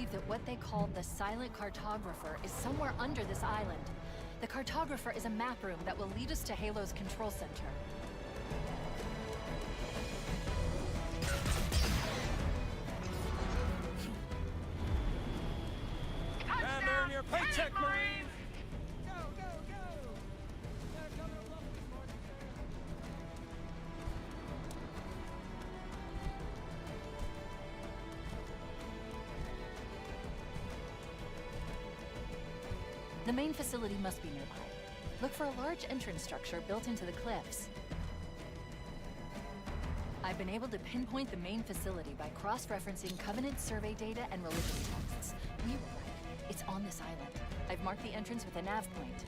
believe that what they called the silent cartographer is somewhere under this island. The cartographer is a map room that will lead us to Halo's control center. And earn your paycheck, Marines! Go, go, go! They're coming along this morning. The main facility must be nearby. Look for a large entrance structure built into the cliffs. I've been able to pinpoint the main facility by cross-referencing Covenant survey data and religious texts. We were right. It's on this island. I've marked the entrance with a nav point.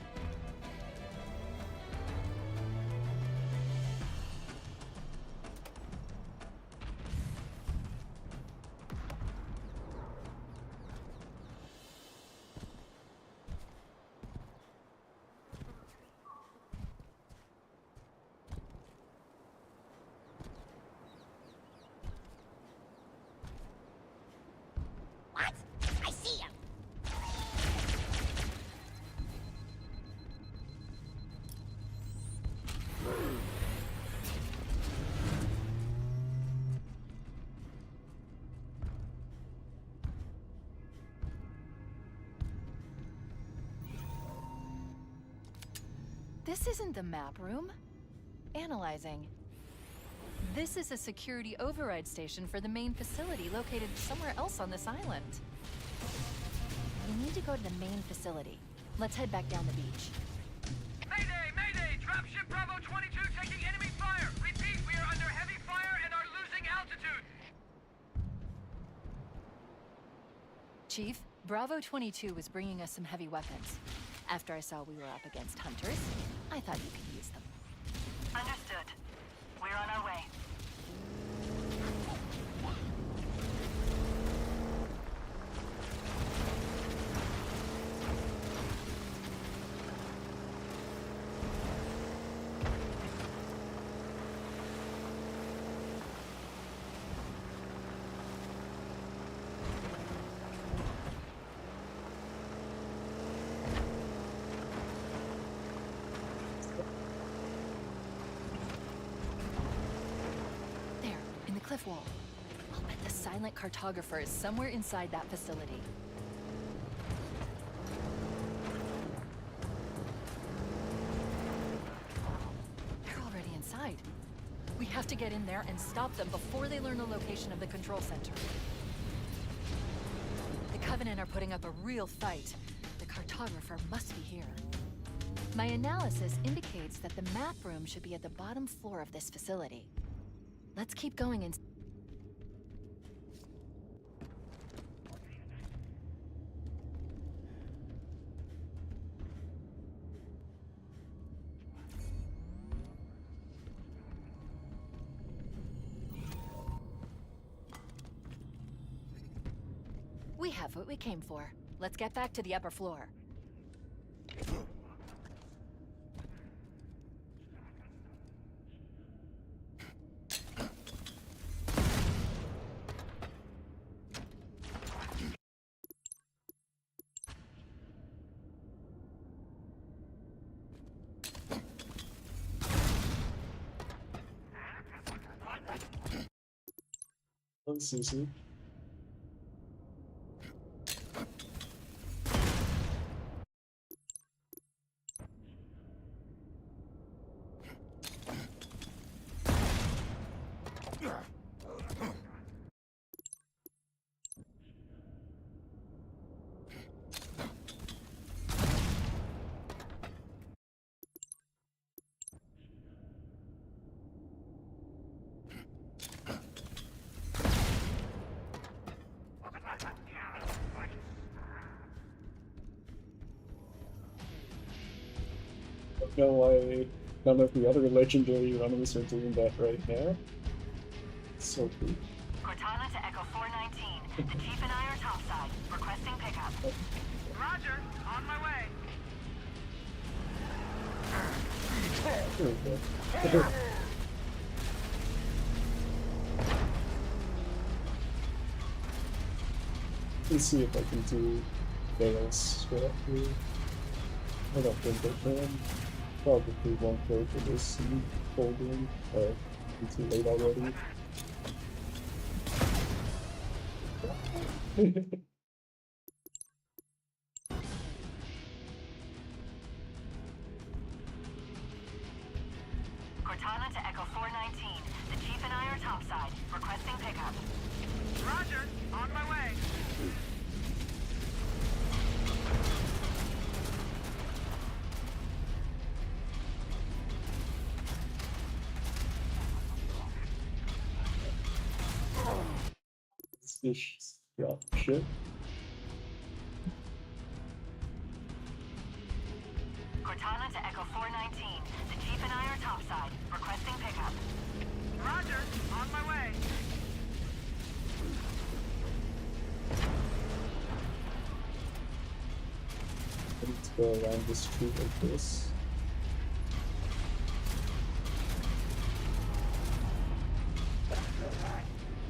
What? I see him! This isn't the map room. Analyzing. This is a security override station for the main facility located somewhere else on this island. We need to go to the main facility. Let's head back down the beach. Mayday! Mayday! Dropship Bravo 22 taking enemy fire! Repeat, we are under heavy fire and are losing altitude! Chief, Bravo 22 was bringing us some heavy weapons. After I saw we were up against hunters, I thought you could use them. Understood. We're on our way. There, in the cliff wall. I'll bet the silent cartographer is somewhere inside that facility. They're already inside. We have to get in there and stop them before they learn the location of the control center. The Covenant are putting up a real fight. The cartographer must be here. My analysis indicates that the map room should be at the bottom floor of this facility. Let's keep going and... We have what we came for. Let's get back to the upper floor. Let's see. Know why none of the other legendary runners are doing that right now. So cool. Cortana to Echo 419. The Chief and I are topside. Requesting pickup. Roger! On my way! There we go. Let's see if I can do nails correctly. I don't think I can. Probably won't go for this folding. It's too late already. Cortana to Echo 419. The Chief and I are topside. Requesting pickup. Roger, on my way. This drop shit. Cortana to Echo 419. The Chief and I are topside. Requesting pickup. Roger, on my way. I need to go around this tree like this.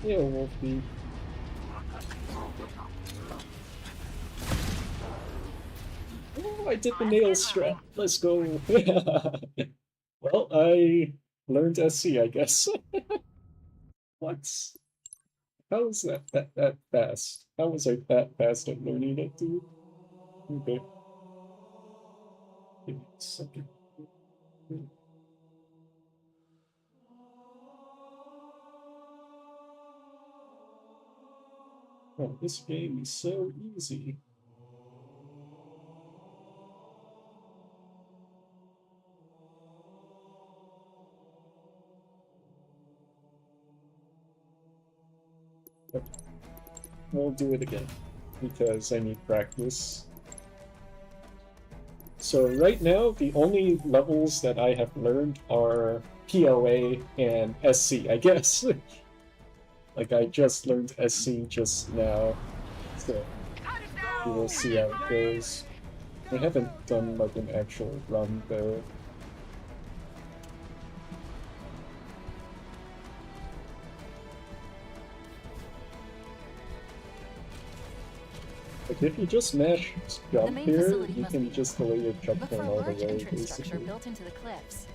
Yeah, Wolfie. Oh, I did the nail strap. Let's go. Well, I learned SC, I guess. What? How was that fast? How was I that fast at learning it, dude? Okay. Give me a second. Oh, this game is so easy. Okay. We'll do it again because I need practice. So right now, the only levels that I have learned are POA and SC, I guess. Like, I just learned SC just now, so we will see how it goes. I haven't done, like, an actual run, though. Like, if you just mash jump main here, facility you must can be just delay your jump Look for point a all the large way, entrance structure basically. built into the cliffs.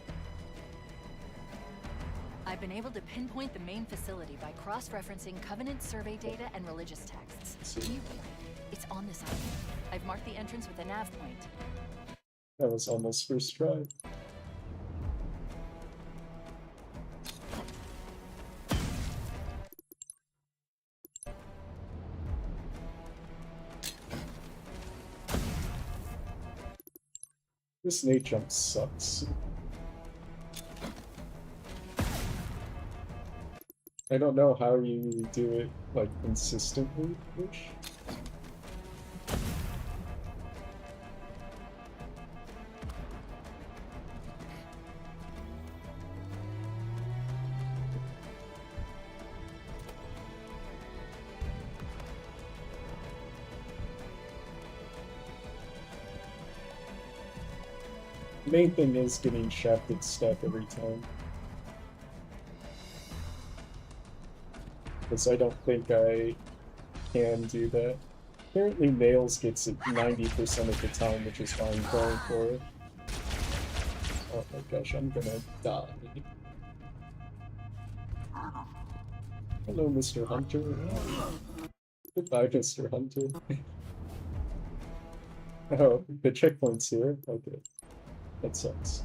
I've been able to pinpoint the main facility by cross-referencing Covenant survey data and religious texts. Viewpoint. It's on this island. I've marked the entrance with a nav point. That was almost first try. This nade jump sucks. I don't know how you do it, like, consistently-ish. The main thing is getting shafted stuck every time. Because I don't think I can do that. Apparently Nails gets it 90% of the time, which is fine going for it. Oh my gosh, I'm gonna die. Hello, Mr. Hunter. Goodbye, Mr. Hunter. Oh, the checkpoint's here? Okay. That sucks.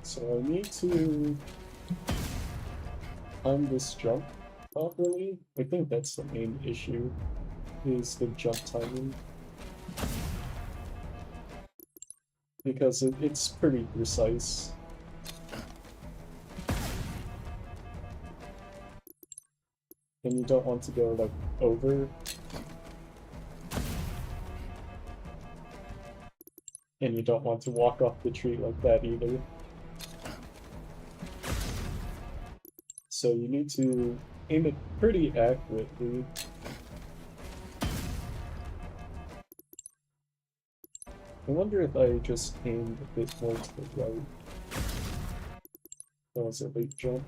So I need to time this jump properly. I think that's the main issue, is the jump timing. Because it's pretty precise. And you don't want to go, like, over. And you don't want to walk off the tree like that either. So you need to aim it pretty accurately. I wonder if I just aimed a bit more to the right. That was a late jump.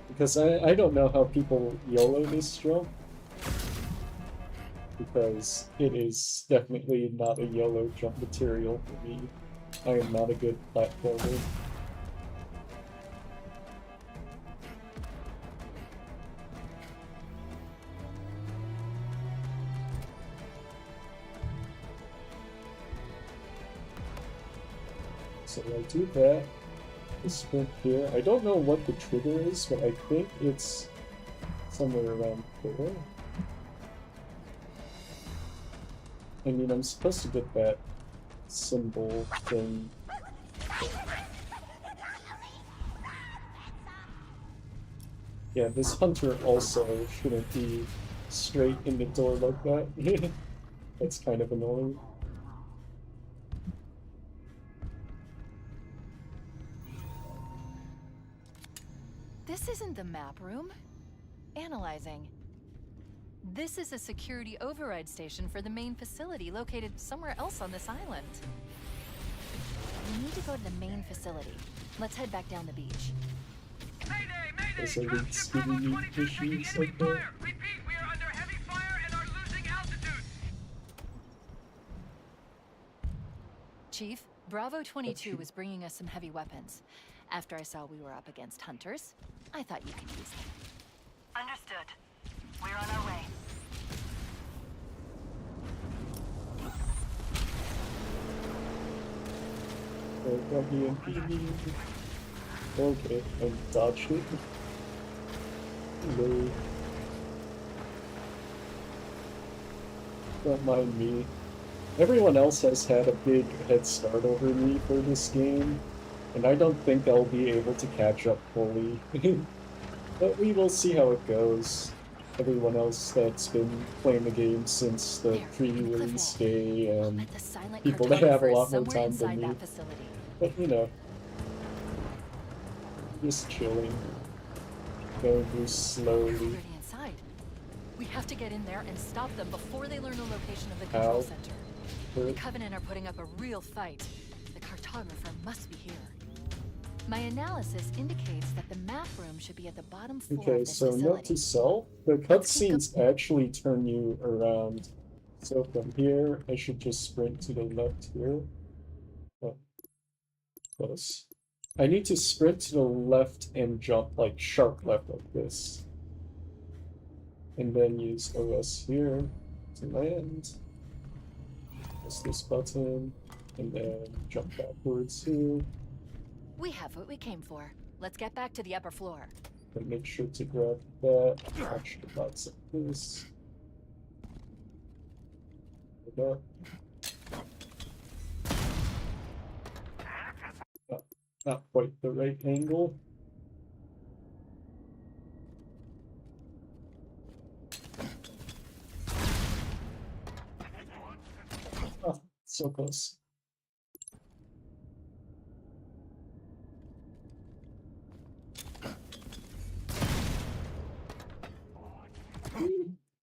Because I don't know how people YOLO this jump. Because it is definitely not a YOLO jump material for me. I am not a good platformer. So I do that. The sprint here. I don't know what the trigger is, but I think it's somewhere around 4. I mean, I'm supposed to get that symbol thing. Yeah, this hunter also shouldn't be straight in the door like that. That's kind of annoying. This isn't the map room. Analyzing. This is a security override station for the main facility located somewhere else on this island. We need to go to the main facility. Let's head back down the beach. Mayday, There's mayday! a big Dropship Bravo Scooby 22 taking issues enemy like that. fire! Repeat, we are under heavy fire and are losing altitude! Chief, Bravo 22 Okay. was bringing us some heavy weapons. After I saw we were up against hunters, I thought you could use them. Understood. We're on our way. Got the MPD. Okay, and dodged it. Hello. Don't mind me. Everyone else has had a big head start over me for this game, and I don't think I'll be able to catch up fully. But we will see how it goes. Everyone else that's been playing the game since the There, pre-release cliff wall. day, I'll and bet the silent people that have a cartographer is lot more somewhere time than inside me. that facility. But you know, just chilling, going through slowly. Already inside. We have to get in there and stop them before they learn the location of the control How? center. Or- The Covenant are putting up a real fight. The cartographer must be here. My analysis indicates that the map room should be at the bottom floor Okay, of this so note facility. to self, the cutscenes actually turn you around. So from here, I should just sprint to the left here. Oh, close. I need to sprint to the left and jump like sharp left like this. And then use OS here to land. Press this button, and then jump backwards here. We have what we came for. Let's get back to the upper floor. And make sure to grab that, watch the box like this. Like that. Not quite the right angle. Ah, so close.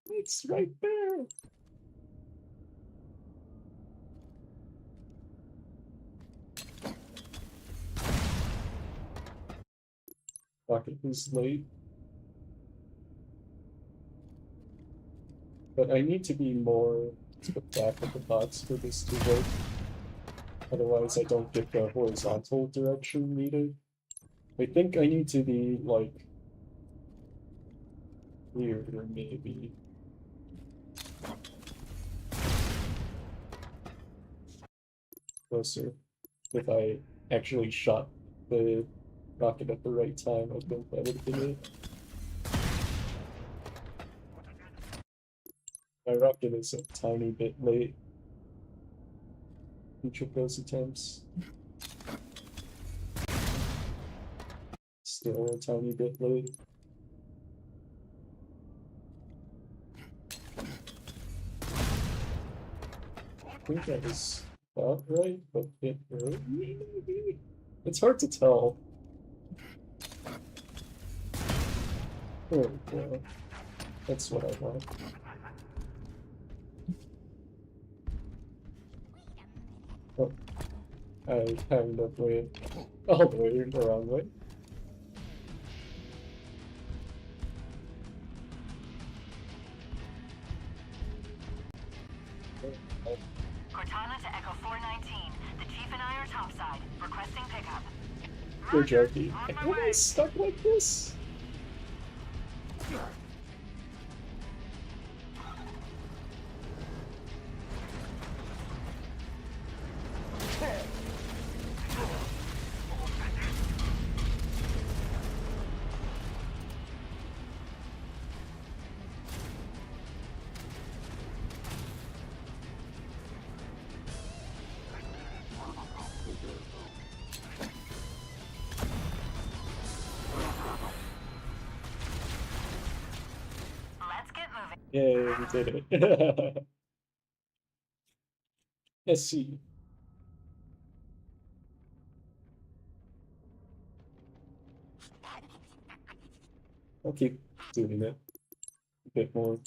It's right there. Rocket is late. But I need to be more to the back of the box for this to work. Otherwise I don't get the horizontal direction needed. I think I need to be like here maybe. Closer. If I actually shot the rocket at the right time, I think that would have been it. My rocket is a tiny bit late. Each of those attempts. Still a tiny bit late. I think that was about right, but it hurt. It's hard to tell. There we go. That's what I want. Oh, I kind of went all the way the wrong way. Cortana to Echo 419. The Chief and I are topside. Requesting pickup. You're joking. Am I stuck like this? Let's get moving. Yeah, we did it. Let's see. I'll keep doing it a bit more.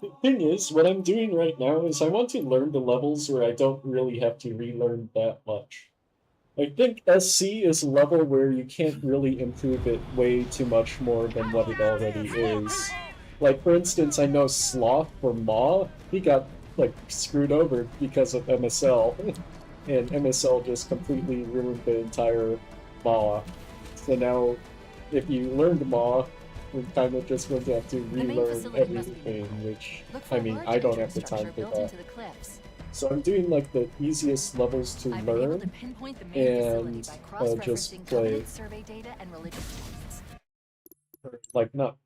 The thing is, what I'm doing right now is I want to learn the levels where I don't really have to relearn that much. I think SC is a level where you can't really improve it way too much more than what it already is. Like, for instance, I know Sloth for Maw, he got, like, screwed over because of MSL. And MSL just completely ruined the entire Maw. So now, if you learned Maw, we're kind of just going to have to relearn everything, which, I mean, I don't have the time for that. So I'm doing like the easiest levels to learn, and just play. Like not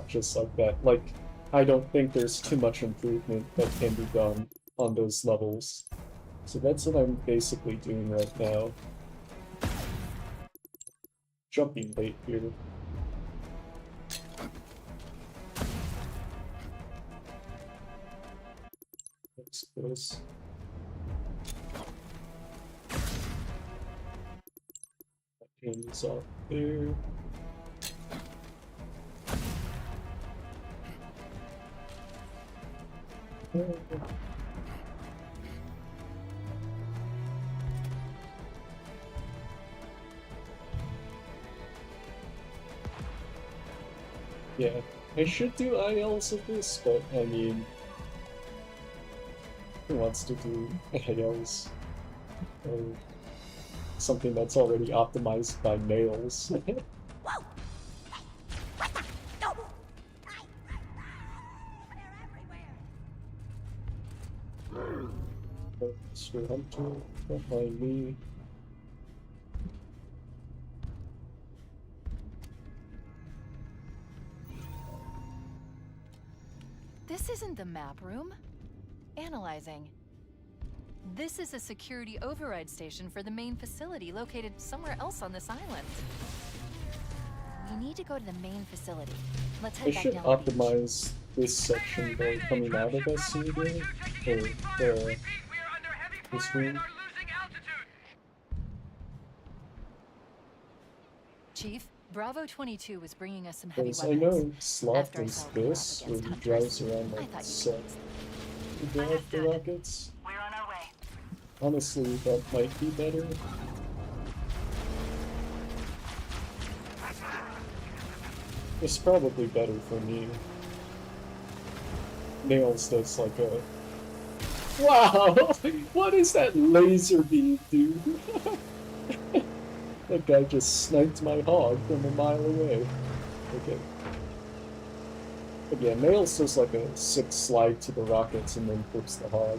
just like that. Like I don't think there's too much improvement that can be done on those levels. So that's what I'm basically doing right now. Jumping late here. What's this? Hands off there. Yeah, I should do ILs of this, but I mean, who wants to do ILs? Or something that's already optimized by nails. Whoa! Hey, what the? No! They're everywhere! Mr. Hunter, don't mind me. This isn't the map room. Analyzing. This is a security override station for the main facility located somewhere else on this island. We need to go to the main facility. Let's head I back should down the beach. optimize this section though coming out of SC here, or this room. Chief, Bravo 22 was bringing us some heavy Because I weapons. know Sloth After I is saw it this, up where against he Hunters, drives around I like thought you set could. to drive the rockets. We're on our way. Honestly, that might be better. It's probably better for me. Nails does like a... Wow! What is that laser beam, dude? That guy just sniped my hog from a mile away. Okay. But yeah, Nails does like a sick slide to the rockets and then flips the hog.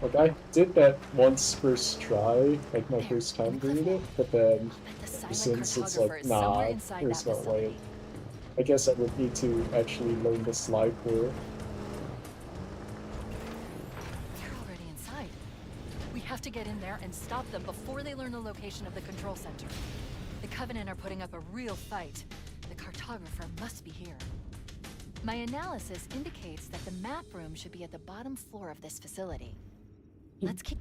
Like, I did that once first try, like my first time doing it, but then since it's like, nah, there's no way. I guess I would need to actually learn the slide for it. They're already inside. We have to get in there and stop them before they learn the location of the control center. The Covenant are putting up a real fight. The cartographer must be here. My analysis indicates that the map room should be at the bottom floor of this facility. Let's keep...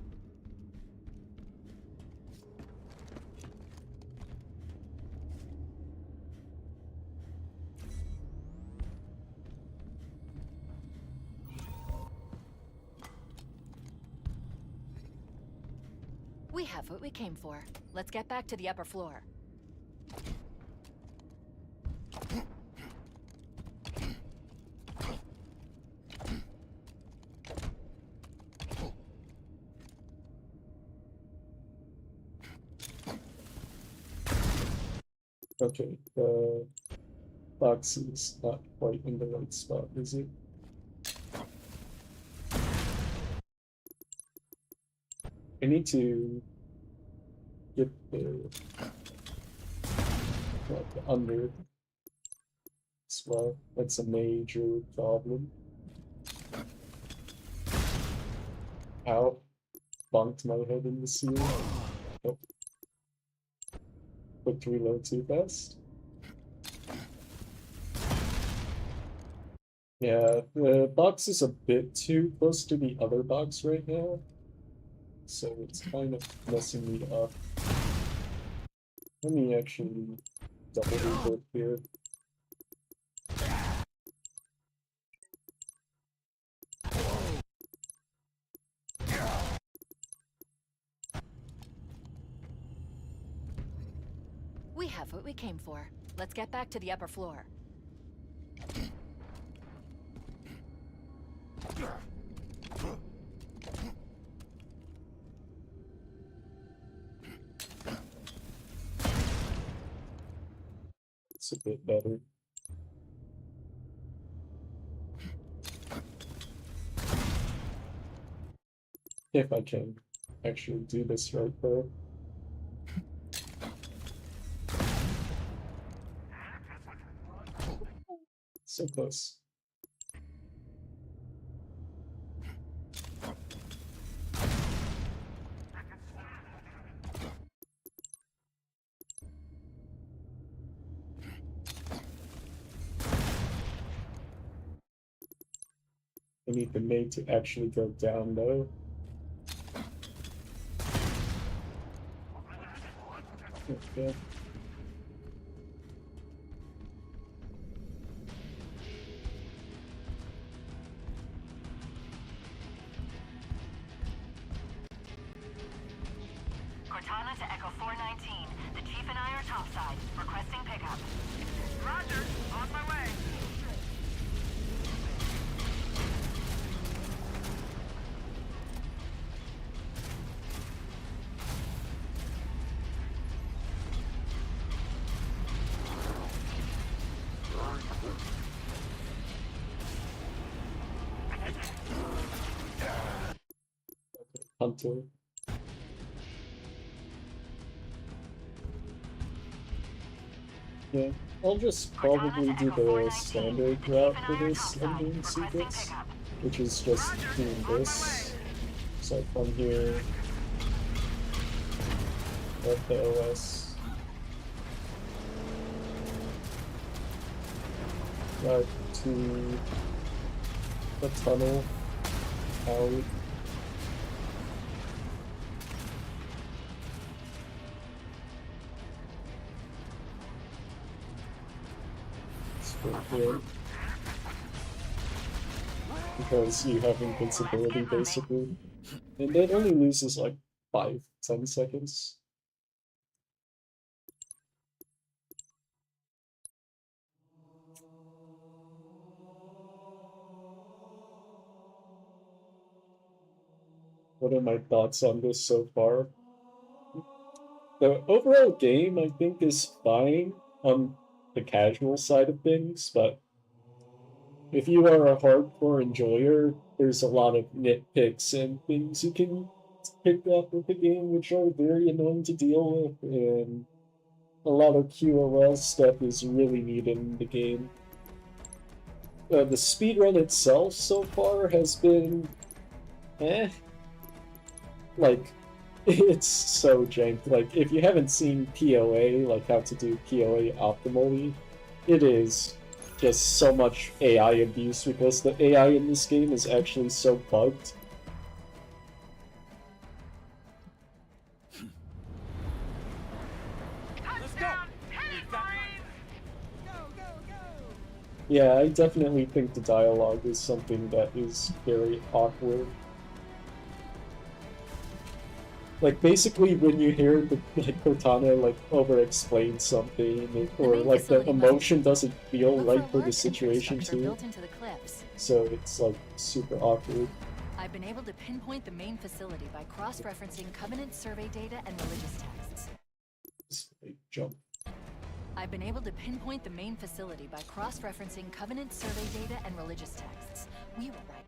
We have what we came for. Let's get back to the upper floor. Okay, the box is not quite in the right spot, is it? I need to get the like under as well. That's a major problem. Ow. Bumped my head in the ceiling. Oh. Clicked reload too fast. Yeah, the box is a bit too close to the other box right now, so it's kind of messing me up. Let me actually double reboot here. We have what we came for. Let's get back to the upper floor. It's a bit better. If I can actually do this right though. So close. I need the maid to actually go down though. Okay. Cortana to Echo 419. The Chief and I are topside. Requesting pickup. Roger, on my way. Hunter. Yeah, I'll just probably do the standard route for this ending sequence, which is just doing this. So I come here, let the OS, right to the tunnel, out. Here. Because you have invincibility basically, and it only loses like 5-10 seconds. What are my thoughts on this so far? The overall game I think is fine on the casual side of things, but if you are a hardcore enjoyer, there's a lot of nitpicks and things you can pick up with the game which are very annoying to deal with, and a lot of QOL stuff is really needed in the game. The speedrun itself so far has been like, it's so jank. Like, if you haven't seen POA, like how to do POA optimally, it is just so much AI abuse because the AI in this game is actually so bugged. Let's go. We've got Go, go, go! Yeah, I definitely think the dialogue is something that is very awkward. Like, basically, when you hear the, like, Cortana, like, over-explain something, or, main like, the facility must emotion doesn't feel Look right a for the large situation, infrastructure too. built into the cliffs. So it's, like, super awkward. I've been able to pinpoint the main facility by cross-referencing Covenant survey data and religious texts. Just, like, jump. I've been able to pinpoint the main facility by cross-referencing Covenant survey data and religious texts. We were right.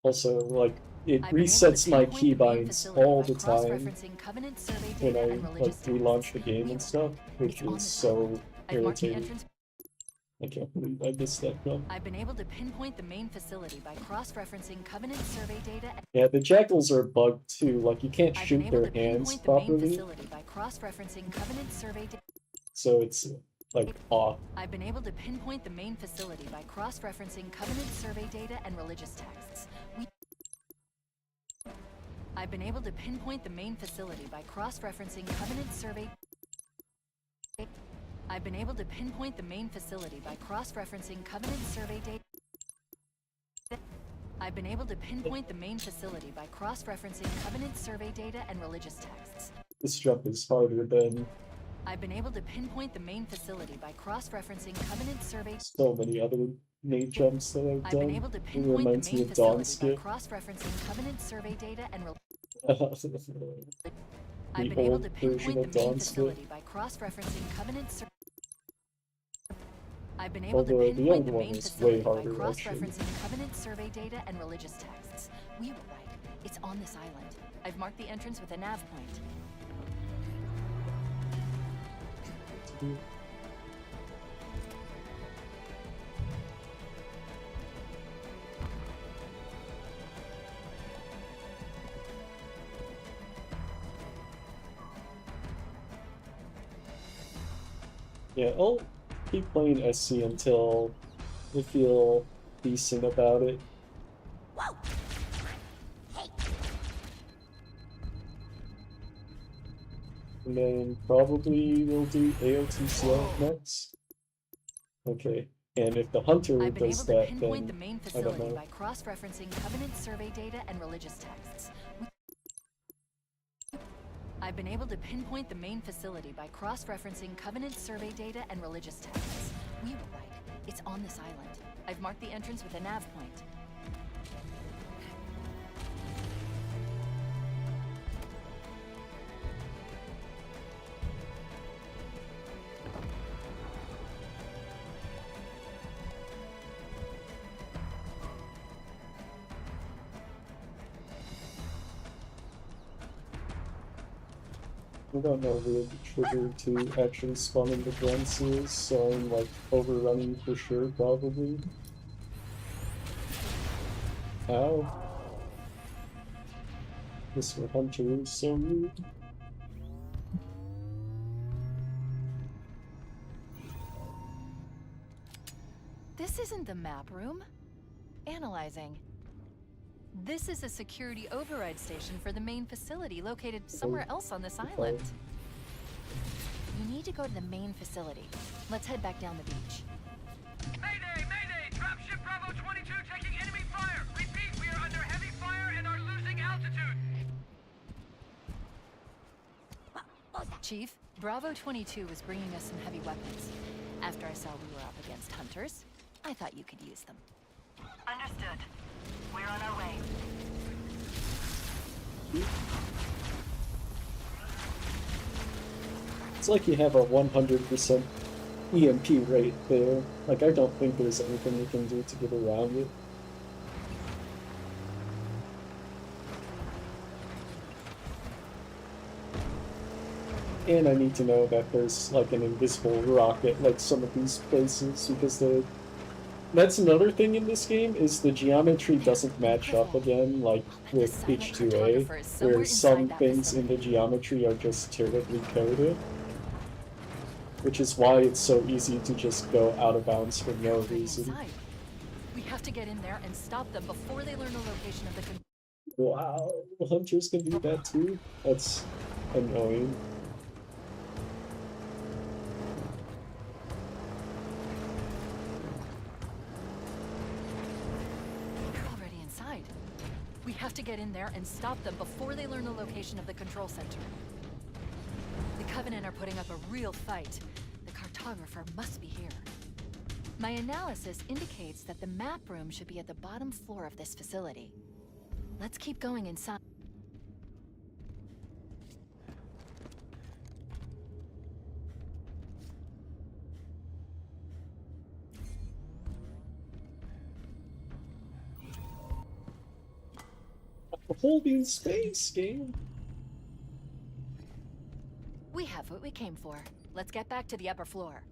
Also, like, it I've been able to resets my pinpoint the main keybinds facility all by the time cross-referencing Covenant survey when data I, and like, religious texts. relaunch the game We and were stuff, right. which It's on is this so island. I've marked the irritating. entrance. I can't believe I missed that jump. I've been able to pinpoint the main facility by cross-referencing Covenant survey data and Yeah, the jackals are bugged too, like, you can't I've been shoot able their to hands pinpoint the main properly, facility by cross-referencing Covenant survey data. so it's, like, off. I've been able to pinpoint the main facility by cross-referencing Covenant survey data and religious texts. I've been able to pinpoint the main facility by cross-referencing Covenant survey. I've been able to pinpoint the main facility by cross-referencing Covenant survey data. I've been able to pinpoint the main facility by cross-referencing Covenant survey data and religious texts. This jump is harder than I've been able to pinpoint the main facility by cross-referencing Covenant survey. so many other main jumps that I've I've done. been able to It pinpoint the reminds me main of Dawn facility by Skip. cross-referencing Covenant survey data and The I've been able old to version pinpoint of the main Dawn Skip. facility by cross-referencing Covenant survey. I've been able to Although the pinpoint old the one main is way facility by harder, actually. cross-referencing Covenant survey data and religious texts. We were right. It's on this island. I've marked the entrance with a nav point. Yeah, I'll keep playing SC until I feel decent about it. Whoa! Hey! And then probably we'll do AOTCL next. Okay, and if the hunter I've been does able to that, pinpoint the then main I don't facility know. by cross-referencing Covenant survey data and religious texts. I've been able to pinpoint the main facility by cross-referencing Covenant survey data and religious texts. We were right. It's on this island. I've marked the entrance with a nav point. I don't know where the trigger to actually spawn in the grunts is, so I'm like overrunning for sure, probably. Ow. Mr. Hunter is so rude. This isn't the map room. Analyzing. This is a security override station for the main facility located somewhere else on this island. You need to go to the main facility. Let's head back down the beach. Mayday! Mayday! Dropship Bravo 22 taking enemy fire! Repeat, we are under heavy fire and are losing altitude! What was that? Chief, Bravo 22 was bringing us some heavy weapons. After I saw we were up against hunters, I thought you could use them. Understood. We're on our way. It's like you have a 100% EMP rate there. Like, I don't think there's anything you can do to get around it. And I need to know that there's like an invisible rocket like some of these places, because that's another thing in this game, is the geometry doesn't match up again like with H2A, where some things in the geometry are just terribly coded. which is why it's so easy to just go out of bounds for no Already reason. inside. We have to get in there and stop them before they learn the location of the Wow, hunters can do that too? That's annoying. They're already inside. We have to get in there and stop them before they learn the location of the control center. The Covenant are putting up a real fight. The cartographer must be here. My analysis indicates that the map room should be at the bottom floor of this facility. Let's keep going inside. Holding space, game. We have what we came for. Let's get back to the upper floor.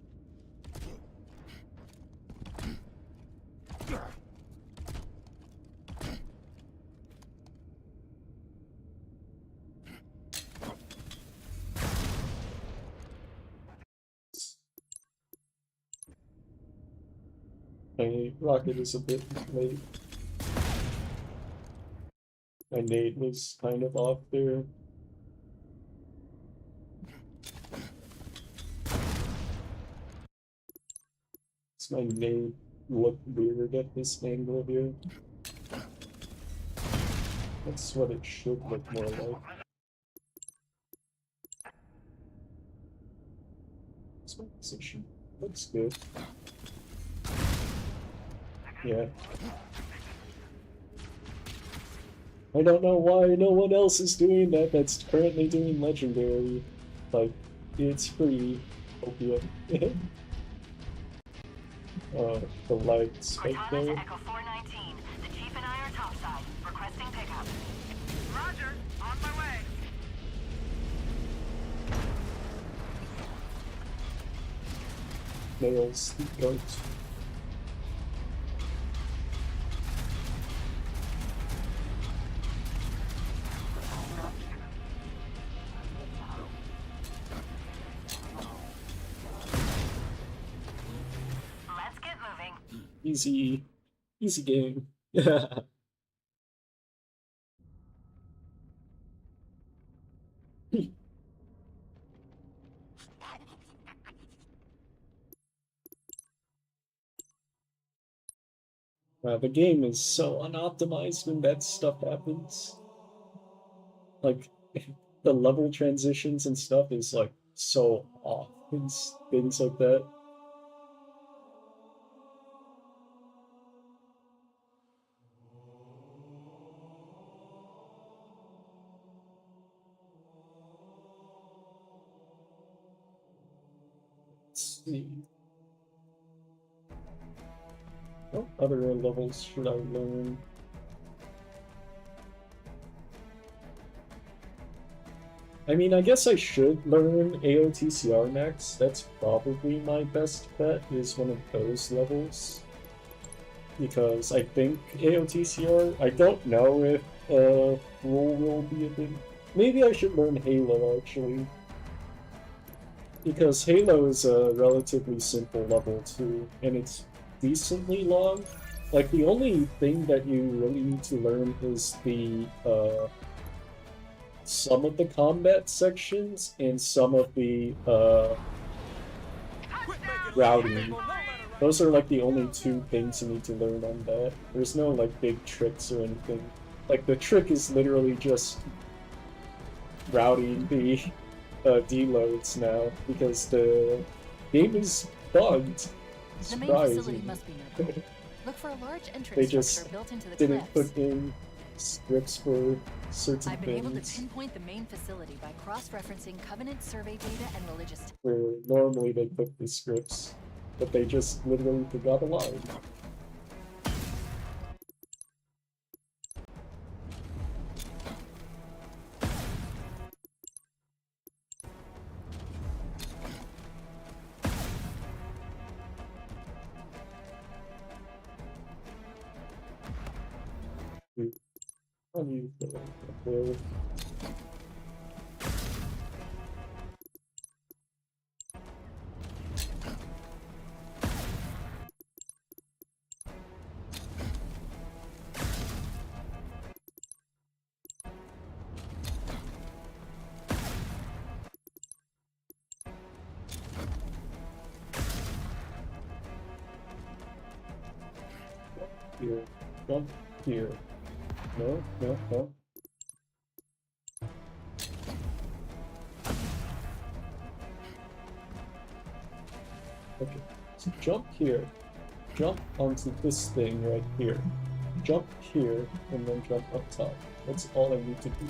My rocket is a bit late. My nade was kind of off there. Does my nade look weird at this angle here? That's what it should look more like. This my position looks good. Yeah. I don't know why no one else is doing that that's currently doing legendary. Like, it's pretty opium. The lights right Cortana there. to Echo 419. The Chief and I are topside. Requesting pickup. Roger, on my way. Nails, goats. Let's get moving. Easy game. Wow, the game is so unoptimized when that stuff happens. Like, the level transitions and stuff is like so off and things like that. Let's see. What other levels should I learn? I mean, I guess I should learn AOTCR next. That's probably my best bet, is one of those levels. Because I think AOTCR, I don't know if Rule will be a big... Maybe I should learn Halo, actually. Because Halo is a relatively simple level, too, and it's decently long. Like, the only thing that you really need to learn is the, some of the combat sections and some of the, routing. Those are, like, the only two things you need to learn on that. There's no, like, big tricks or anything. Like, the trick is literally just routing the deloads now, because the game is bugged. The main facility Surprising. must be nearby. Look for a large They entrance just structure built into the didn't cliffs. put in scripts for certain I've been able to things pinpoint the main facility by cross-referencing Covenant survey data and religious. where normally they put the scripts, but they just literally forgot a line. I'll use the link up there. here. Jump here. No, no, no. Okay, so jump here. Jump onto this thing right here. Jump here, and then jump up top. That's all I need to do.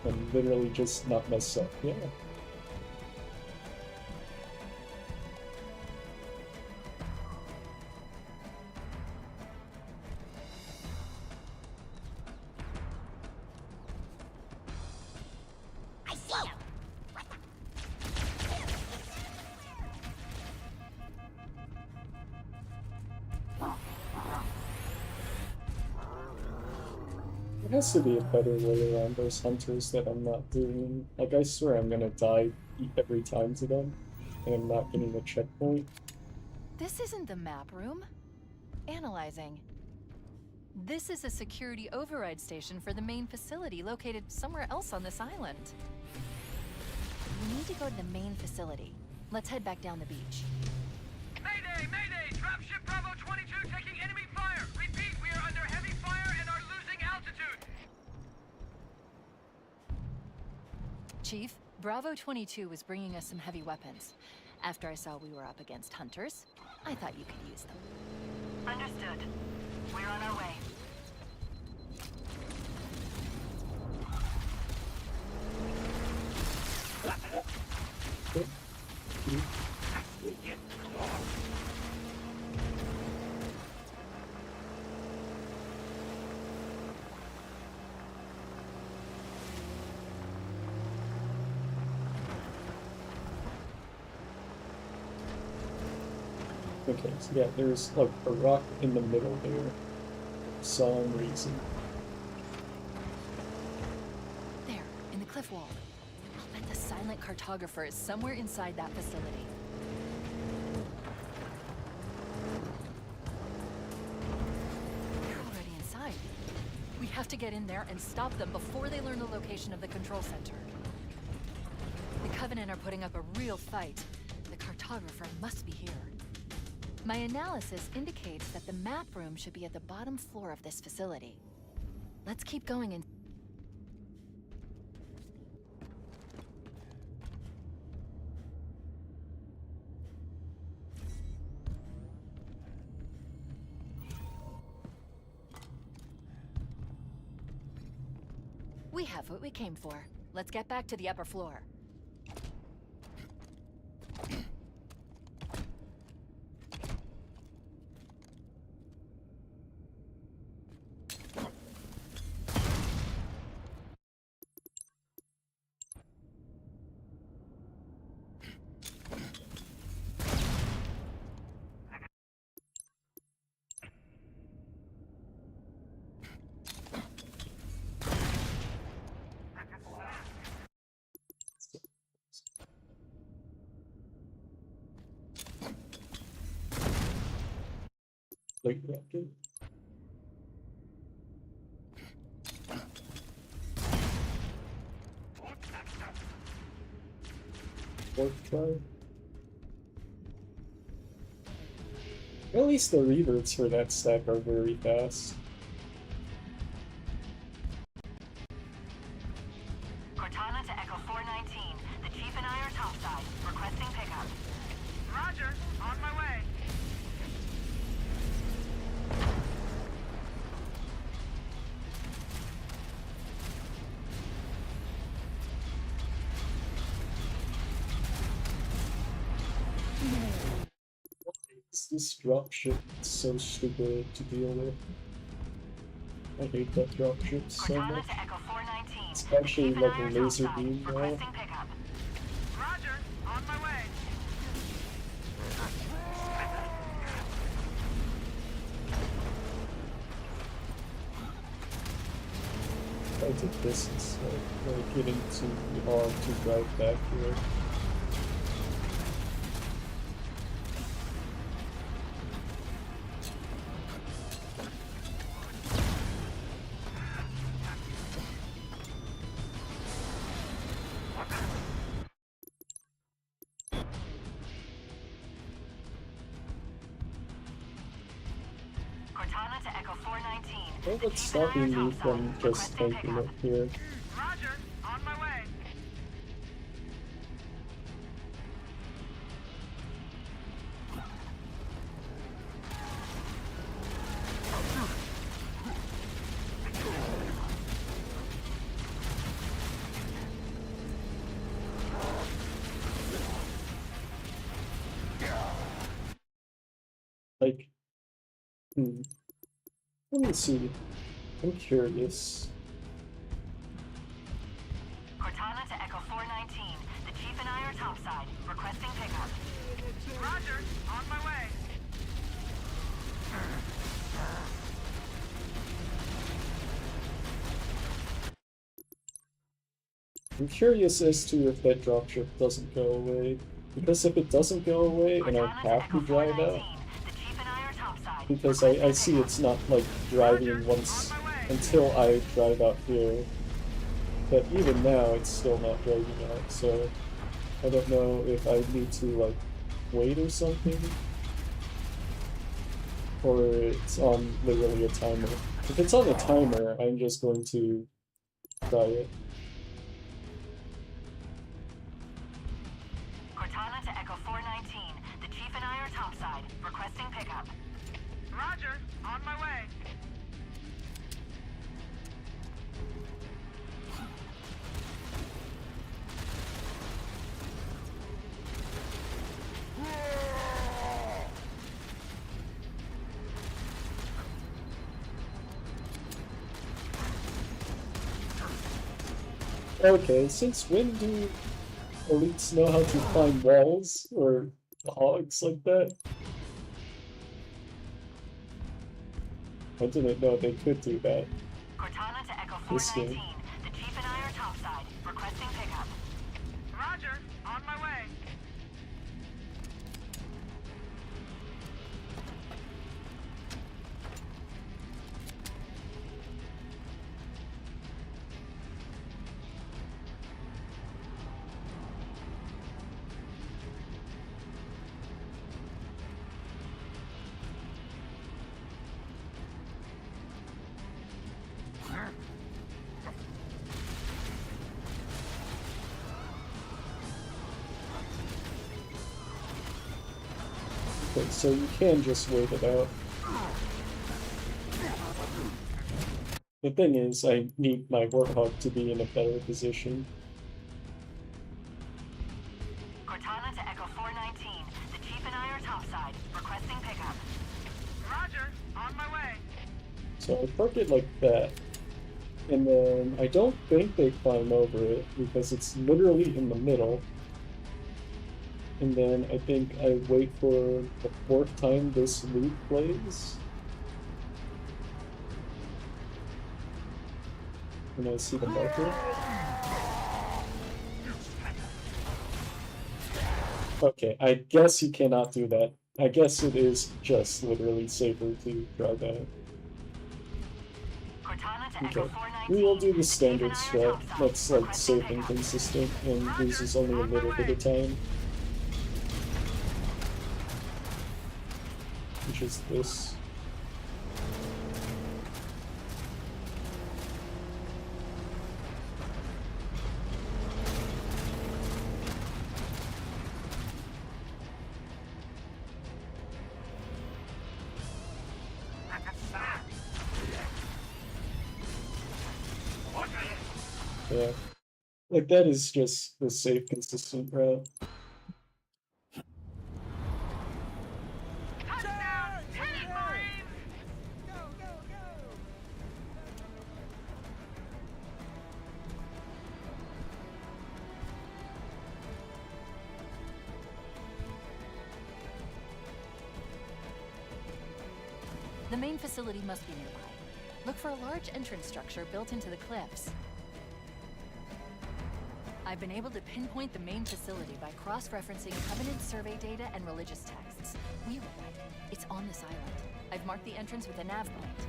And literally just not mess up. Yeah. I see him. There has to be a better way around those hunters that I'm not doing. Like, I swear I'm gonna die every time to them, and I'm not getting a checkpoint. This isn't the map room. Analyzing. This is a security override station for the main facility located somewhere else on this island. We need to go to the main facility. Let's head back down the beach. Mayday! Mayday! Dropship Bravo 22 taking enemy fire! Repeat, we are under heavy fire and are losing altitude! Chief, Bravo 22 was bringing us some heavy weapons. After I saw we were up against hunters, I thought you could use them. Understood. We're on our way. Okay, so yeah, there's like a rock in the middle there. For some reason. There, in the cliff wall. I'll bet the silent cartographer is somewhere inside that facility. They're already inside. We have to get in there and stop them before they learn the location of the control center. The Covenant are putting up a real fight. The cartographer must be here. My analysis indicates that the map room should be at the bottom floor of this facility. Let's keep going and... We have what we came for. Let's get back to the upper floor. Like rocket. Fourth try. At least the reverts for that stack are very fast. Cortana to Echo 419. The Chief and I are topside. Requesting pickup. Roger, on my way. This dropship is so stupid to deal with. I hate that dropship so Cortana much. to Echo 419. It's The actually Chief and like I a are laser topside. beam now. Requesting pickup. Roger, on my way. I think this is like getting too hard to drive back here. 419. Well, what's stopping me from just taking it here? Roger, on my way. Like, let me see. I'm curious. Cortana to Echo 419. The Chief and I are topside. Requesting pickup. Roger, on my way. I'm curious as to if that dropship doesn't go away. Because if it doesn't go away and I Cortana to have Echo to drive 419. out, The Chief and I are topside. because I see it's not like driving once until I drive out here. But even now, it's still not driving out, so I don't know if I need to like wait or something, or it's on literally a timer. If it's on a timer, I'm just going to try it. Cortana to Echo 419. The Chief and I are topside. Requesting pickup. Roger, on my way. Okay, since when do elites know how to climb walls or hogs like that? I didn't know they could do that. Cortana to Echo This 419. game. The Chief and I are topside. Requesting pickup. Roger, on my way. Okay, so you can just wait it out. The thing is, I need my Warthog to be in a better position. Cortana to Echo 419. The Chief and I are topside. Requesting pickup. Roger, on my way. So I park it like that. And then I don't think they climb over it because it's literally in the middle. And then I think I wait for the 4th time this loop plays. And I see the marker. Okay, I guess you cannot do that. I guess it is just literally safer to drive out. Cortana to Okay, Echo 419. we will do the The Chief standard and I are strat topside. that's like Requesting safe and pickup. consistent and uses only a little bit of time. Which is this. Yeah. Like that is just the safe, consistent route. Touchdown, Team Marines! Go, go, go! The main facility must be nearby. Look for a large entrance structure built into the cliffs. I've been able to pinpoint the main facility by cross-referencing Covenant survey data and religious texts. We were right. It's on this island. I've marked the entrance with a nav point.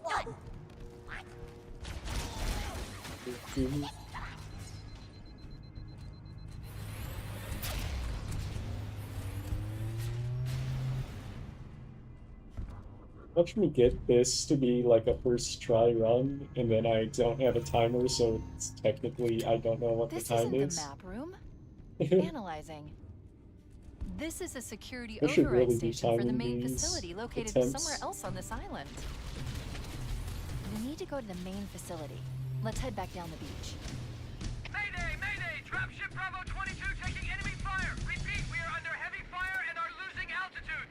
one. Watch me get this to be like a first try run, and then I don't have a timer, so it's technically I don't know what This the time isn't is. the map room. Analyzing. This is a security I should override really be station for the timing main these facility located attempts. somewhere else on this island. We need to go to the main facility. Let's head back down the beach. Mayday, mayday! Dropship Bravo 22 taking enemy fire! Repeat, we are under heavy fire and are losing altitude!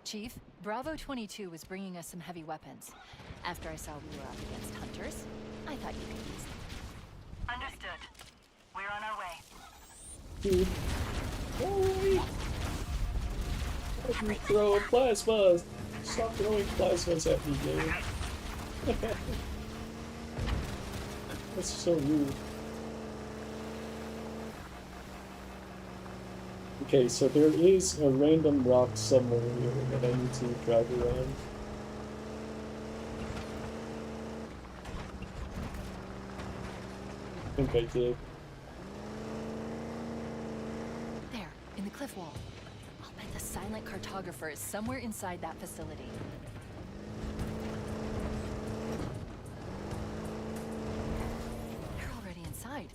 Chief, Bravo 22 was bringing us some heavy weapons. After I saw we were up against hunters, I thought you could use them. Understood. We're on our way. Dude. Holy! Let me throw plasmas! Stop throwing plasmas at me, game. That's so rude. Okay, so there is a random rock somewhere here that I need to drive around. I think I did. There, in the cliff wall. I'll bet the silent cartographer is somewhere inside that facility. They're already inside.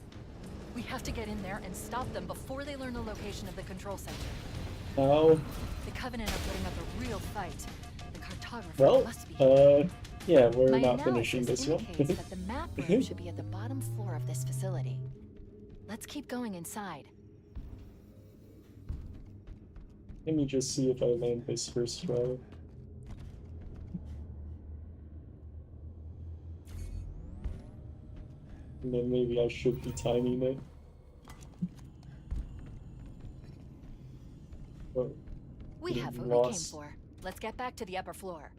We have to get in there and stop them before they learn the location of the control center. How? The Covenant are putting up a real fight. The cartographer Well, must be. yeah, we're My not finishing analysis this one. indicates that the map room should be at the bottom floor of this facility. Let's keep going inside. Let me just see if I land this first try. And then maybe I should be timing it. Oh, We getting have what we came lost. for. Let's get back to the upper floor.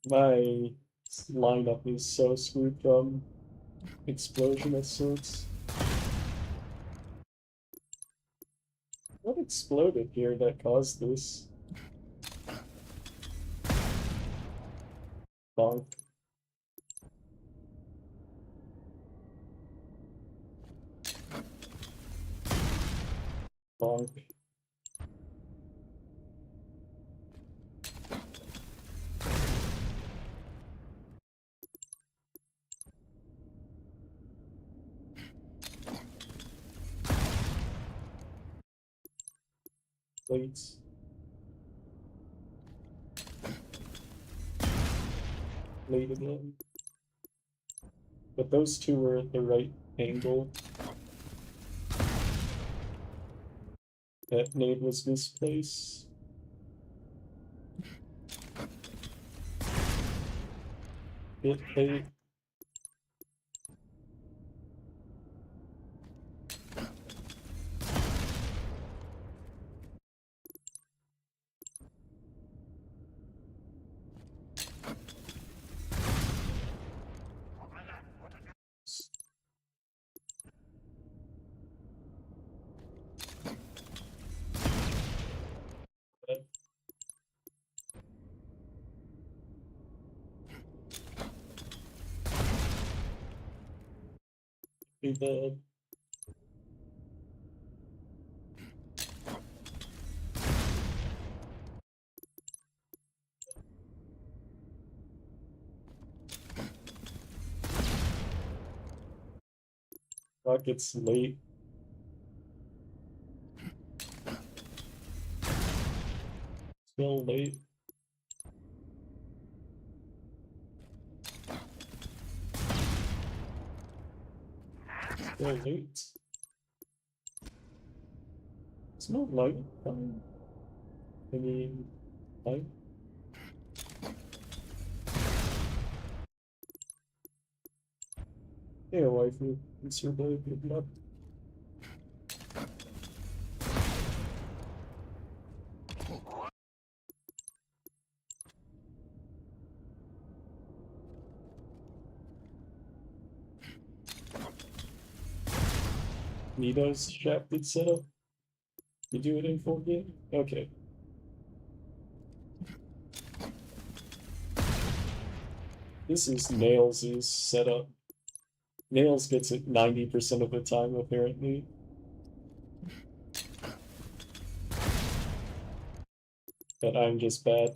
My lineup is so screwed from explosion of sorts. What exploded here that caused this? Bonk. Bonk. Plates. Plate again. But those two were at the right angle. That nade was misplaced. Hit plate. Be bad. Rocket's late. Still late. Still late. It's not light. I mean, light. Hey, waifu. It's your boy, good luck. Nito's shafted setup? You do it in full game? Okay. This is Nails' setup. Nails gets it 90% of the time, apparently. But I'm just bad.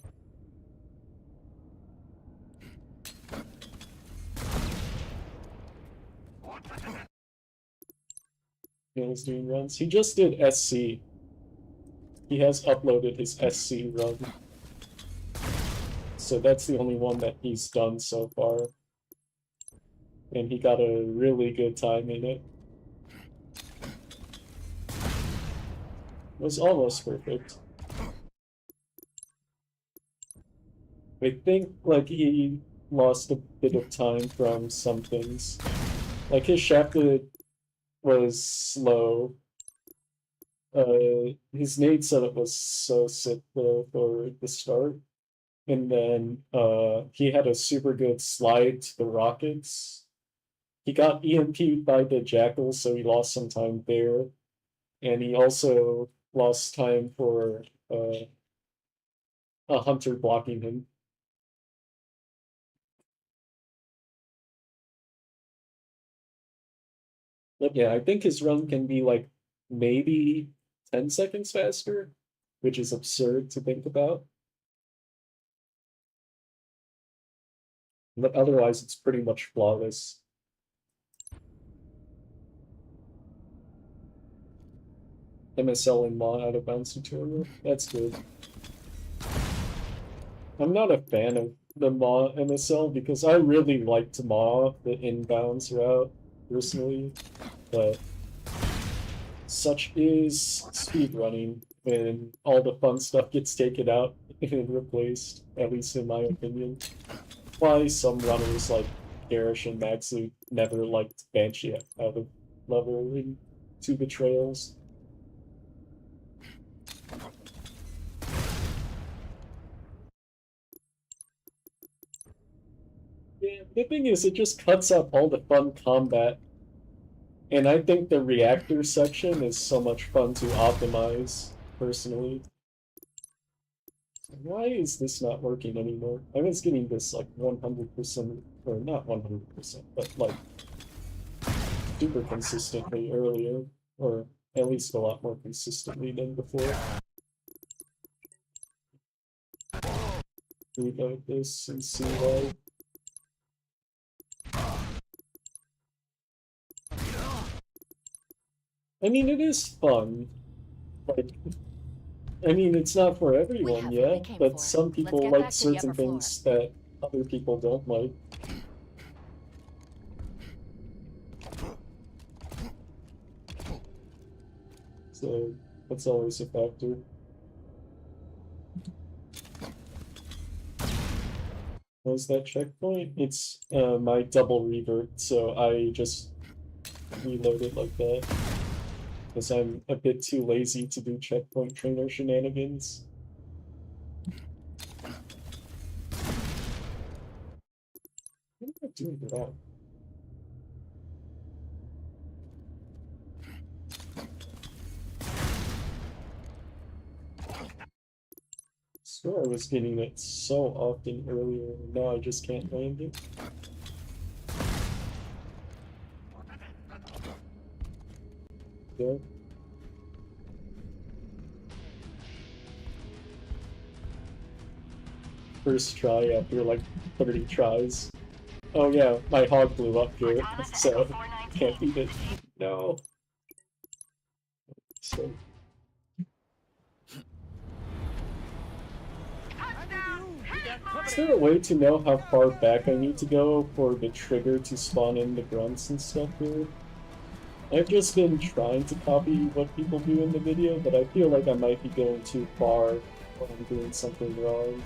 Nails doing runs. He just did SC. He has uploaded his SC run. So that's the only one that he's done so far. And he got a really good time in it. Was almost perfect. I think, like, he lost a bit of time from some things. Like, his shafted was slow. His nade setup was so sick, though, for the start. And then, he had a super good slide to the rockets. He got EMP'd by the Jackal, so he lost some time there. And he also lost time for a hunter blocking him. But yeah, I think his run can be like maybe 10 seconds faster, which is absurd to think about. But otherwise, it's pretty much flawless. MSL and Ma out of bounds tutorial. That's good. I'm not a fan of the Ma MSL because I really liked Ma, the inbounds route, personally. But such is speedrunning when all the fun stuff gets taken out and replaced, at least in my opinion. Why some runners like Garish and Maxu never liked Banshee out of level in 2 betrayals. Yeah, the thing is, it just cuts out all the fun combat. And I think the reactor section is so much fun to optimize, personally. Why is this not working anymore? I was getting this like 100%, or not 100%, but like super consistently earlier, or at least a lot more consistently than before. Reload this and see why. I mean, it is fun. Like, I mean, it's not for everyone yet, but some people like certain things that other people don't like. So, that's always a factor. What was that checkpoint? It's my double revert, so I just reload it like that. Because I'm a bit too lazy to do checkpoint trainer shenanigans. What am I doing that? I swear I was getting it so often earlier, and now I just can't land it. Yeah. First try after like 30 tries. Oh yeah, my hog blew up here, so can't beat it. No. So. Is there a way to know how far back I need to go for the trigger to spawn in the grunts and stuff here? I've just been trying to copy what people do in the video, but I feel like I might be going too far when I'm doing something wrong.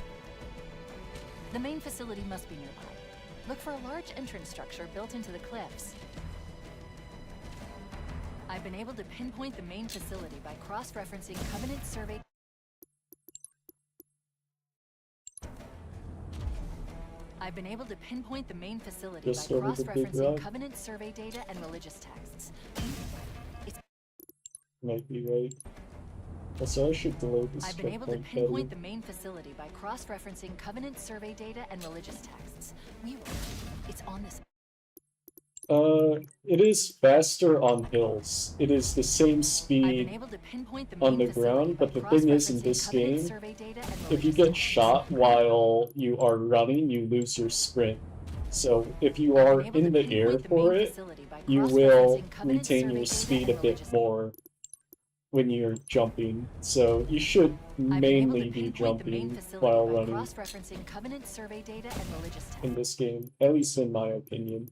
The main facility must be nearby. Look for a large entrance structure built into the cliffs. I've been able to pinpoint the main facility by cross-referencing Covenant survey. I've been able to pinpoint the main facility Just by over the big cross-referencing rock. Covenant survey data and religious texts. might be right. Also, I should delay this I've been able to checkpoint pinpoint better. the main facility by cross-referencing Covenant survey data and religious texts. It's on this. It is faster on hills. It is the same I've speed been able to pinpoint the on main the facility ground, by but the thing is, in cross-referencing this Covenant game, survey data and if you religious get texts. shot while you are running, you lose your sprint. So if you I've are been able in to the pinpoint air the for main it, facility by you will cross-referencing Covenant retain survey your data speed a and bit religious. more when you're jumping. So you should I've been able mainly to be pinpoint the main jumping facility while by running cross-referencing Covenant survey data and religious texts. in this game, at least in my opinion.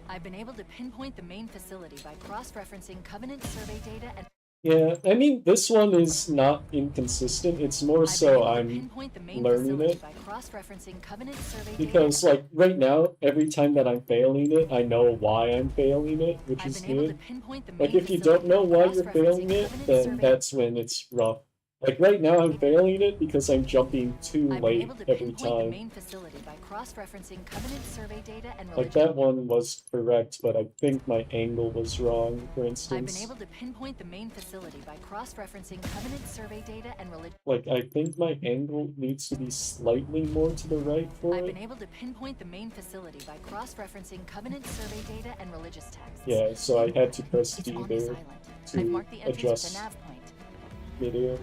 I've been able to pinpoint the main facility by cross-referencing Covenant survey data and. Yeah, I mean, this one is not inconsistent. It's more so I'm learning it. By cross-referencing Covenant survey Because, data. like, right now, every time that I'm failing it, I know why I'm failing it, which I've is been able to good. pinpoint the Like, main if you facility don't know by why you're cross-referencing failing it, Covenant then survey. that's when it's rough. Like, right now, I'm failing it because I'm jumping too I've been late able to every pinpoint the time. main facility by cross-referencing Covenant survey data and Like, religion. that one was correct, but I think my angle was wrong, for I've been instance. able to pinpoint the main facility by cross-referencing Covenant survey data and religion. Like, I think my angle needs to be slightly more to the right for I've it. been able to pinpoint the main facility by cross-referencing Covenant survey data and religious texts. Yeah, so I had to press It's D on this there island. I've to marked the entrance with adjust a nav point. video.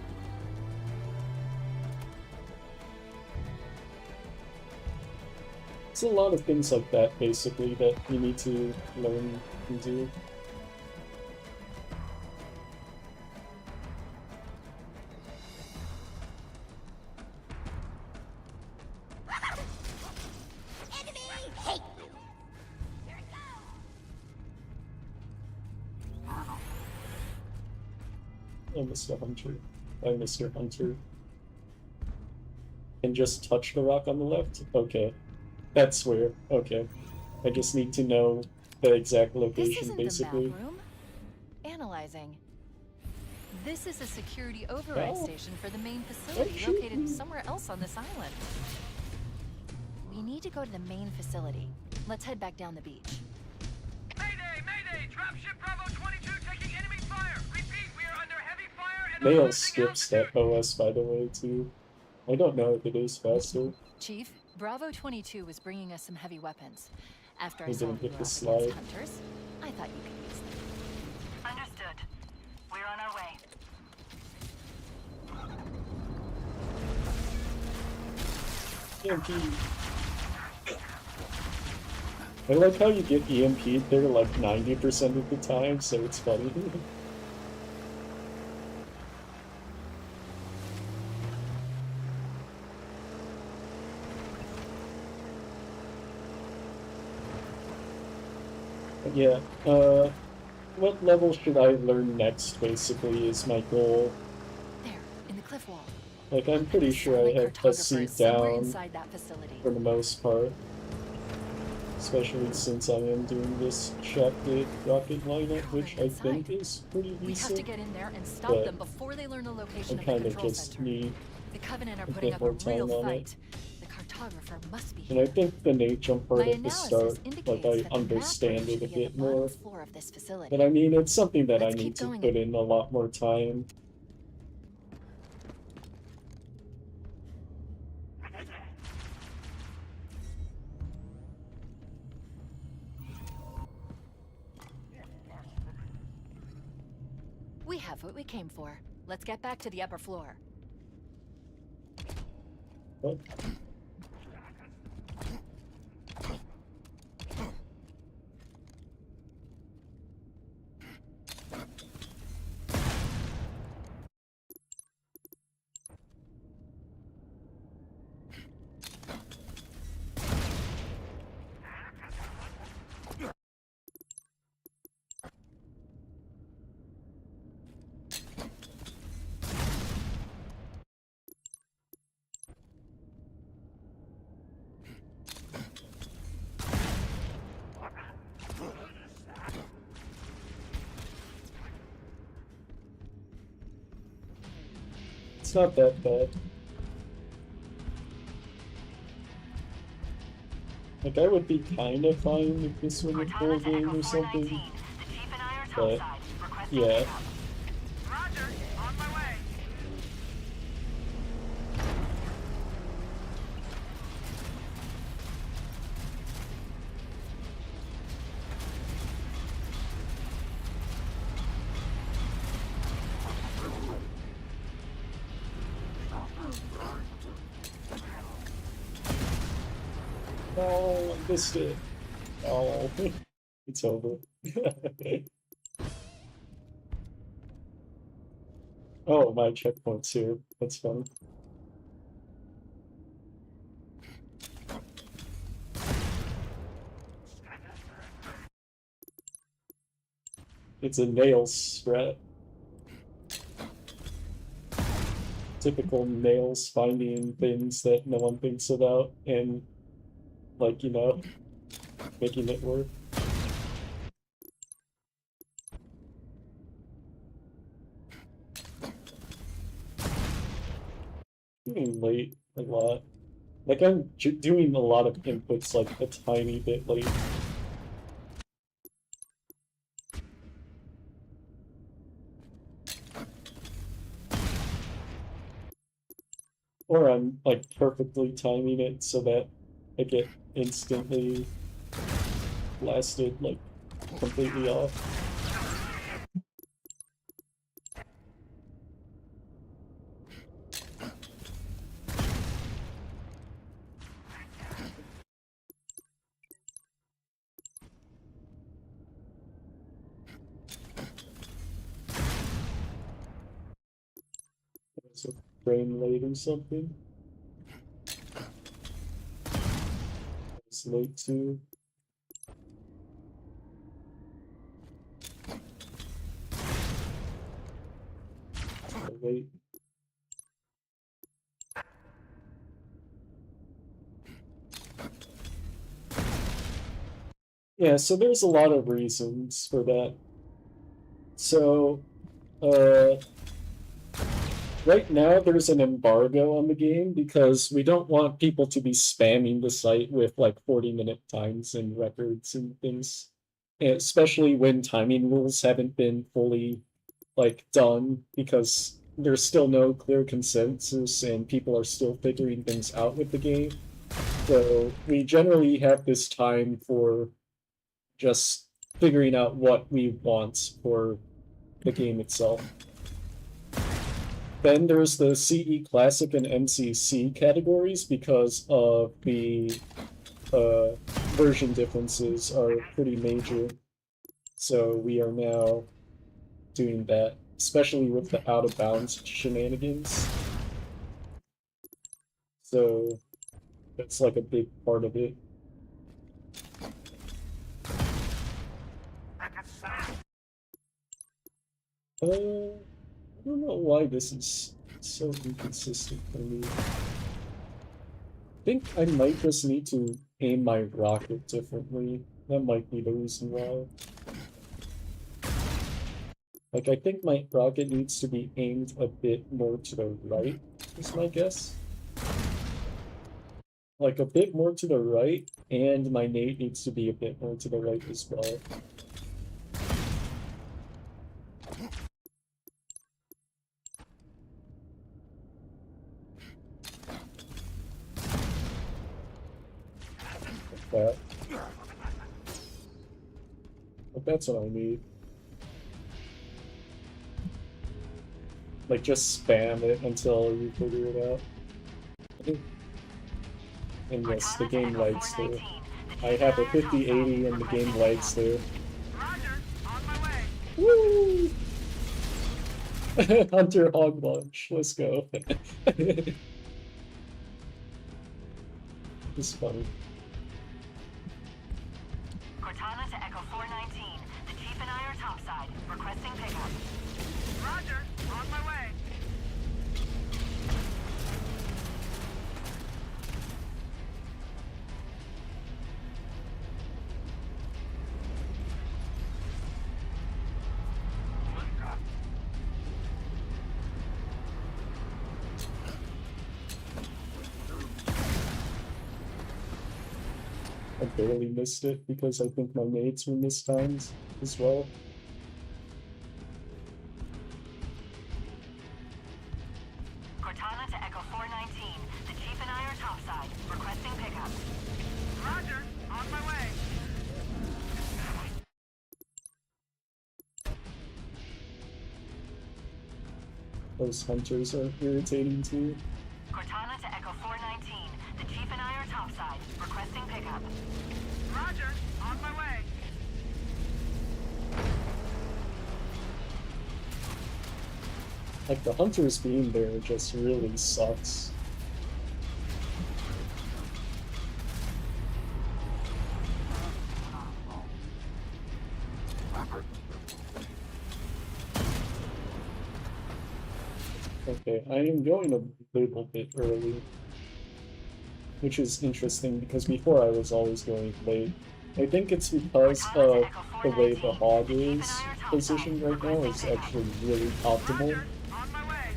It's a lot of things like that, basically, that you need to learn and do. Enemy! Hey! Here it goes! Oh, Mr. Hunter. By Mr. Hunter. And just touch the rock on the left? Okay. That's where. Okay. I just need to know the exact This location, isn't basically. the map room. Analyzing. This is a security override Oh. station for the main facility shoot located me. somewhere else on this island. We need to go to the main facility. Let's head back down the beach. Mayday, mayday! Dropship Bravo 22 taking enemy fire! Repeat, we are under heavy fire and are Nail losing skips altitude! that OS, by the way, too. I don't know if it is faster. Chief, Bravo 22 was bringing us some heavy weapons. After I We saw didn't you get were the up slide. against hunters, I thought you could use them. Understood. We're on our way. EMP. I like how you get EMP'd there like 90% of the time, so it's funny. But yeah, what level should I learn next, basically, is my goal. There, in the cliff wall. Like, I'm pretty The sure I satellite have cartographer SC is somewhere down inside that facility. for the most part. Especially since I am doing this shafted rocket lineup, which I think is pretty We have to decent. get in there and stop but them before they learn the location I of the kind of control just center. need The Covenant are a putting bit up more a time real on fight. The cartographer must be And I here. think the nade jump part My at the analysis start, indicates like, I that the map understand room it should a be on the bit bottom more. floor of this facility. But I mean, it's something that I Let's need keep to going. put in a lot more time. We have what we came for. Let's get back to the upper floor. But it's not that bad. Like, I would be kind of fine if this were a full Cortana to game Echo or 419. something. The Chief and I are But topside. Yeah. Roger, on my way. No, I missed it. Oh, it's over. Oh, my checkpoint's here. That's fun. It's a nails strat. Typical nails finding things that no one thinks about and, like, you know, making it work. Doing late a lot. Like, I'm doing a lot of inputs, like, a tiny bit late. Or I'm, like, perfectly timing it so that I get instantly blasted, like, completely off. It's a frame late or something. It's late too. Late. Yeah, so there's a lot of reasons for that. So, right now there's an embargo on the game because we don't want people to be spamming the site with like 40-minute times and records and things. And especially when timing rules haven't been fully like done because there's still no clear consensus and people are still figuring things out with the game. So we generally have this time for just figuring out what we want for the game itself. Then there's the CE Classic and MCC categories because of the version differences are pretty major. So we are now doing that, especially with the out of bounds shenanigans. So that's like a big part of it. I don't know why this is so inconsistent for me. I think I might just need to aim my rocket differently. That might be the reason why. Like, I think my rocket needs to be aimed a bit more to the right, is my guess. Like, a bit more to the right, and my nade needs to be a bit more to the right as well. Like that. But that's what I need. Like, just spam it until you figure it out. And yes, the game lags too. I have a 5080 and the game lags too. Roger, on my way. Woo! Hunter Hog Launch, let's go. This is funny. Cortana to Echo 419. The Chief and I are topside. Requesting pickup. Roger, on my way. I barely missed it because I think my mates were mistimed as well. Those hunters are irritating too. Cortana to Echo 419. The Chief and I are topside, requesting pickup. Roger, on my way. Like, the hunters being there just really sucks. Okay, I am going a little bit early, which is interesting because before I was always going late. I think it's because of the way the hog is positioned right now is actually really optimal. Roger, on my way.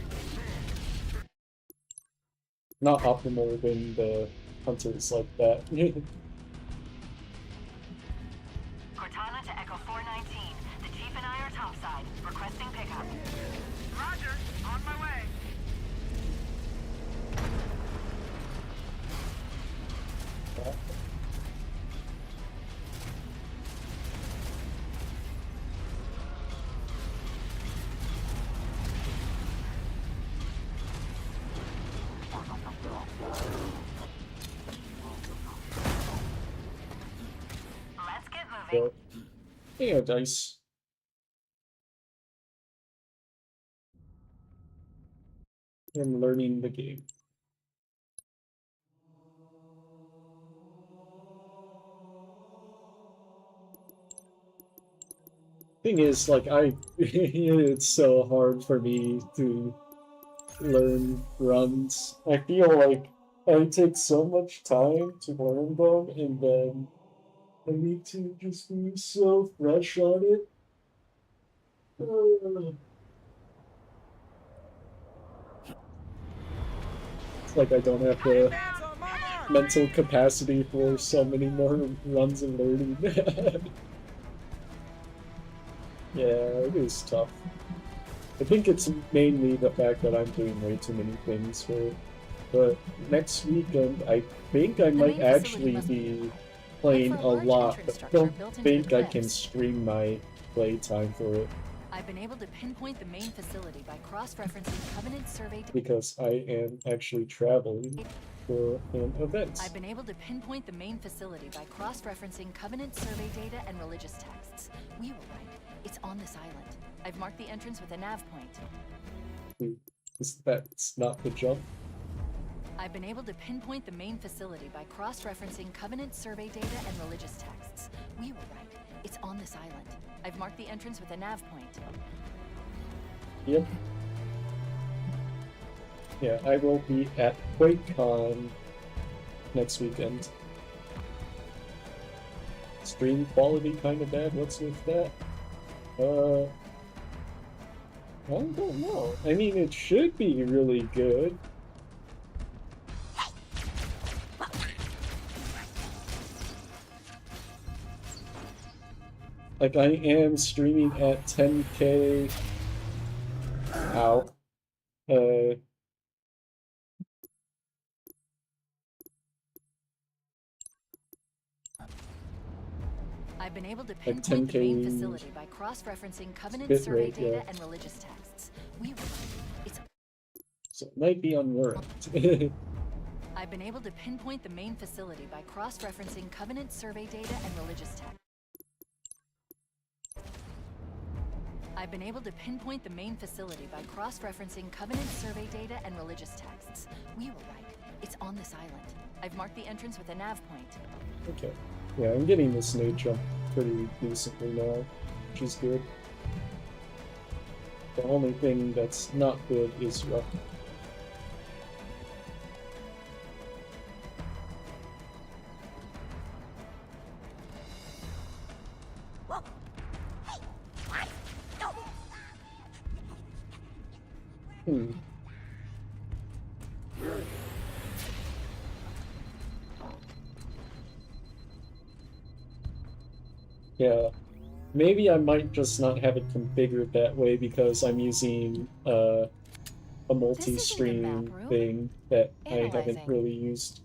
Not optimal when the hunter's like that. Cortana to Echo 419. The Chief and I are topside, requesting pickup. Roger, on my way. Let's get moving. But, yeah, dice. I'm learning the game. Thing is, like, it's so hard for me to learn runs. I feel like I take so much time to learn them, and then I need to just be so fresh on it. It's like I don't have the Hands on my mark. mental capacity for so many more runs of learning. Yeah, it is tough. I think it's mainly the fact that I'm doing way too many things for it. But next weekend, I think I might main actually facility be playing Look a for a large lot, entrance but I structure don't built into think the I can cliffs. stream my play time for it I've been able to pinpoint the main facility by cross-referencing Covenant survey data. because I am actually traveling for an event. I've been able to pinpoint the main facility by cross-referencing Covenant survey data and religious texts. We were right. It's on this island. I've marked the entrance with a nav point. That's not the jump. I've been able to pinpoint the main facility by cross-referencing Covenant survey data and religious texts. We were right. It's on this island. I've marked the entrance with a nav point. Yep. Yeah, I will be at QuakeCon next weekend. Stream quality kind of bad. What's with that? I don't know. I mean, it should be really good. Like, I am streaming at 10K. Ow. I've been able to Like pinpoint the main 10K facility by cross-referencing Covenant bit survey rate, data yeah. and religious texts. We were right. It's So it might be unwarranted. I've been able to pinpoint the main facility by cross-referencing Covenant survey data and religious texts. I've been able to pinpoint the main facility by cross-referencing Covenant survey data and religious texts. We were right. It's on this island. I've marked the entrance with a nav point. Okay. Yeah, I'm getting this nade jump pretty decently now, which is good. The only thing that's not good is rough. Whoa. Hey, what? No. Hmm. Yeah, maybe I might just not have it configured that way because I'm using a multi-stream map room. thing that I haven't Analyzing. really used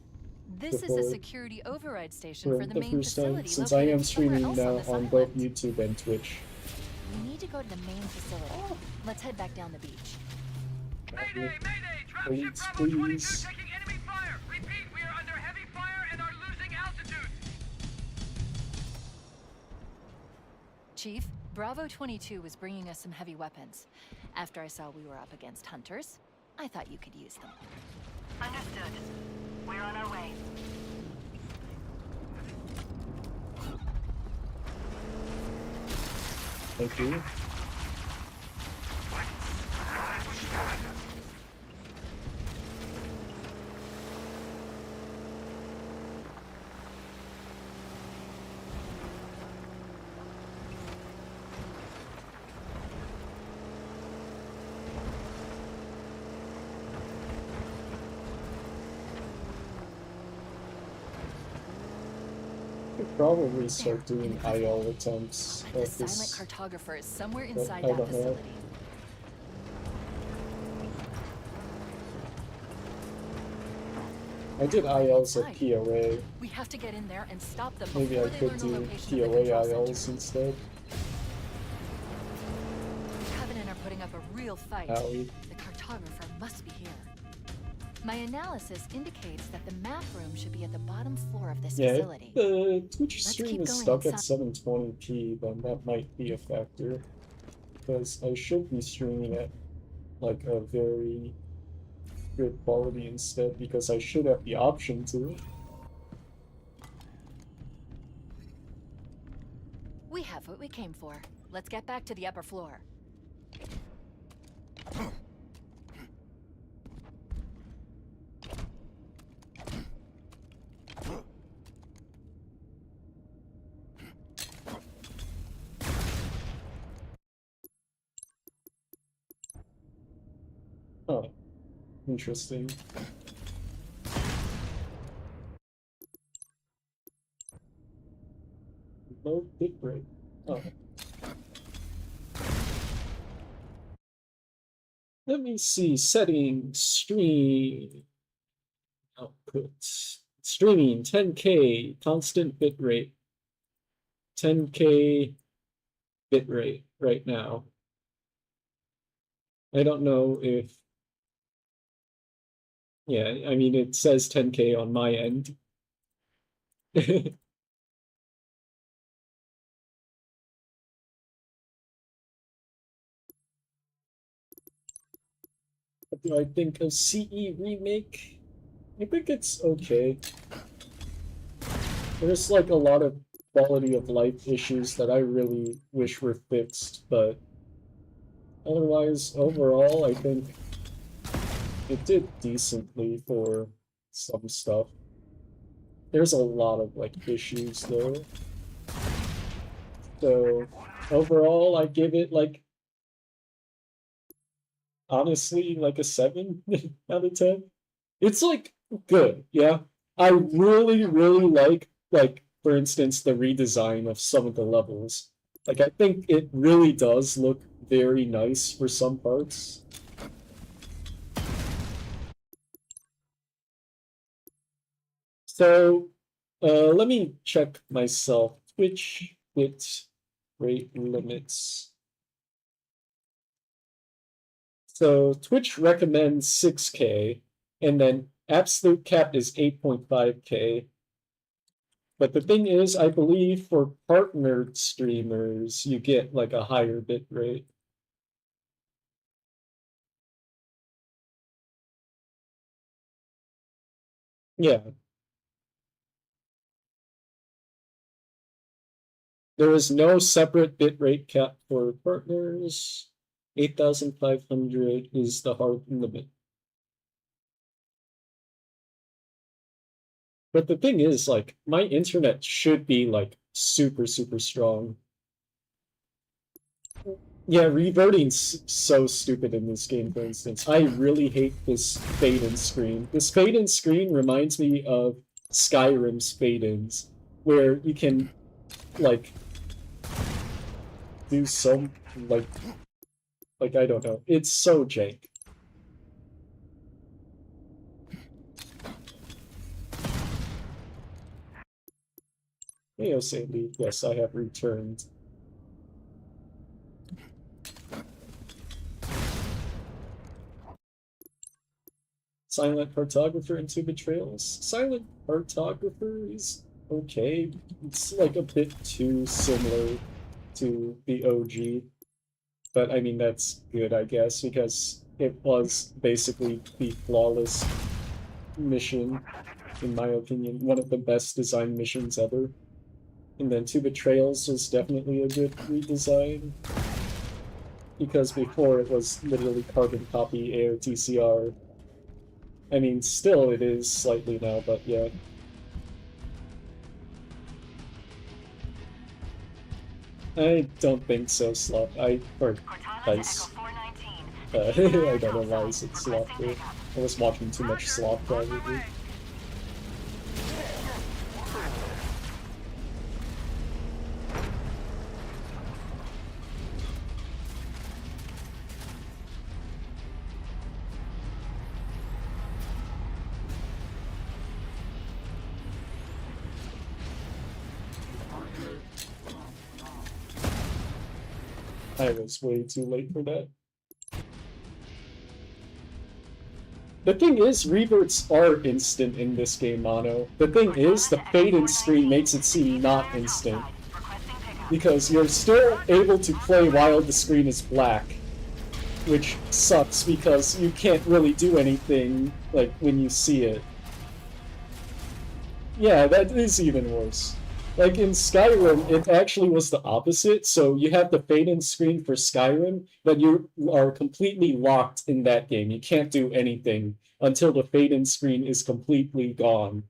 This is before a security override station for for the the main first time, facility since I located am somewhere streaming else now on this on both island. YouTube and Twitch. We need to go to the main facility. Let's head back down the beach. Mayday, mayday! Dropship Please, Bravo 22 please. taking enemy fire! Repeat, we are under heavy fire and are losing altitude! Chief, Bravo 22 was bringing us some heavy weapons. After I saw we were up against hunters, I thought you could use them. Understood. We're on our way. Thank you. Could probably start doing IL attempts The at silent this. cartographer is somewhere I inside don't that know. facility. I did ILs at Right. POA. We have to get in there and stop them Maybe I before they could learn the do location of the POA control ILs center. instead. Covenant are putting up a real fight. Owie. The cartographer must be here. My analysis indicates that the map room should be at the bottom floor of this Yeah, if facility. the Twitch Let's stream keep is going stuck at inside. 720p, then that might be a factor. Because I should be streaming at like a very good quality instead, because I should have the option to. We have what we came for. Let's get back to the upper floor. Oh, interesting. Low bitrate. Oh. Let me see. Settings, stream, output. Streaming 10K, constant bitrate. 10K bitrate right now. I don't know if. Yeah, I mean, it says 10K on my end. What do I think of CE remake? I think it's okay. There's like a lot of quality of life issues that I really wish were fixed, but otherwise, overall, I think it did decently for some stuff. There's a lot of like issues though. So overall, I give it like honestly like a 7 out of 10. It's like good, yeah. I really, really like for instance the redesign of some of the levels. Like I think it really does look very nice for some parts. So let me check myself. Twitch bit rate limits. So Twitch recommends 6K, and then absolute cap is 8.5K. But the thing is, I believe for partnered streamers, you get like a higher bit rate. Yeah. There is no separate bitrate cap for partners. 8,500 is the hard limit. But the thing is, like, my internet should be, like, super, super strong. Yeah, reverting's so stupid in this game, for instance. I really hate this fade-in screen. This fade-in screen reminds me of Skyrim's fade-ins, where you can, like, do so, like, I don't know. It's so jank. Hey, Sandy. Yes, I have returned. Silent Cartographer and Two Betrayals. Silent Cartographer is okay. It's like a bit too similar to the OG. But I mean, that's good, I guess, because it was basically the flawless mission, in my opinion. One of the best designed missions ever. And then Two Betrayals was definitely a good redesign. Because before it was literally carbon copy AOTCR. I mean, still it is slightly now, but yeah. I don't think so, Slop. Or Dice. I don't know why I said Slop there. I was watching too much Slop, probably. I was way too late for that. The thing is, reverts are instant in this game, Mono. The thing is, the fade-in screen makes it seem not instant. Because you're still able to play while the screen is black. Which sucks, because you can't really do anything, like, when you see it. Yeah, that is even worse. Like in Skyrim, it actually was the opposite, so you have the fade-in screen for Skyrim, but you are completely locked in that game. You can't do anything until the fade-in screen is completely gone.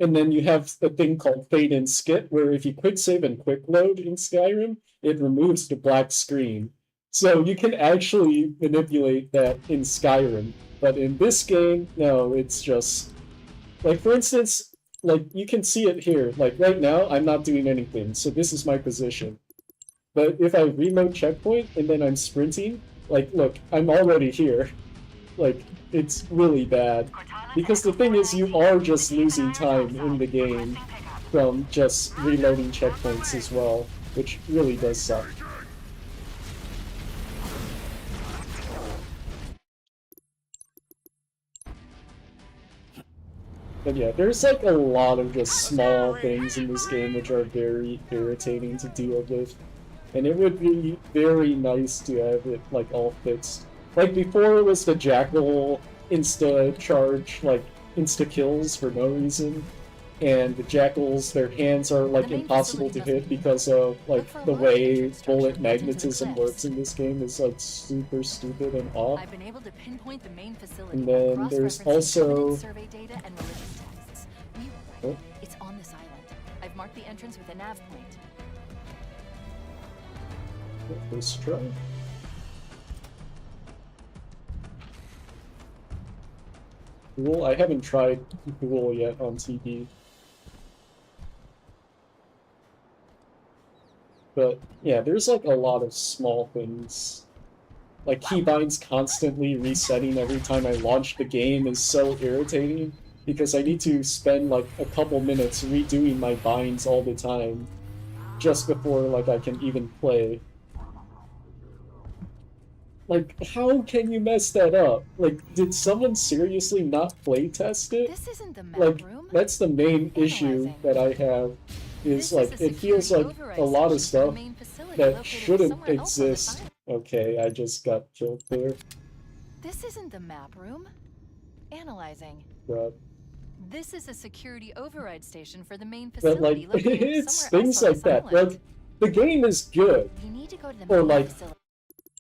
And then you have a thing called fade-in skip, where if you quick save and quick load in Skyrim, it removes the black screen. So you can actually manipulate that in Skyrim, but in this game, no, it's just... Like, for instance... Like, you can see it here. Like, right now, I'm not doing anything, so this is my position. But if I reload checkpoint, and then I'm sprinting, like, look, I'm already here. Like, it's really bad. Because the thing is, you are just losing time in the game from just reloading checkpoints as well, which really does suck. But yeah, there's like a lot of just small things in this game which are very irritating to deal with. And it would be very nice to have it like all fixed. Like before it was the Jackal insta-charge, like insta-kills for no reason. And the Jackals, their hands are like impossible to hit because of like the way bullet magnetism works in this game is like super stupid and off. I've been able to pinpoint the main facility. And then there's also survey data and religious texts. We were right. It's on this island. I've marked the entrance with a nav point. Let's try. Cool. I haven't tried Cool yet on TV. But yeah, there's like a lot of small things. Like keybinds constantly resetting every time I launch the game is so irritating because I need to spend like a couple minutes redoing my binds all the time just before like I can even play. Like, how can you mess that up? Like, did someone seriously not playtest it? This isn't the map Like, room. that's the main issue that I have. Is like it feels like a lot of stuff that shouldn't exist. Okay, I just got killed there. This isn't the map room. Analyzing. But This is a security override station for the main but facility like located it's somewhere things else on like this that. island. Like the game is good, You need to go to the or main like facility.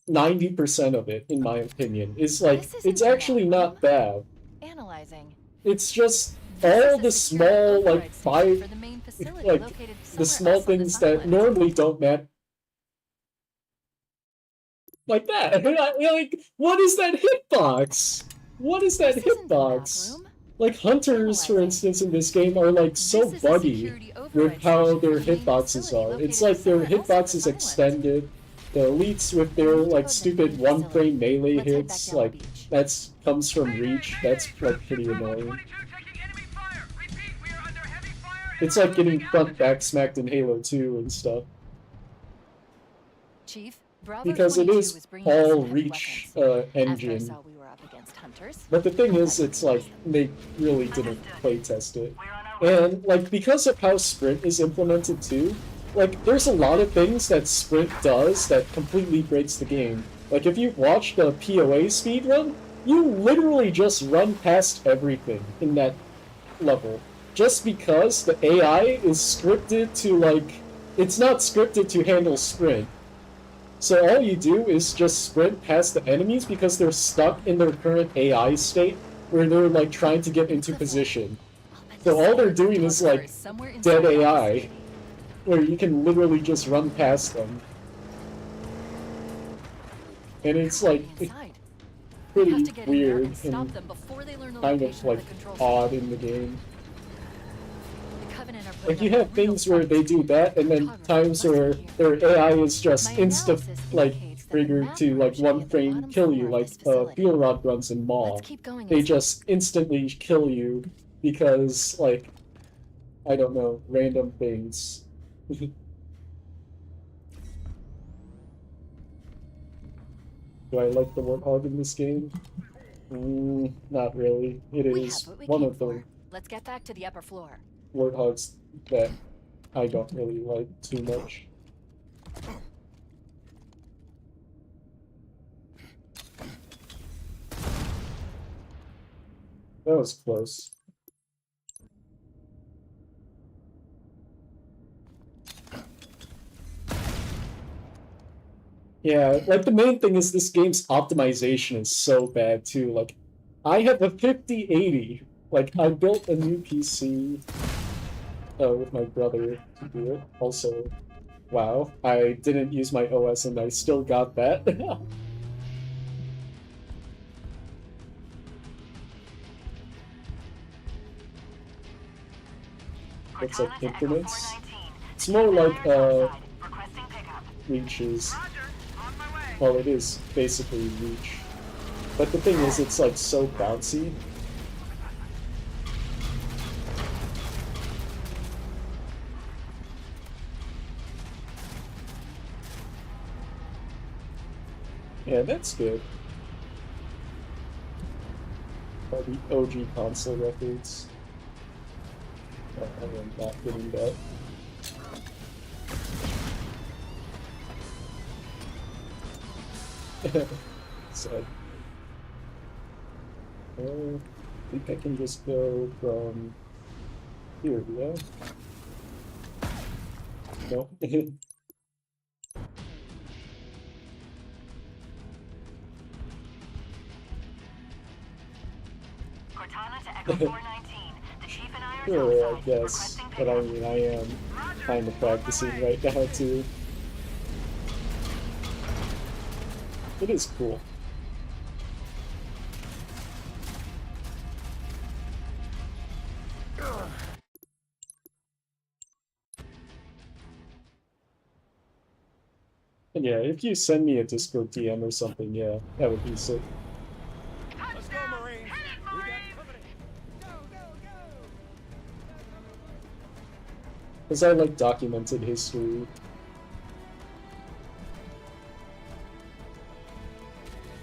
90% of it, in my opinion, is like This isn't it's the map actually room. not bad. Analyzing. It's just This all is a the security small override like station for five the main facility like located the somewhere small else on things this that island. normally don't matter. Like that. Like, what is that hitbox? What is that This isn't the map hitbox? room. Like hunters, for instance, in this game are like so This is a buggy security override with how station their for the main hitboxes facility are. located It's like their somewhere else on hitbox this is island. extended. The elites with their We need to go like to the stupid main one facility. frame melee Let's head back hits, down the like beach. that's comes from Reach. That's like pretty Bravo annoying. 22 taking enemy fire. Repeat, we are under heavy fire and It's are like getting losing front altitude. back smacked in Halo 2 and stuff. Chief, Bravo because it 22 is was bringing us all some heavy reach weapons. After I engine. saw we were up against hunters. But the thing is, it's like they really didn't playtest it. And like because of how sprint is implemented too, like there's a lot of things that sprint does that completely breaks the game. Like if you watch the POA speedrun, you literally just run past everything in that level. Just because the AI is scripted to like, it's not scripted to handle sprint. So all you do is just sprint past the enemies because they're stuck in their current AI state where they're like trying to get into position. So all they're doing is like dead AI, where you can literally just run past them. And it's like pretty weird and kind of like odd in the game. Like you have things where they do that, and then times where their AI is just like triggered to like one frame kill you, like Fuel Rod runs in Maw. They just instantly kill you because like I don't know, random things. Do I like the Warthog in this game? Not really. It is one of the Let's get back to the upper floor. Warthogs that I don't really like too much. That was close. Yeah, like the main thing is this game's optimization is so bad too. Like, I have a 5080. Like, I built a new PC with my brother to do it. Also, wow, I didn't use my OS and I still got that. It's like increments. It's more like reaches. Well, it is basically reach. But the thing is, it's like so bouncy. Yeah, that's good. All the OG console records. Oh, I am not getting that. So, I think I can just go from here, yeah? No. Cortana to Echo 419. The Chief and I are Sure, I topside, guess. requesting But I pickup. mean, I am kind of practicing right now, too. It is cool. And yeah, if you send me a Discord DM or something, yeah, that would be sick. Let's go, Marines. We got company. Go, go, go! Because I like documented history.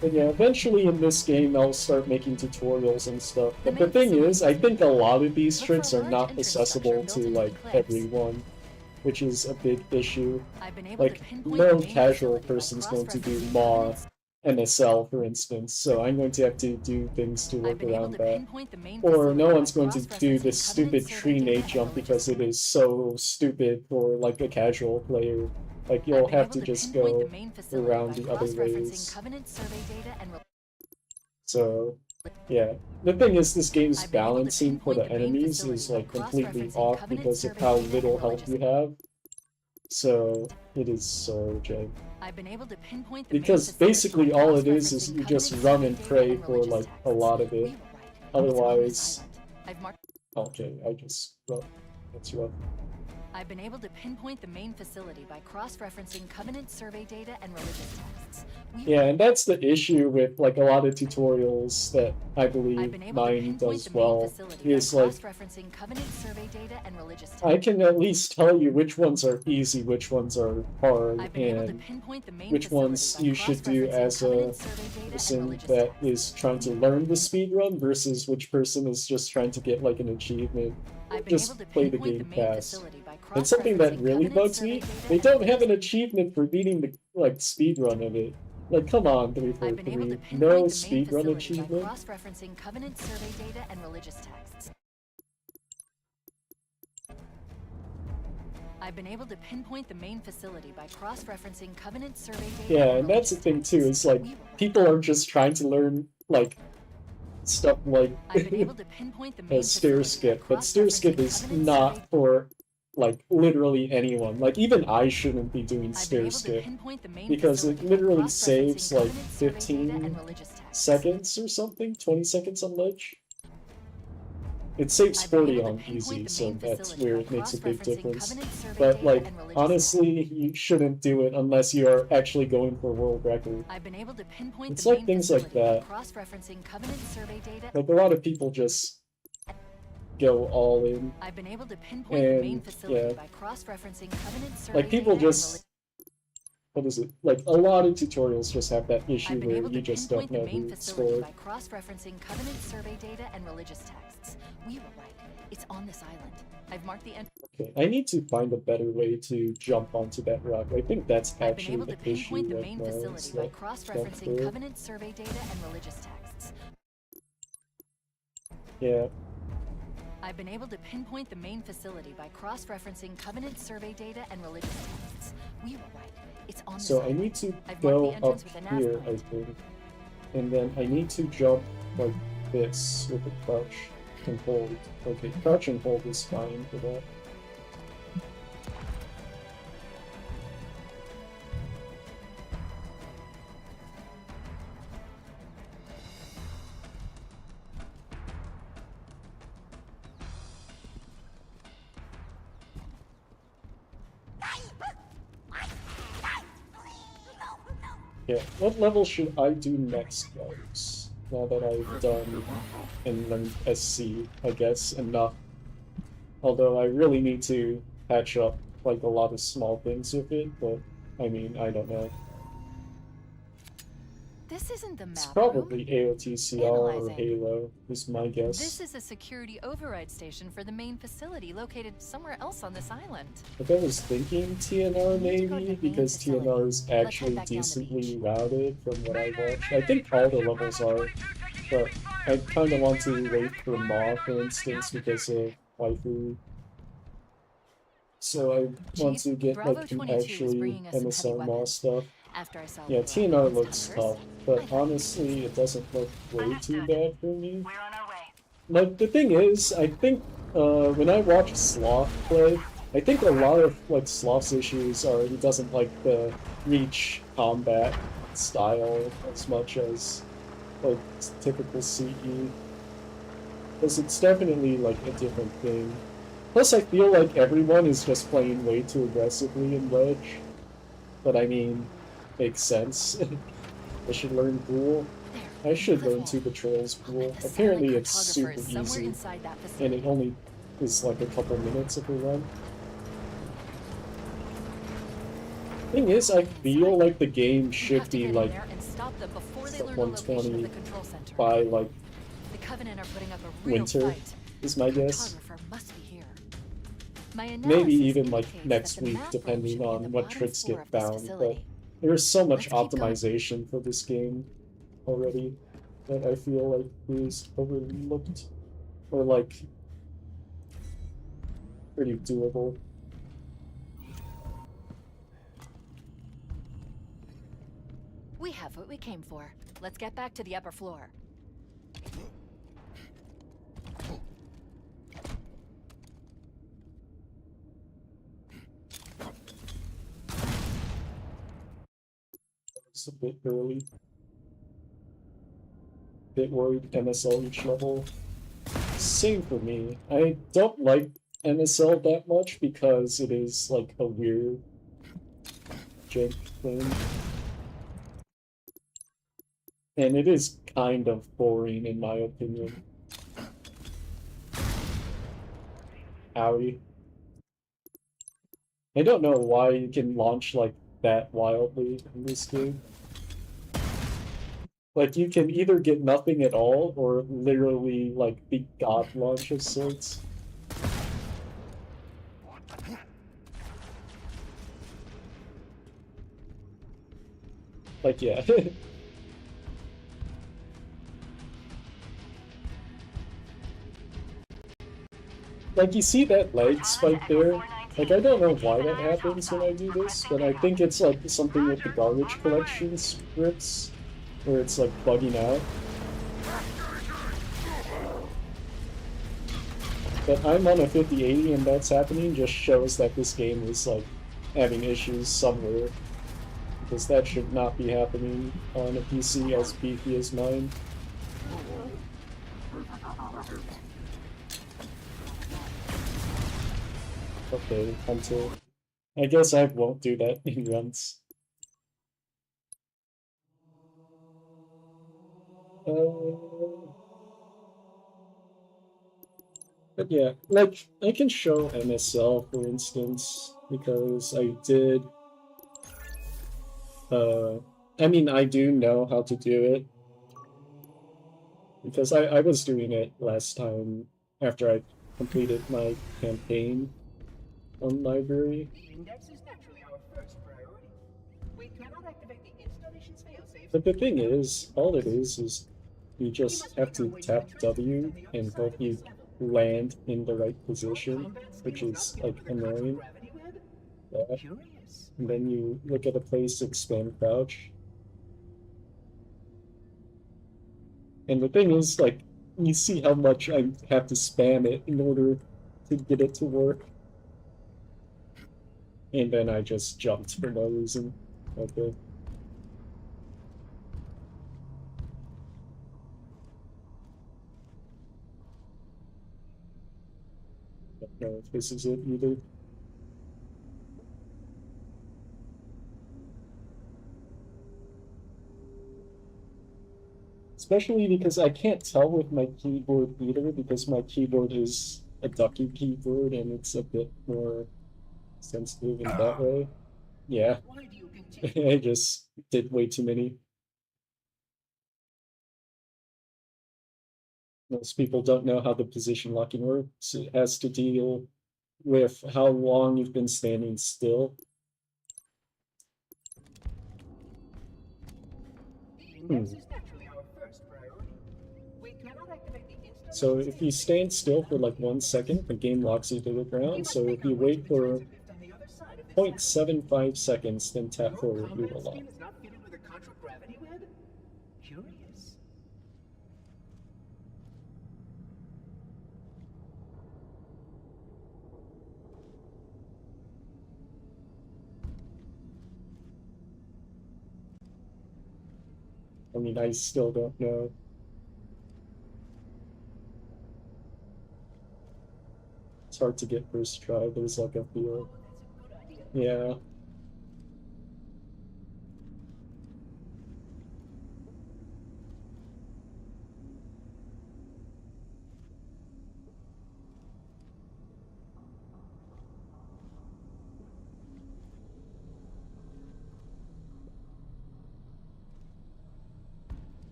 But yeah, eventually in this game I'll start making tutorials and stuff. But the thing is, I think a lot of these tricks are not accessible to like everyone, which is a big issue. Like, no casual person's going to do MAW MSL, for instance, so I'm going to have to do things to work around that. Or no one's going to do this stupid tree nade jump because it is so stupid for like a casual player. Like, you'll have to just go around the other ways. So, yeah. The thing is, this game's balancing for the enemies is like completely off because of how little health you have. So, it is so jank. Because basically all it is you just run and pray for like a lot of it. Otherwise... Okay, I just... Well, that's rough. I've been able to pinpoint the main facility by cross-referencing Covenant survey data and religious texts. Yeah, and that's the issue with like a lot of tutorials that I I've believe been able to mine pinpoint does the main well. facility Is by like cross-referencing Covenant survey data and religious texts. I can at least tell you which ones are easy, which ones are hard, I've been able to and pinpoint the main which facility ones by you should do cross-referencing as a Covenant survey data and person religious that texts. is trying to learn the speedrun versus which person is just trying to get like an achievement. I've been Just able to play the pinpoint the game main fast. facility by And something that cross-referencing really Covenant bugs survey me, data they and don't religious have an texts. achievement for beating the like speedrun of it. Like, come on, I've been able to 343. pinpoint No the main speedrun facility by achievement? cross-referencing Covenant survey data and religious texts. I've been able to pinpoint the main facility by cross-referencing Covenant survey data Yeah, and and that's the religious thing too, texts. is like, We will write. people are just trying to learn, like, stuff like I've been able to pinpoint the main stair facility by skip, but stair skip cross-referencing is Covenant not survey. for, like, literally anyone. Like, even I shouldn't be doing I've been stair able to skip, pinpoint the main because it facility by literally cross-referencing saves, like, Covenant survey data 15 and religious texts. seconds or something? 20 seconds on ledge? It saves I've been 40 able to on pinpoint easy, the so main that's facility where by it makes a big cross-referencing difference. Covenant survey But, data like, and religious honestly, you shouldn't do it unless you are actually going for world record. I've been able to pinpoint It's the like main things like facility by that. cross-referencing Covenant survey data. Like, a lot of people just go all in. I've been able to pinpoint the main And, facility yeah, by cross-referencing Covenant survey like, people data and just, what is it? Like, a lot of tutorials just have that issue I've been where able to you just don't pinpoint the know main who facility scored. by cross-referencing Covenant survey data and religious texts. We were right. It's on this island. I've marked the entrance. Okay, I need to find a better way to jump onto that rock. I think that's I've been actually able the to issue pinpoint the right main now. facility It's by that cross-referencing jump Covenant survey data and religious texts. Yeah, I've been able to pinpoint the main facility by cross-referencing Covenant survey data and religious texts. We were right. It's on this so I island. need to I've marked go the up entrance with a nav here, I point. think. And then I need to jump like this with a crouch and hold. Okay, crouch and hold is fine for that. Yeah, what level should I do next, guys? Now that I've done and learned SC, I guess, enough. Although I really need to patch up like a lot of small things with it, but I mean, I don't know. This isn't the It's map probably room. AOTCR or Analyzing. Halo, is my guess. This is a security override station for the main facility located somewhere else on this island. Like I was thinking TNR We need to go to maybe, the main because facility. TNR is Let's head actually back down the decently beach. routed from what I watched. I think all the levels are, but I kind of want to wait for Ma, for instance, because of waifu. So I want to get Bravo like some 22 is actually bringing us some heavy MSL Ma weapons. stuff. After I saw Yeah, the TNR weapons looks down tough, first, I but thought, honestly, it doesn't look way too bad for me. We're on our way. Like, the thing is, I think, when I watch Sloth play, I think a lot of, like, Sloth's issues are he doesn't like the reach combat style as much as, like, typical CE. Because it's definitely, like, a different thing. Plus, I feel like everyone is just playing way too aggressively in Wedge. But I mean, makes sense. I should learn Pool. there, I should cliff learn wall. Two Patrols I Pool. bet the Apparently satellite it's cartographer super is somewhere easy, inside that and facility. it only is like a couple minutes of a run. Thing is, I feel like the game We should have to be get in like there and stop them before they at learn the location of 120 the control center. by like The Covenant are putting up a real winter, fight. is my guess. Cartographer must be here. My Maybe analysis even like indicates next that the week, map room should depending be in on the what bottom tricks floor get of this found. But facility. there's so much Let's keep going. optimization for this game already that I feel like is overlooked or like pretty doable. We have what we came for. Let's get back to the upper floor. It's a bit early. Bit worried MSL each level. Same for me. I don't like MSL that much because it is like a weird jump thing. And it is kind of boring in my opinion. Owie. I don't know why you can launch like that wildly in this game. Like you can either get nothing at all or literally like the god launch of sorts. Like yeah. Like you see that leg spike there? Like I don't know why that happens when I do this, but I think it's like something with the garbage collection scripts where it's like bugging out. But I'm on a 5080 and that's happening just shows that this game is like having issues somewhere. Because that should not be happening on a PC as beefy as mine. Okay, until... I guess I won't do that in runs. But yeah, like, I can show MSL, for instance, because I did... I mean, I do know how to do it. Because I was doing it last time after I completed my campaign on library. The index is naturally our first priority. We cannot activate the installation's failsafe. But the thing is, all it is you just have to tap W and hope you land in the right position, which is like annoying. Yeah. And then you look at a place to expand crouch. And the thing is, like, you see how much I have to spam it in order to get it to work. And then I just jumped for no reason. Okay. Don't know if this is it either. Especially because I can't tell with my keyboard either, because my keyboard is a ducky keyboard and it's a bit more sensitive in that way. Yeah. I just did way too many. Most people don't know how the position locking works. It has to deal with how long you've been standing still. So if you stand still for like 1 second, the game locks you to the ground. So if you wait for 0.75 seconds, then tap forward, you will lock. I mean, I still don't know. It's hard to get first try, there's like a feel. Yeah.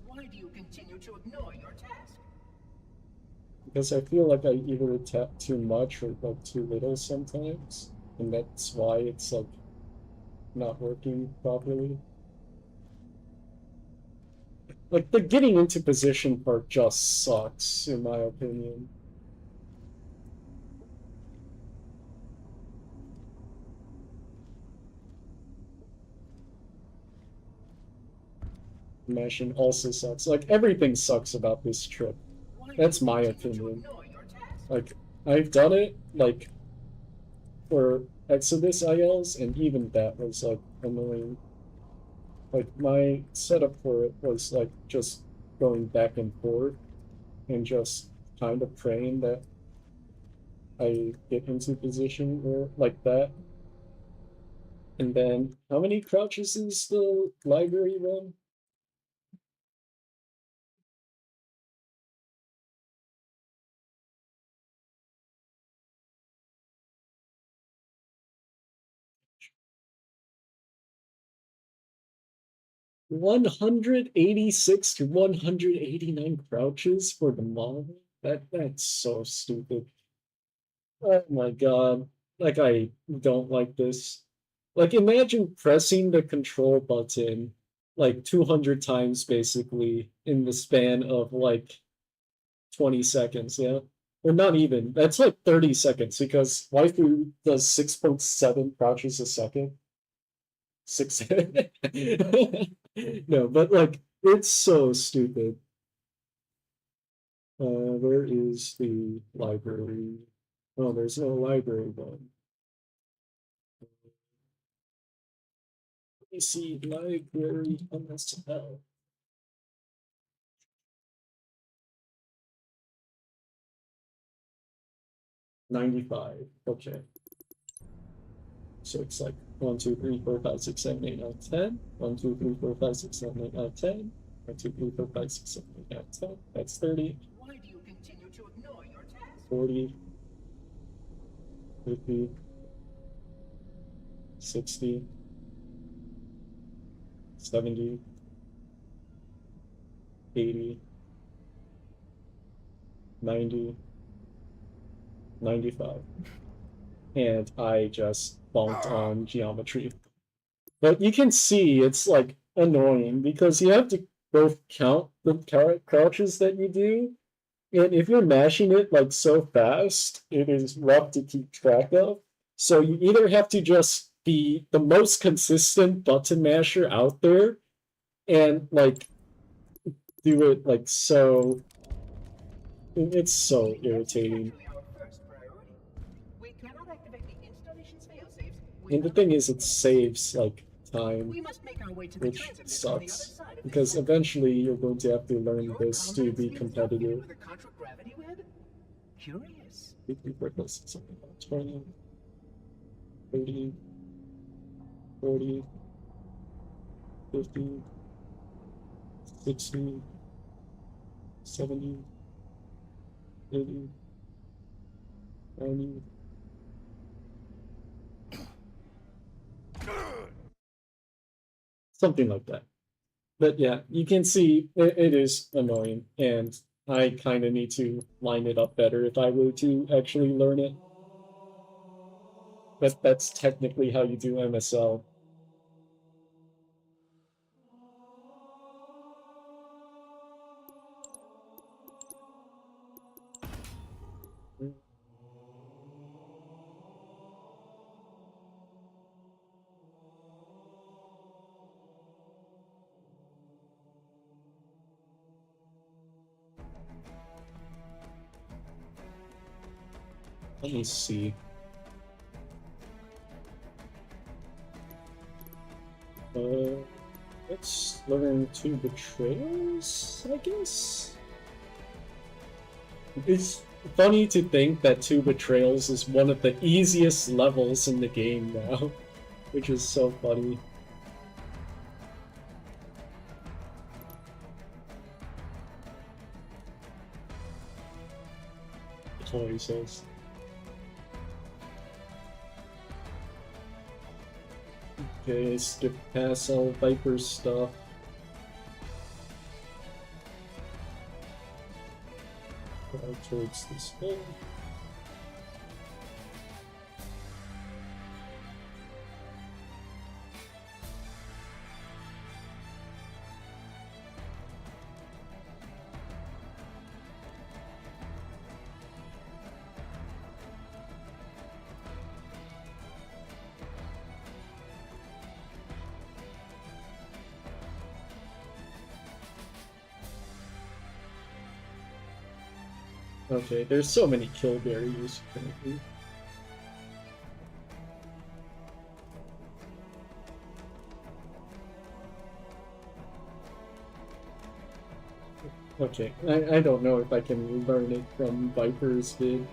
Why do you continue to ignore your task? Because I feel like I either tap too much or like too little sometimes, and that's why it's like not working properly. Like the getting into position part just sucks, in my opinion. Mashing also sucks. Like everything sucks about this trip. That's my opinion. Like, I've done it, like, for Exodus ILs, and even that was, like, annoying. Like, my setup for it was, like, just going back and forth, and just kind of praying that I get into position where like that. And then how many crouches is the library one? $186 to 189 crouches for the model? That's so stupid. Oh my god. Like I don't like this. Like imagine pressing the control button like 200 times basically in the span of like 20 seconds, yeah? Or not even. That's like 30 seconds because waifu does 6.7 crouches a second. Six. No, but like it's so stupid. Where is the library? Oh, there's no library one. Let me see library MSL. 95. Okay. So it's like 1, 2, 3, 4, 5, 6, 7, 8, 9, 10. 1, 2, 3, 4, 5, 6, 7, 8, 9, 10. 1, 2, 3, 4, 5, 6, 7, 8, 9, 10. That's 30. Why do you continue to ignore your task? 40. 50. 60. 70. 80. 90. 95. And I just bonked on geometry. But you can see it's like annoying because you have to both count the crouches that you do, and if you're mashing it like so fast, it is rough to keep track of. So you either have to just be the most consistent button masher out there and like do it like so. It's so irritating. Actually our first priority. We cannot activate the installation's failsafes And the thing is, it saves like time, We must make our way to the which transit lift on the other sucks side of because this. eventually you're going to have to learn Your this to be confidence means not fitting competitive. with a contragravity web? Curious. 50 for this, something like 20, 30, 40, 50, 60, 70, 80, 90. Something like that. But yeah, you can see it is annoying, and I kind of need to line it up better if I were to actually learn it. That's technically how you do MSL. Let me see. Let's learn 2 betrayals, I guess? It's funny to think that 2 betrayals is one of the easiest levels in the game now, which is so funny. Toy says. Okay, skip past all Viper stuff. Go towards this way. Okay, there's so many kill barriers currently. Okay, I don't know if I can learn it from Viper's vid.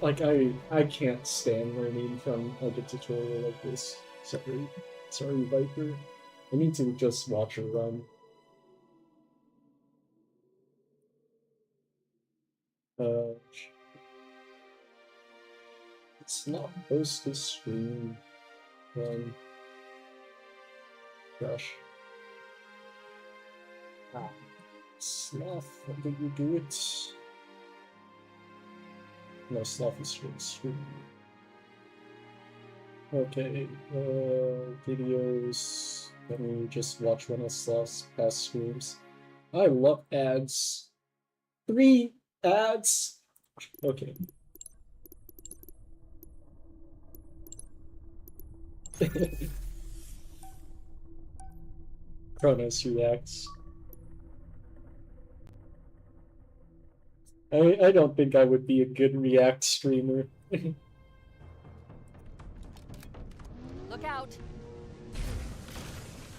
Like, I can't stand learning from like a tutorial like this. Sorry, Viper. I need to just watch her run. It's not supposed to stream. Gosh. Sloth, how did you do it? No, Sloth is stream. Okay, videos. Let me just watch one of Sloth's past streams. I love ads. 3 ads! Okay. Kronos reacts. I don't think I would be a good React streamer. Look out!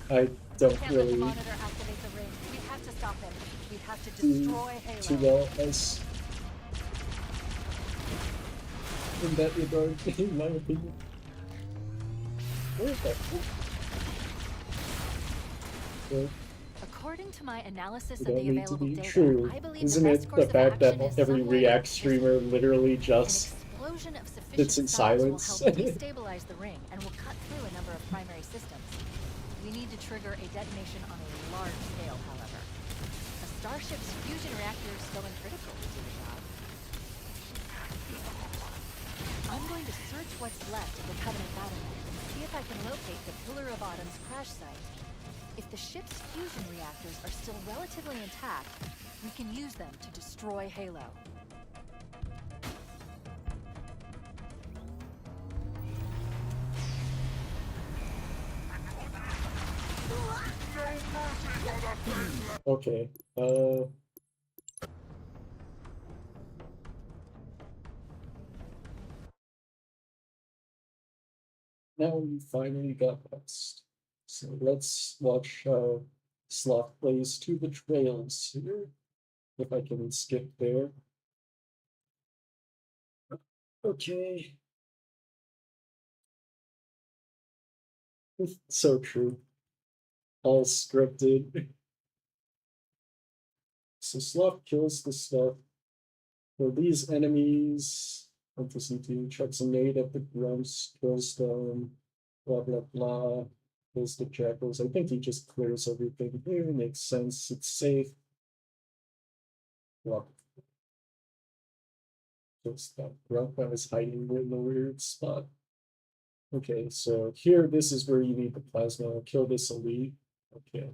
I don't Can't let the really monitor activate the ring. We have to stop him. We have to do destroy Halo. too well as in that regard, in my opinion. Where the fuck? Well, According to my analysis it of don't the need to available be data, true. I believe Isn't the it best the course of fact that action is every somewhere React in streamer literally An just explosion of sits sufficient in size will silence? help destabilize the ring and will cut through a number of primary systems. We need to trigger a detonation on a large scale, however. A starship's fusion reactor is going critical to the job. I'm going to search what's left of the Covenant battlement and see if I can locate the Pillar of Autumn's crash site. If the ship's fusion reactors are still relatively intact, we can use them to destroy Halo. Okay. Now we finally got past. So let's watch how Sloth plays to the trails here. If I can skip there. Okay. So true. All scripted. So Sloth kills the stuff. For these enemies, Fantasy chucks a nade at the grunts, kills them, blah blah blah. Kills the jackals. I think he just clears everything here. Makes sense. It's safe. Blah. Just that grunt that is hiding in a weird spot. Okay, so here, this is where you need the plasma. Kill this elite. Okay.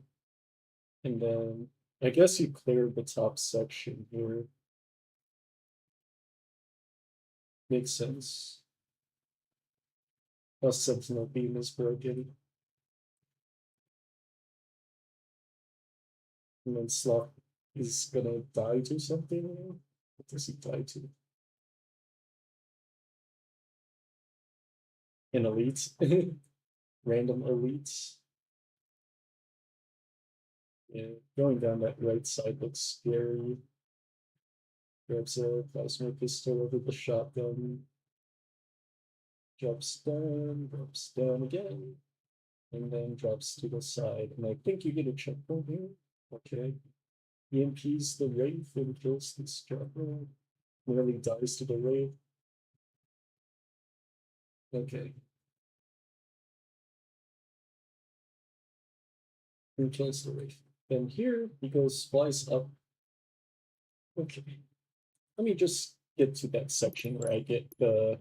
And then I guess you cleared the top section here. Makes sense. Plus Sentinel Beam is broken. And then Sloth is gonna die to something. What does he die to? An elite. Random elites. Yeah, going down that right side looks scary. Grabs a plasma pistol over the shotgun. Drops down again, and then drops to the side. And I think you get a checkpoint here. Okay. EMPs the Wraith and kills the Strapper. Nearly dies to the Wraith. Okay. And kills the Wraith. Then here he goes, flies up. Okay. Let me just get to that section where I get the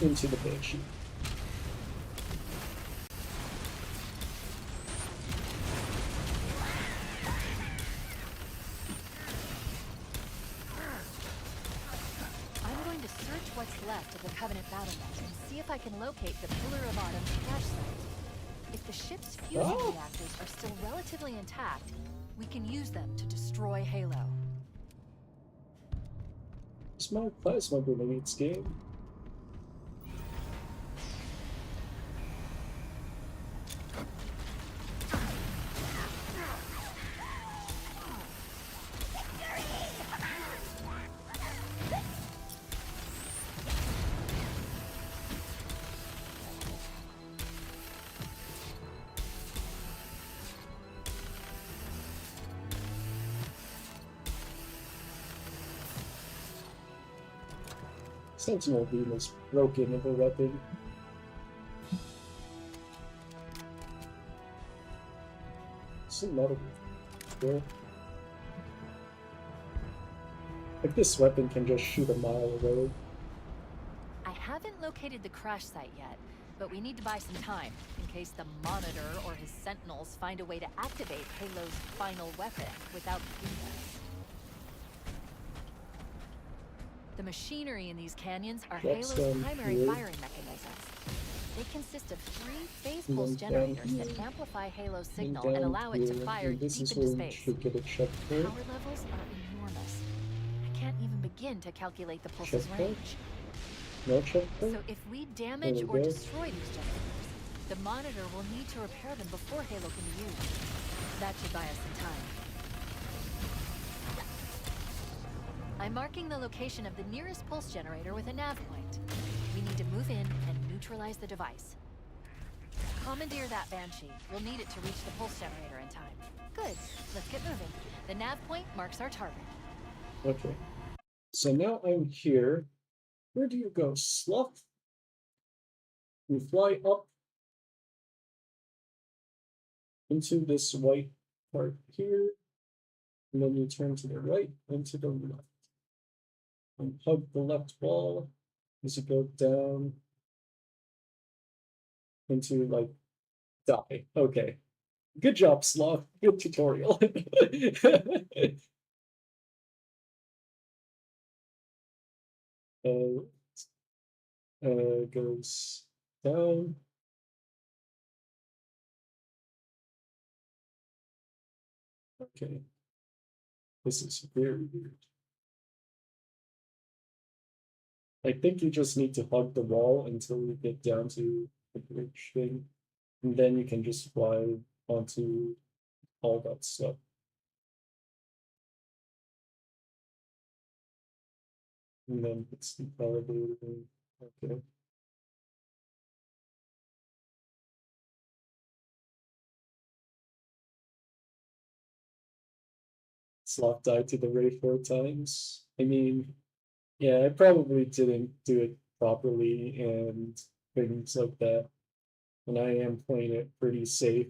into the Banshee. I'm going to search what's left of the Covenant battlement and see if I can locate the Pillar of Autumn's crash site. If the ship's fusion reactors are still relatively intact, we can use them to destroy Halo. It's my plasma grenades game. Sentinel beam is broken of a weapon. Some metal. Yeah. Like this weapon can just shoot a mile away. I haven't located the crash site yet, but we need to buy some time in case the Monitor or his Sentinels find a way to activate Halo's final weapon without defense. The machinery in these canyons are That's Halo's primary here. firing mechanisms. They consist of 3 phase And pulse then generators down that here. amplify Halo's And signal and down allow it to here. fire And this deep is into where you space. should get a checkpoint. Power levels are enormous. I can't even begin to calculate the pulse's Checkpoint? range. No checkpoint? So if we damage we or go. destroy these generators, the Monitor will need to repair them before Halo can be used. That should buy us some time. I'm marking the location of the nearest pulse generator with a nav point. We need to move in and neutralize the device. Commandeer that Banshee. We'll need it to reach the pulse generator in time. Good. Let's get moving. The nav point marks our target. Okay. So now I'm here. Where do you go, Sloth? You fly up into this white part here, and then you turn to the right and to the left. And hug the left wall as you go down into, like, die. Okay. Good job, Sloth. Good tutorial. Goes down. Okay. This is very weird. I think you just need to hug the wall until you get down to the bridge thing. And then you can just fly onto all that stuff. And then it's the elevator. Okay. Sloth died to the Ray 4 times. I mean, yeah, I probably didn't do it properly and things like that. And I am playing it pretty safe.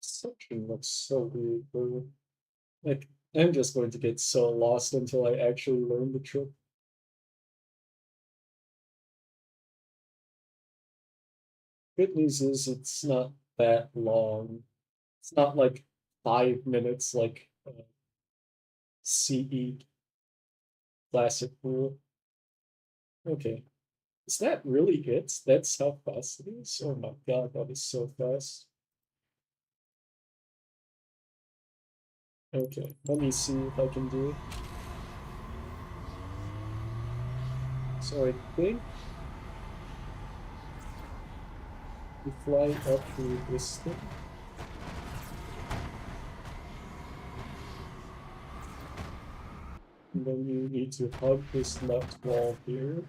Section looks so weird, bro. Like, I'm just going to get so lost until I actually learn the trick. Good news is it's not that long. It's not like 5 minutes like CE classic rule. Okay. Is that really it? That's how fast it is? Oh my god, that is so fast. Okay, let me see if I can do it. So I think you fly up through this thing. And then you need to hug this left wall here.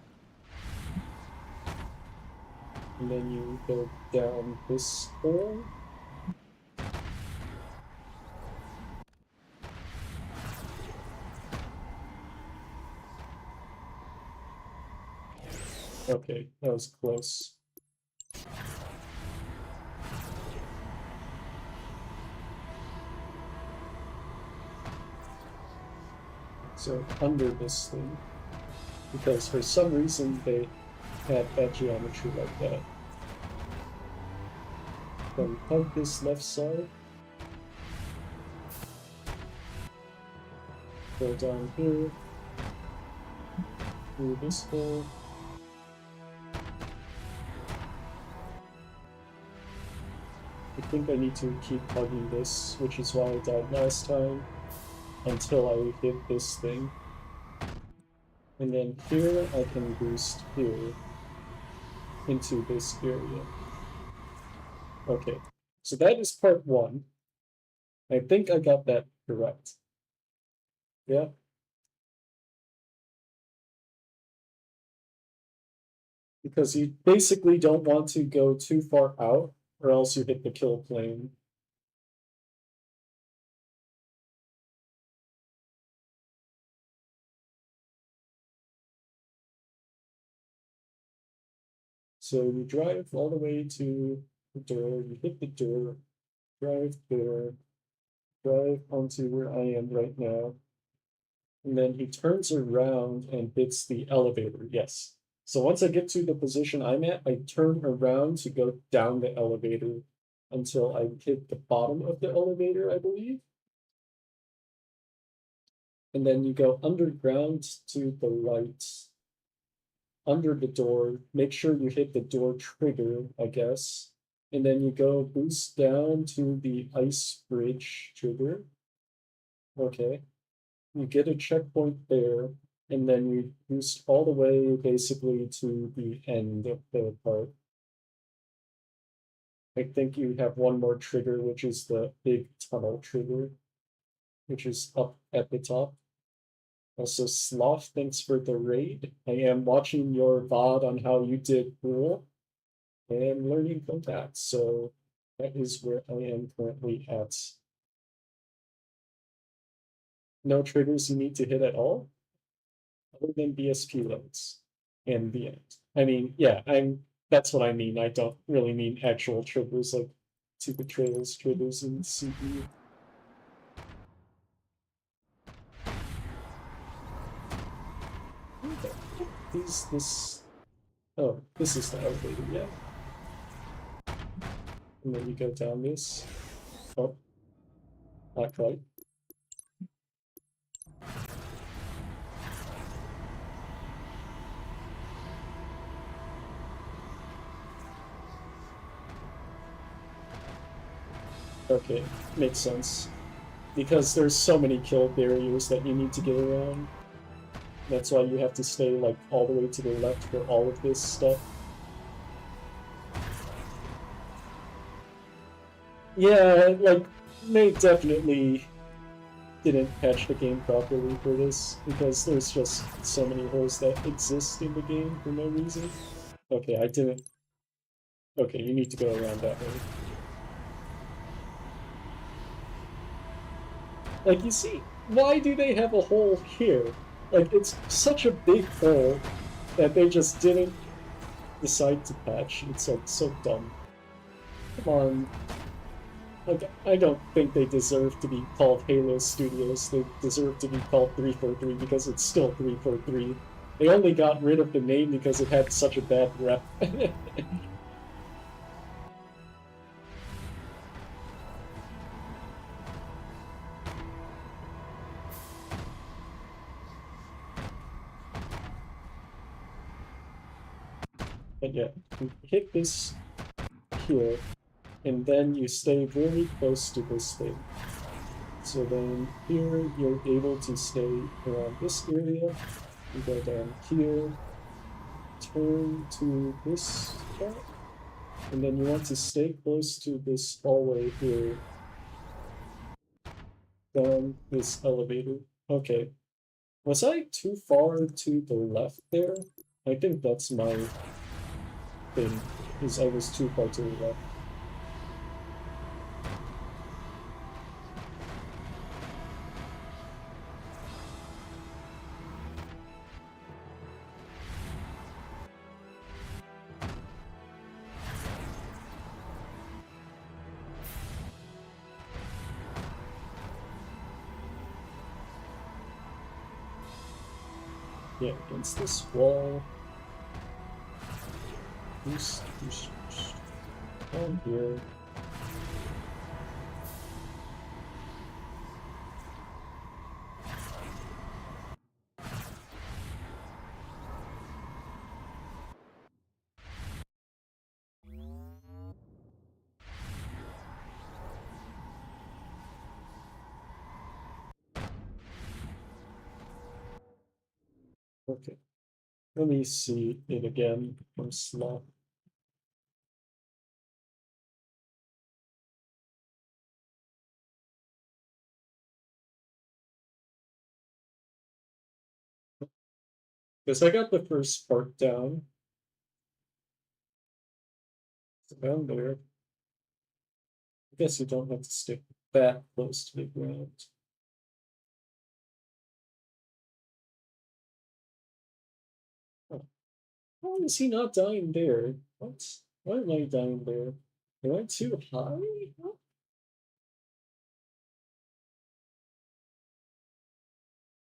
And then you go down this hole. Okay, that was close. So under this thing, because for some reason they had that geometry like that. Then hug this left side. Go down here. Through this hole. I think I need to keep hugging this, which is why I died last time, until I hit this thing. And then here I can boost here into this area. Okay, so that is part 1. I think I got that correct. Yeah. Because you basically don't want to go too far out, or else you hit the kill plane. So you drive all the way to the door, you hit the door, drive there, drive onto where I am right now, and then he turns around and hits the elevator. Yes. So once I get to the position I'm at, I turn around to go down the elevator until I hit the bottom of the elevator, I believe. And then you go underground to the right, under the door. Make sure you hit the door trigger, I guess. And then you go boost down to the ice bridge trigger. Okay. You get a checkpoint there, and then you boost all the way basically to the end of the part. I think you have one more trigger, which is the big tunnel trigger, which is up at the top. Also, Sloth, thanks for the raid. I am watching your VOD on how you did Rule and learning from that. So that is where I am currently at. No triggers you need to hit at all, other than BSP loads and the end. I mean, yeah, that's what I mean. I don't really mean actual triggers like Super Trails triggers in CE. Okay. Is this? Oh, this is the elevator, yeah. And then you go down this. Oh, not quite. Okay, makes sense. Because there's so many kill barriers that you need to get around. That's why you have to stay like all the way to the left for all of this stuff. Yeah, like they definitely didn't patch the game properly for this because there's just so many holes that exist in the game for no reason. Okay, I didn't. Okay, you need to go around that way. Like, you see, why do they have a hole here? Like, it's such a big hole that they just didn't decide to patch. It's like so dumb. Come on. Like, I don't think they deserve to be called Halo Studios. They deserve to be called 343 because it's still 343. They only got rid of the name because it had such a bad rep. But yeah, you hit this here, and then you stay very close to this thing. So then here you're able to stay around this area. You go down here, turn to this spot, and then you want to stay close to this hallway here. Down this elevator. Okay. Was I too far to the left there? I think that's my thing, is I was too far to the left. Yeah, against this wall. Boost. Down here. Okay. Let me see it again from Sloth. Because I got the first part down, Down there. I guess you don't have to stick that close to the ground. Oh. Why is he not dying there? What? Why am I dying there? Am I too high? What?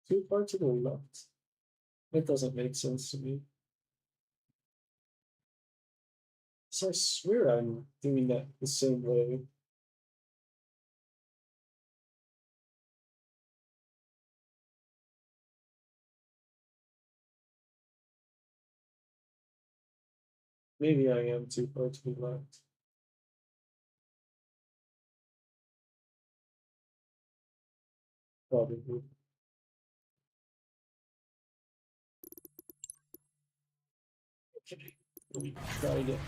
Too far to the left. That doesn't make sense to me. So I swear I'm doing that the same way. Maybe I am too far to the left. Probably. Okay, let me try again.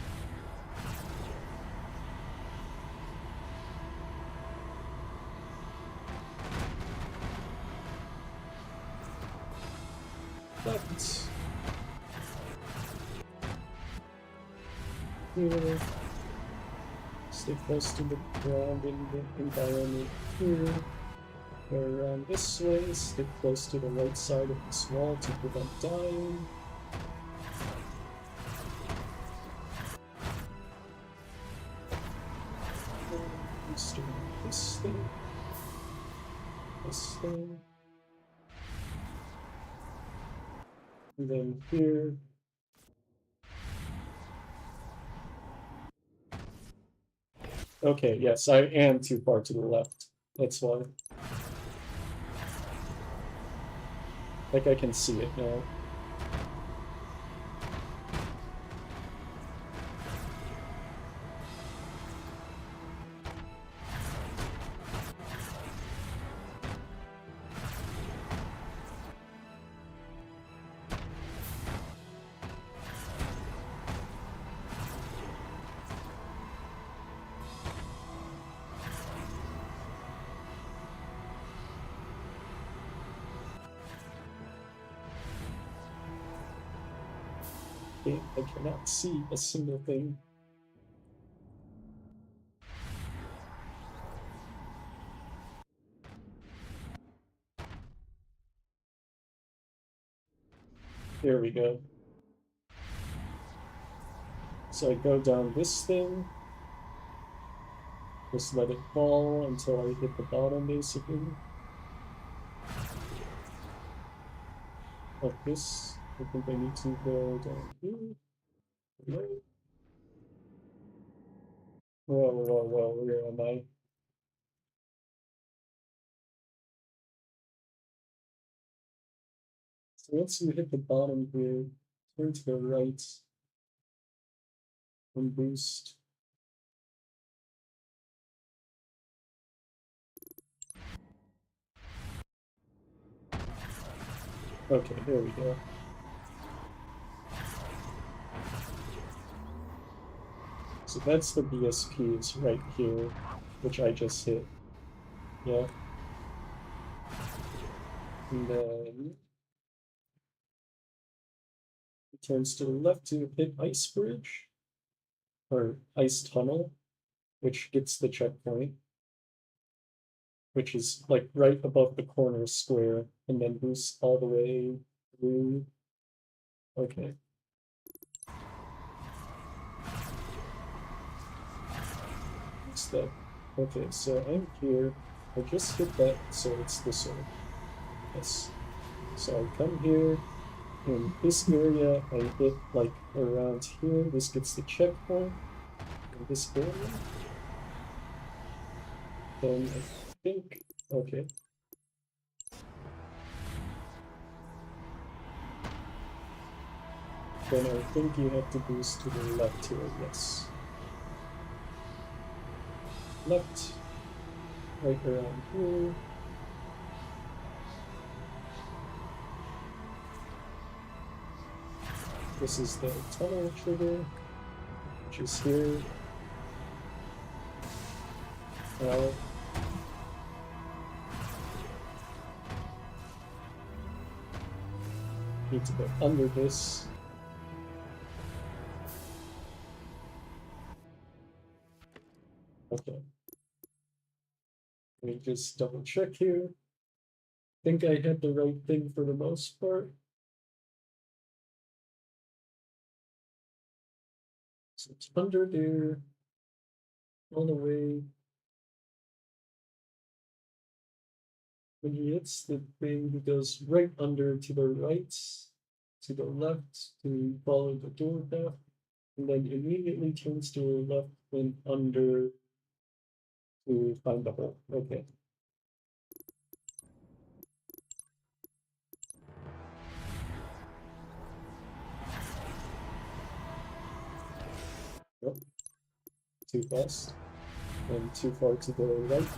Left. Here. Stay close to the ground in the environment here. Go around this way, stick close to the right side of this wall to prevent dying. Just doing this thing. This thing. And then here. Okay, yes, I am too far to the left. That's why. Like I can see it now. I cannot see a single thing. There we go. So I go down this thing. Just let it fall until I hit the bottom, basically. Like this. I think I need to go down here. Whoa, whoa, whoa, where am I? So once you hit the bottom here, turn to the right and boost. Okay, there we go. So that's the BSPs right here, which I just hit. Yeah. And then it turns to the left to hit Ice Bridge, or Ice Tunnel, which gets the checkpoint, which is like right above the corner square, and then boosts all the way through. Okay. What's that? Okay, so I'm here. I just hit that, so it's this way. Yes. So I come here. In this area, I hit like around here. This gets the checkpoint. In this area. Then I think, okay. Then I think you have to boost to the left here, yes. Left, right around here. This is the tunnel trigger, which is here. Now, need to go under this. Okay. Let me just double check here. Think I had the right thing for the most part. So it's under there, all the way. When he hits the thing, he goes right under to the right, to the left to follow the door path, and then immediately turns to the left and under to find the hole. Okay. Yep. Too fast. And too far to the right.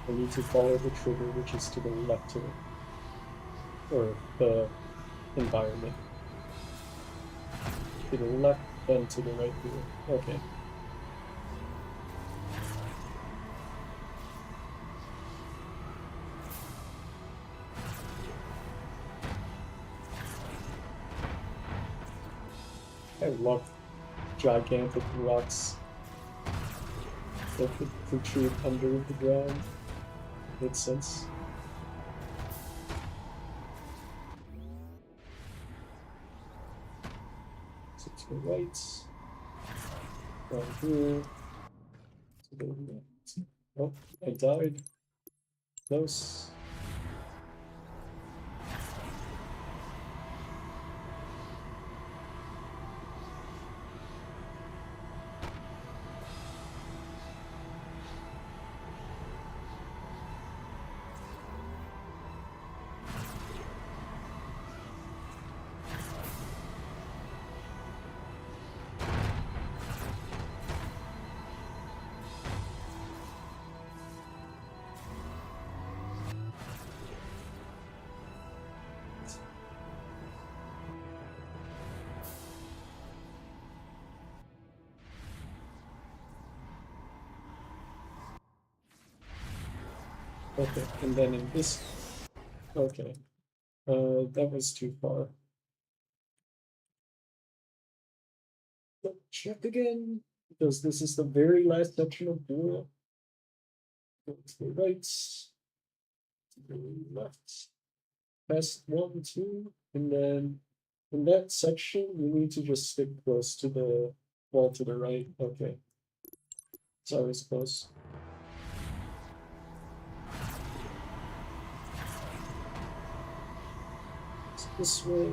I need to follow the trigger, which is to the left to it. Or the environment. To the left, then to the right here. Okay. I love gigantic rocks that could protrude under the ground. Makes sense. So to the right, down here, to the left. Oh, I died. Close. Okay, and then in this, okay, that was too far. Check again, because this is the very last section of Duel. Go to the right, to the left, past 1, 2, and then in that section, you need to just stick close to the wall to the right. Okay, it's always close. This way,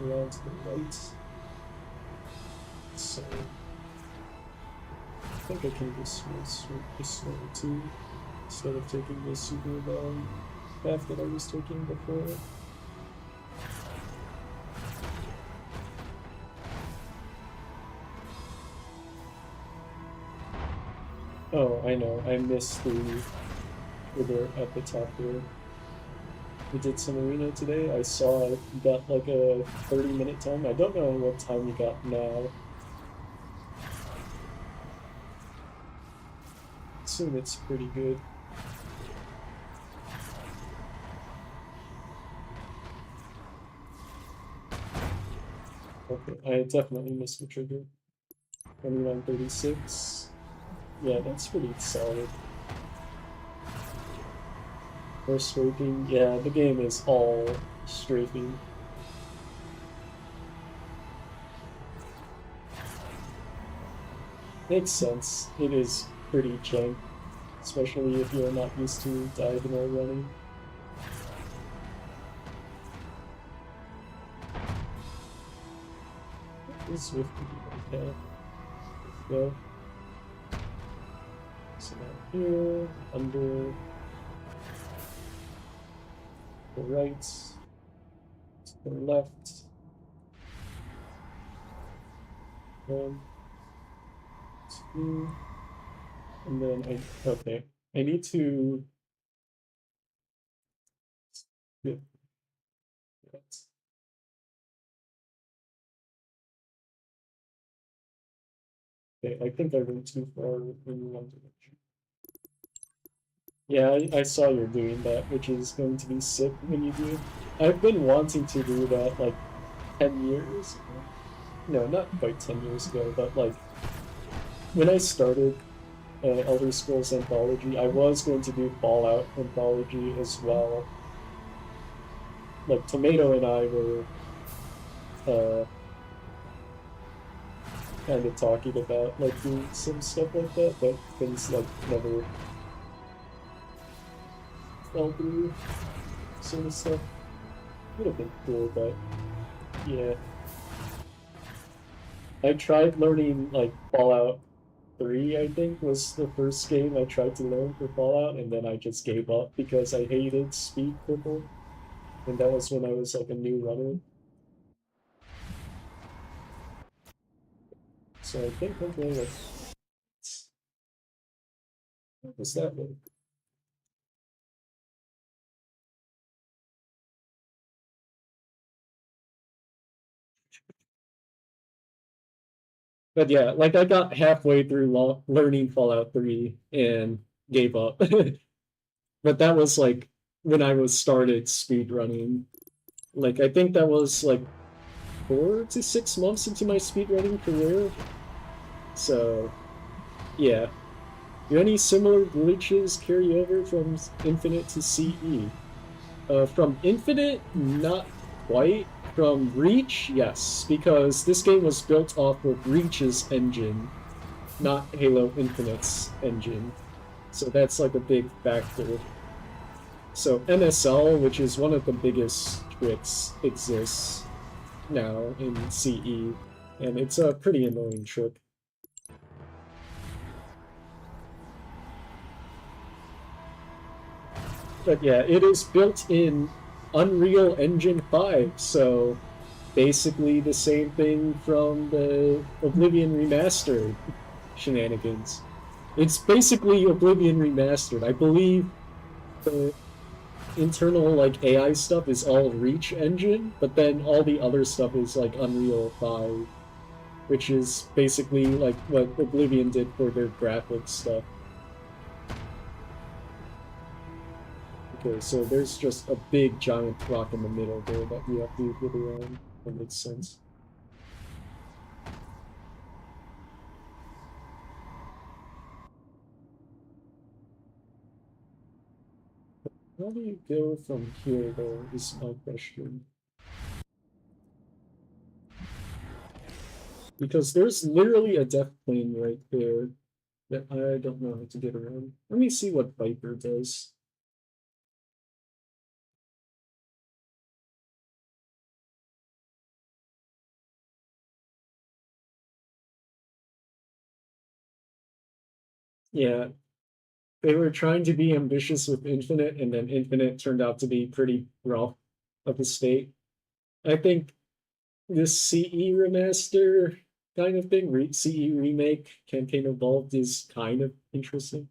around to the right. So, I think I can just switch this way too, instead of taking the super long path that I was taking before. Oh, I know, I missed the river at the top here. We did some arena today. I saw you got like a 30-minute time. I don't know what time you got now. I assume it's pretty good. Okay, I definitely missed the trigger. 2936. Yeah, that's pretty solid. Or strafing. Yeah, the game is all strafing. Makes sense. It is pretty jank, especially if you're not used to diagonal running. Is with the okay. Go. So now here, under the right, to the left, 1, 2, and then okay, I need to skip that. Okay, I think I went too far in one direction. Yeah, I saw you're doing that, which is going to be sick when you do. I've been wanting to do that like 10 years ago. No, not quite 10 years ago, but like when I started Elder Scrolls Anthology. I was going to do Fallout Anthology as well. Like, Tomato and I were kind of talking about like doing some stuff like that, but things like never fell through. Sort of stuff would have been cool, but yeah. I tried learning like Fallout 3, I think, was the first game I tried to learn for Fallout, and then I just gave up because I hated speed cripple. And that was when I was like a new runner. So I think I'm going like, what was that one? But yeah, like I got halfway through learning Fallout 3 and gave up. But that was like when I was started speedrunning. Like I think that was like 4 to 6 months into my speedrunning career. So yeah. Do any similar glitches carry over from Infinite to CE? From Infinite, not quite. From Reach, yes, because this game was built off of Reach's engine, not Halo Infinite's engine. So that's like a big factor. So MSL, which is one of the biggest tricks, exists now in CE, and it's a pretty annoying trick. But yeah, it is built in Unreal Engine 5, so basically the same thing from the Oblivion Remastered shenanigans. It's basically Oblivion Remastered. I believe the internal like AI stuff is all Reach engine, but then all the other stuff is like Unreal 5, which is basically like what Oblivion did for their graphics stuff. Okay, so there's just a big giant rock in the middle there that you have to get around. That makes sense. How do you go from here, though, is my question. Because there's literally a death plane right there that I don't know how to get around. Let me see what Viper does. Yeah, they were trying to be ambitious with Infinite, and then Infinite turned out to be pretty rough of a state. I think this CE remaster kind of thing, CE remake, Campaign Evolved, is kind of interesting.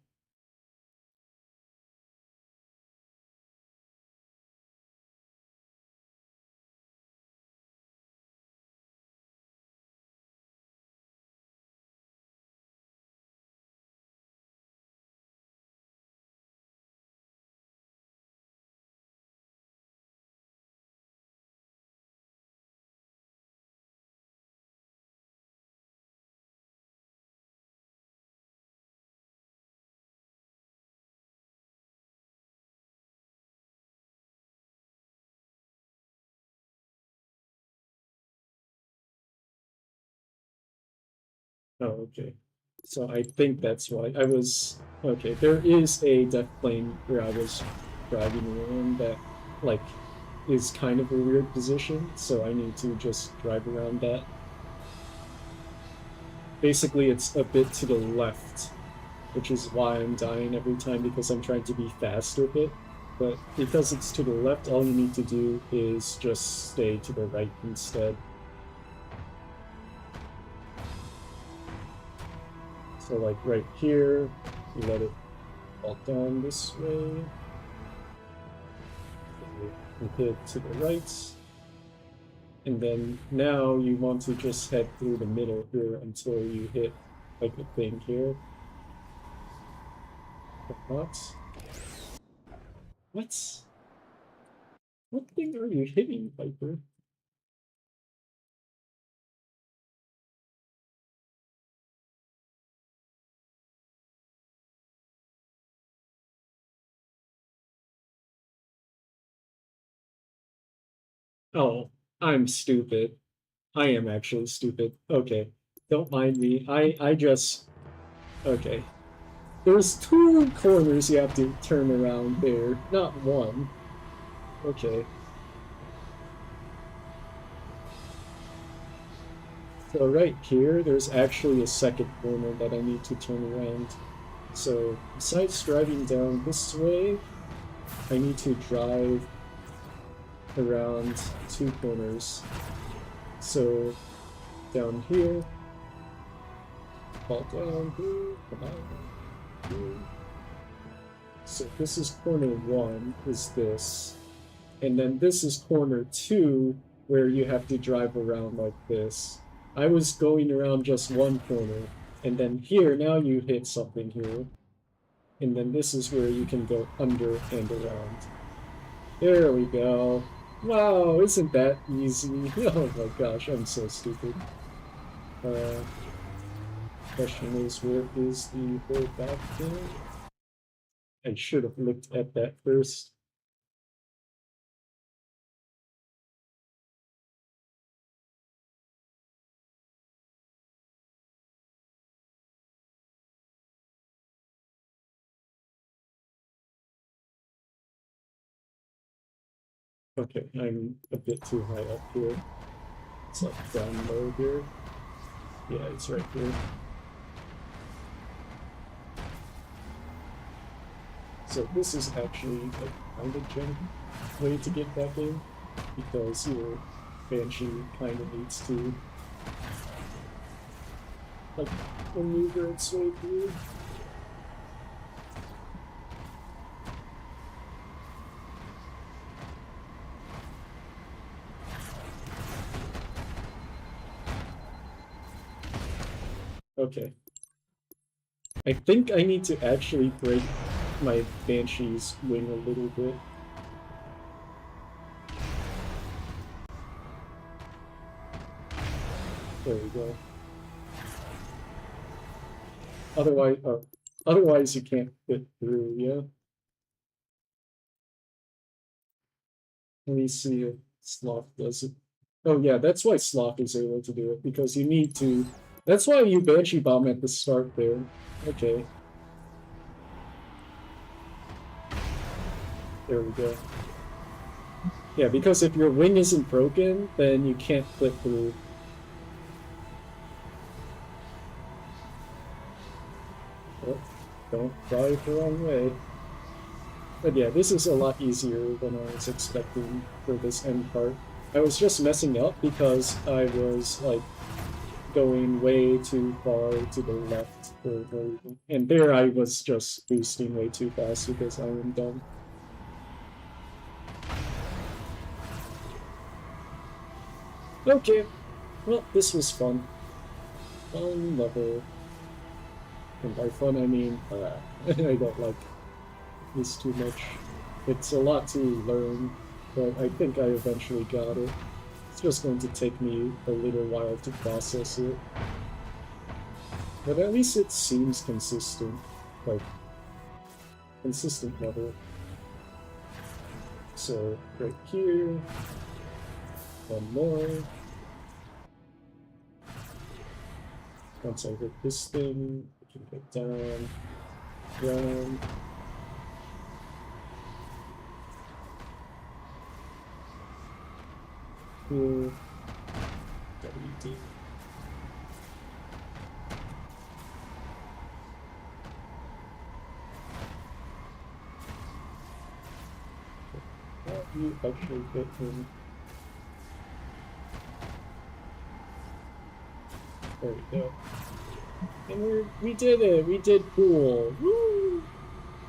Oh, okay. So I think that's why I was okay. There is a death plane where I was driving around that like is kind of a weird position, so I need to just drive around that. Basically, it's a bit to the left, which is why I'm dying every time because I'm trying to be fast with it. But because it's to the left, all you need to do is just stay to the right instead. So like right here, you let it fall down this way. You hit to the right. And then now you want to just head through the middle here until you hit like the thing here. What? What? What thing are you hitting, Viper? Oh, I'm stupid. I am actually stupid. Okay. Don't mind me. I just... Okay. There's 2 corners you have to turn around there, not 1. Okay. So right here, there's actually a second corner that I need to turn around. So besides driving down this way, I need to drive around 2 corners. So down here, fall down here, come on, here. So this is corner 1, is this. And then this is corner 2, where you have to drive around like this. I was going around just 1 corner, and then here, now you hit something here. And then this is where you can go under and around. There we go. Wow, isn't that easy? Oh my gosh, I'm so stupid. Question is, where is the whole back thing? I should have looked at that first. Okay, I'm a bit too high up here. It's like down low here. Yeah, it's right here. So this is actually a kind of jump way to get back in, because your Banshee kind of needs to like maneuver its way through. Okay. I think I need to actually break my Banshee's wing a little bit. There we go. Otherwise you can't fit through, yeah? Let me see if Sloth does it. Oh yeah, that's why Sloth is able to do it, because you need to... That's why you Banshee Bomb at the start there. Okay. There we go. Yeah, because if your wing isn't broken, then you can't flip through. Oh, don't drive the wrong way. But yeah, this is a lot easier than I was expecting for this end part. I was just messing up because I was, like, going way too far to the left for no reason. And there I was just boosting way too fast because I am dumb. Okay, well, this was fun. Fun level. And by fun, I mean, I don't like this too much. It's a lot to learn, but I think I eventually got it. It's just going to take me a little while to process it. But at least it seems consistent. Like, consistent level. So, right here. One more. Once I hit this thing, I can get down, down. Here. WD. You actually hit him. There we go. And we did it! We did cool! Woo!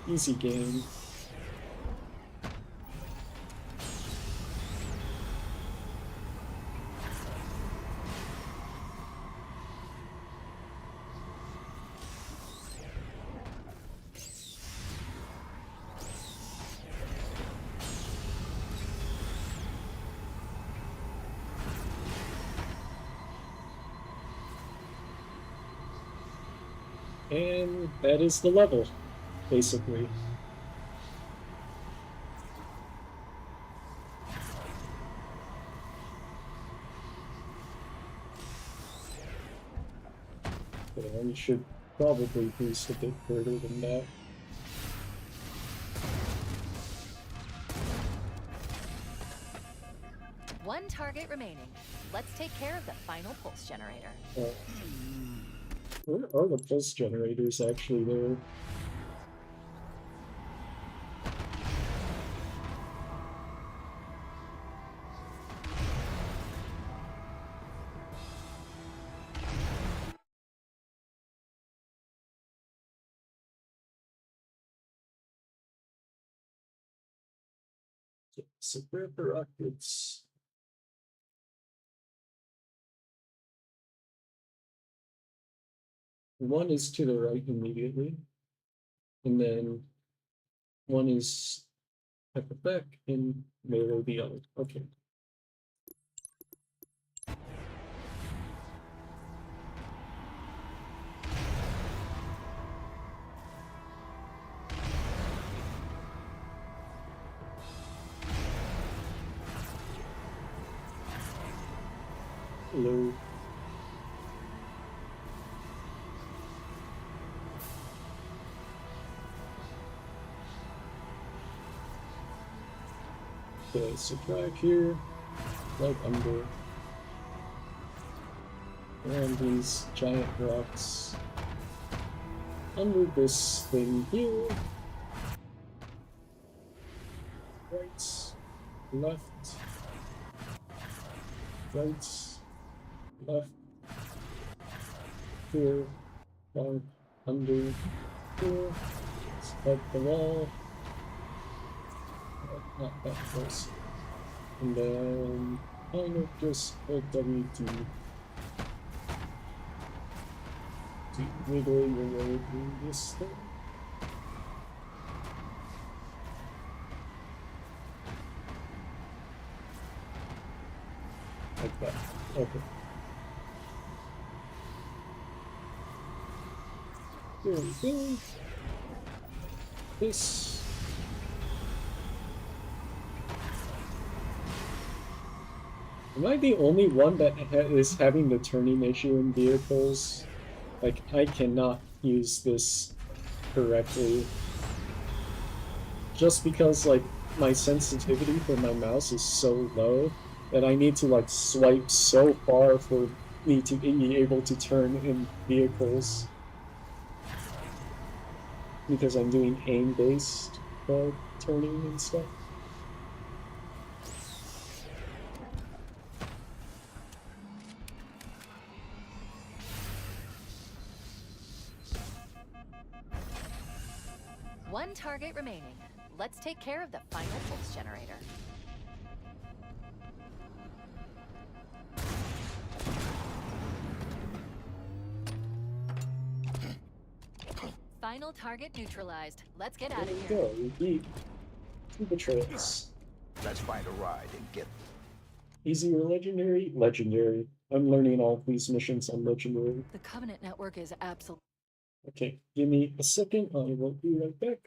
Easy game. And that is the level, basically. Okay, I should probably boost a bit further than that. One target remaining. Let's take care of the final pulse generator. Where are the pulse generators actually there? So grab the rockets. One is to the right immediately, and then one is at the back and melee the other. Okay. Hello. Okay, so drag here, right under, and these giant rocks under this thing here. Right, left, right, left, here, down, under, here, spike the wall. Not that close. And then kind of just hold W to wiggle your way through this thing. Like that. Okay. There we go. This. Am I the only one that is having the turning issue in vehicles? Like, I cannot use this correctly. Just because, like, my sensitivity for my mouse is so low that I need to, like, swipe so far for me to be able to turn in vehicles. Because I'm doing aim-based turning and stuff. One target remaining. Let's take care of the final pulse generator. Final target neutralized. Let's get out of here. There we go, we beat two betrayals. Let's find a ride and get. Easy or legendary? Legendary. I'm learning all these missions on legendary. The Covenant network is absolute. Okay, give me a second, I will be right back.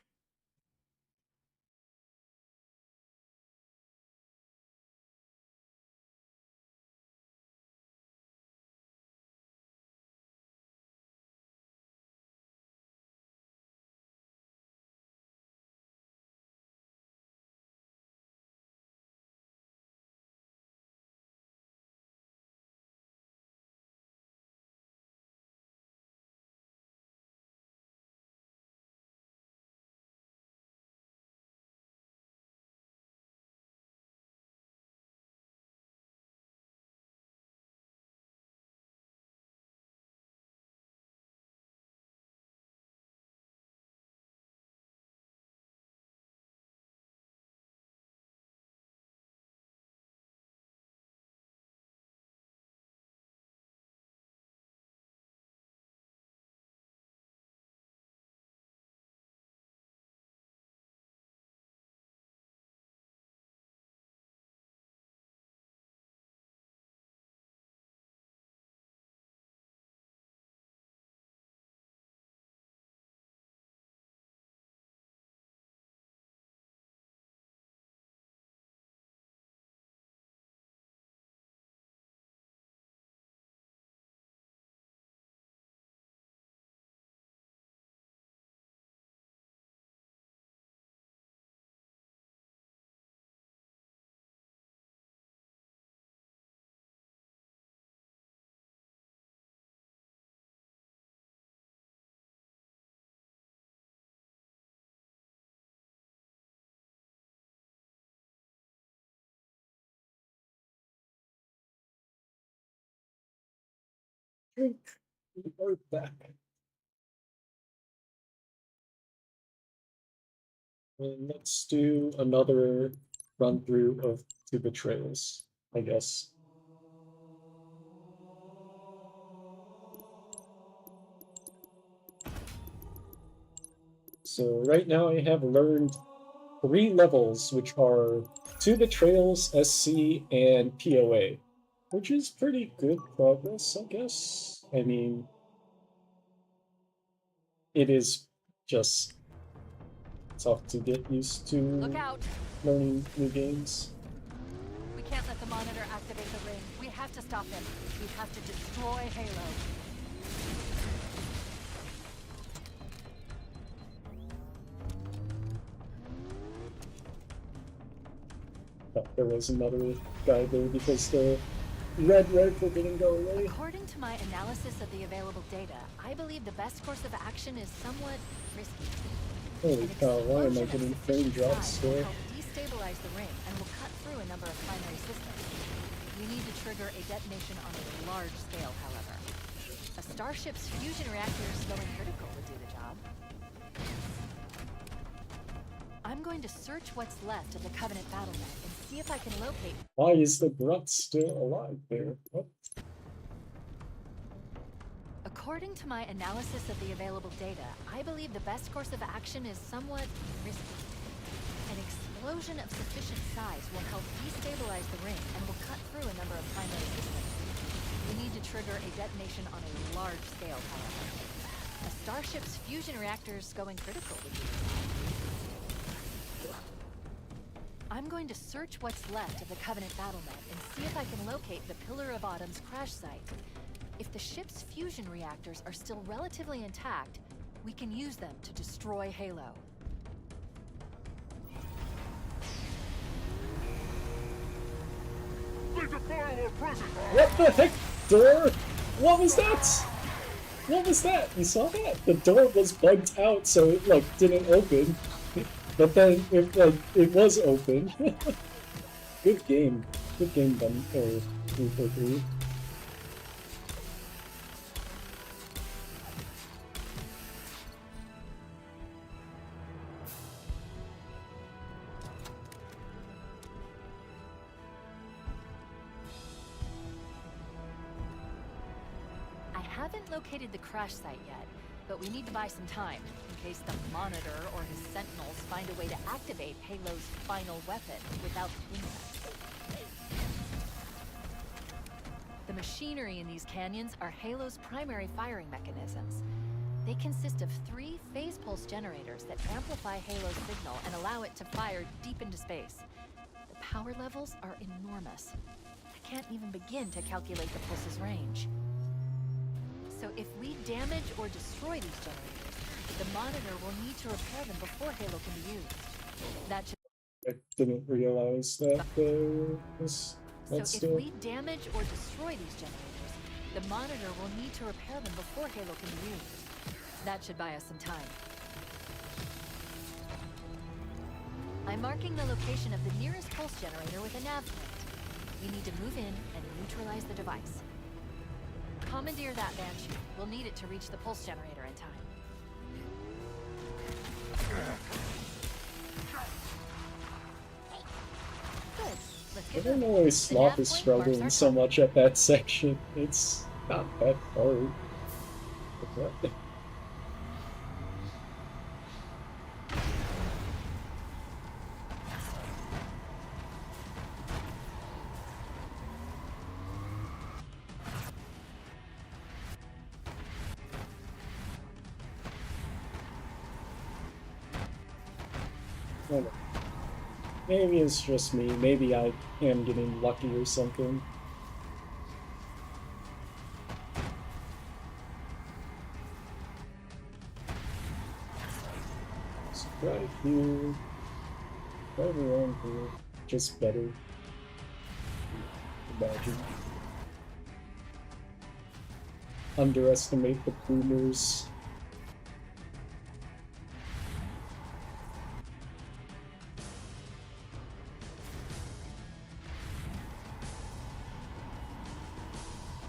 We're back. And let's do another run through of Two Betrayals, I guess. So right now I have learned 3 levels, which are Two Betrayals, SC, and POA, which is pretty good progress, I guess. I mean, it is just tough to get used to Look out! learning new games. We can't let the monitor activate the ring. We have to stop him. We have to destroy Halo. Thought there was another guy there because the red rifle didn't go away. According to my analysis of the available data, I believe the best course of action is somewhat risky. Holy An cow, why am I explosion of getting frame sufficient drops size will there? help destabilize the ring and will cut through a number of primary systems. We need to trigger a detonation on a large scale, however. A starship's fusion reactors going critical would do the job. I'm going to search what's left of the Covenant battlement and see if I can locate. Why is the grunt still alive there? What? According to my analysis of the available data, I believe the best course of action is somewhat risky. An explosion of sufficient size will help destabilize the ring and will cut through a number of primary systems. We need to trigger a detonation on a large scale, however. A starship's fusion reactors going critical would be. I'm going to search what's left of the Covenant battlement and see if I can locate the Pillar of Autumn's crash site. If the ship's fusion reactors are still relatively intact, we can use them to destroy Halo. What the heck? Door? What was that? What was that? You saw that? The door was bugged out, so it like didn't open. But then it was open. Good game. Good game done. Or 343. I haven't located the crash site yet, but we need to buy some time in case the Monitor or his Sentinels find a way to activate Halo's final weapon without impact. The machinery in these canyons are Halo's primary firing mechanisms. They consist of 3 phase pulse generators that amplify Halo's signal and allow it to fire deep into space. The power levels are enormous. I can't even begin to calculate the pulse's range. So if we damage or destroy these generators, the Monitor will need to repair them before Halo can be used. That should... I didn't realize that there was that So still. if we damage or destroy these generators, the Monitor will need to repair them before Halo can be used. That should buy us some time. I'm marking the location of the nearest pulse generator with a nav point. We need to move in and neutralize the device. Commandeer that Banshee. We'll need it to reach the pulse generator in time. Good. Let's I get don't know moving. why The Sloth nav is point struggling marks so our much at that section. It's not that hard. But what? I don't know. Maybe it's just me. Maybe I am getting lucky or something. So right here, right around here, just better. Imagine. Underestimate the boomers.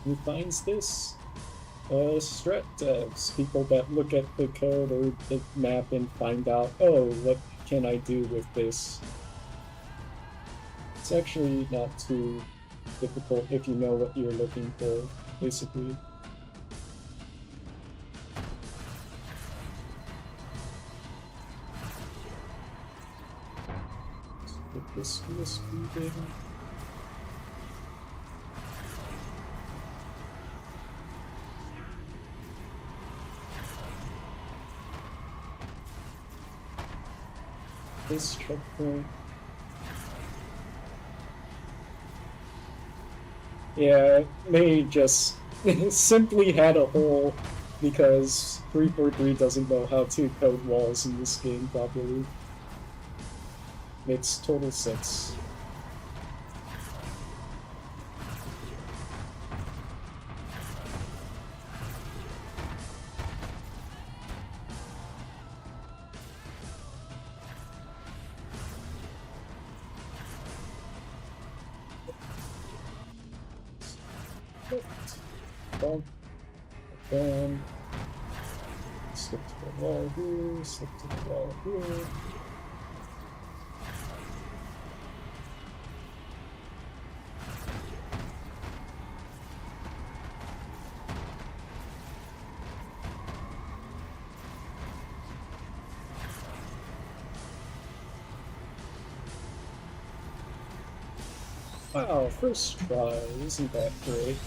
Who finds this? strat devs, people that look at the code or the map and find out, oh, what can I do with this? It's actually not too difficult if you know what you're looking for, basically. Put this to a speeding. This checkpoint. Yeah, they just simply had a hole because 343 doesn't know how to code walls in this game properly. Makes total sense. Bump. Down. Slip to the wall here, slip to the wall here. Wow, first try, isn't that great?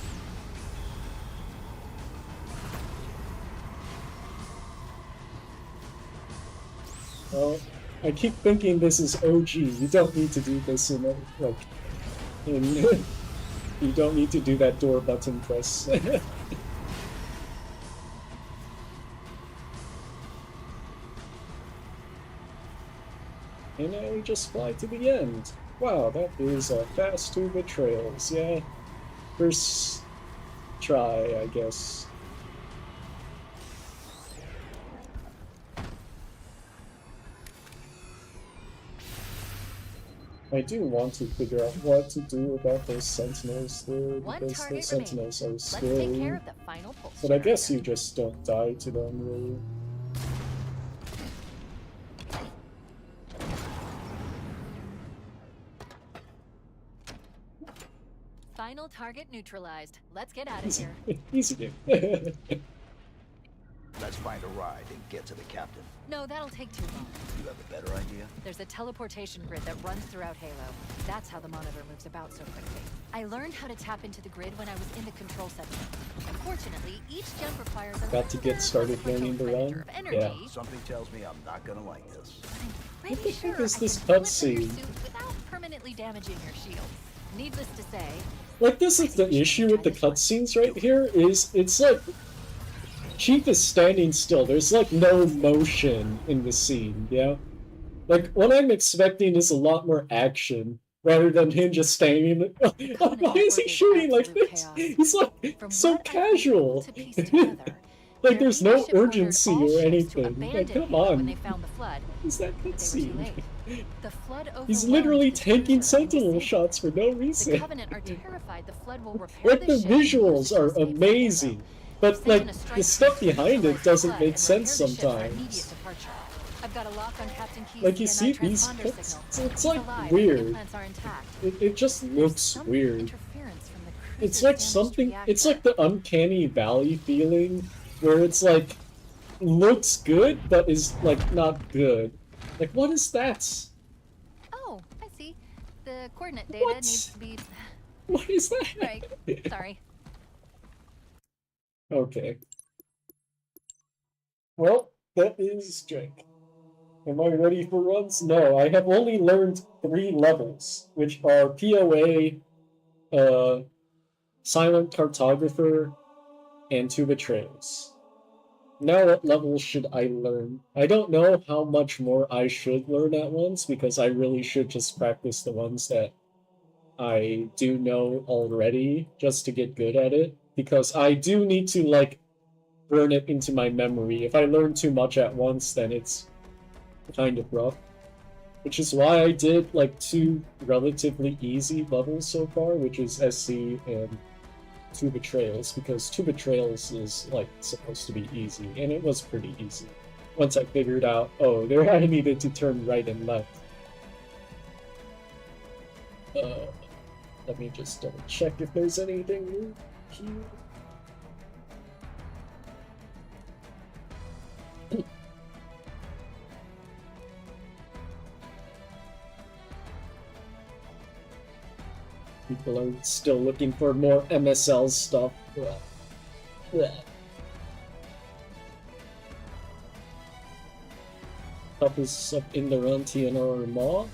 Well, I keep thinking this is OG. You don't need to do this in you don't need to do that door button press. And now we just fly to the end. Wow, that is a fast 2 betrayals, yeah. First try, I guess. I do want to figure out what to do about those sentinels though, because those sentinels are scary. But I guess you just don't die to them, really. Final target neutralized. Let's get out of here. Easy game. Let's find a ride and get to the captain. No, that'll take too long. You have a better idea? There's a teleportation grid that runs throughout Halo. That's how the monitor moves about so quickly. I learned how to tap into the grid when I was in the control center. Unfortunately, each jump requires a Got to get started learning to run? Yeah. Something tells me I'm not gonna like this. Pretty What the sure heck is I this can slip in your cutscene? suit without permanently damaging your shields. Needless to say, Like, this is the issue with the cutscenes right here, is it's like Chief is standing still. There's like no motion in the scene, yeah? Like, what I'm expecting is a lot more action, rather than him just standing. Why is he shooting like this? He's like so casual. Like, there's no urgency or anything. Like, come on. Is that cutscene? He's literally taking sentinel shots for no reason. Like, the visuals are amazing. But, like, the stuff behind it doesn't make sense sometimes. Like, you see these cuts, it's like weird. It just looks weird. It's like something, it's like the uncanny valley feeling, where it's like, looks good, but is like not good. Like, what is that? Oh, I see. The coordinate data What? needs to be... What is that? Right, sorry. Okay. Well, that is Jake. Am I ready for runs? No, I have only learned 3 levels, which are POA, Silent Cartographer, and 2 Betrayals. Now what levels should I learn? I don't know how much more I should learn at once, because I really should just practice the ones that I do know already, just to get good at it. Because I do need to, like, burn it into my memory. If I learn too much at once, then it's kind of rough. Which is why I did, like, 2 relatively easy levels so far, which is SC and Two Betrayals, because Two Betrayals is like supposed to be easy, and it was pretty easy. Once I figured out, oh, there I needed to turn right and left. Let me just double check if there's anything new here. People are still looking for more MSL stuff. Toughest up in the run, TNR or Maw?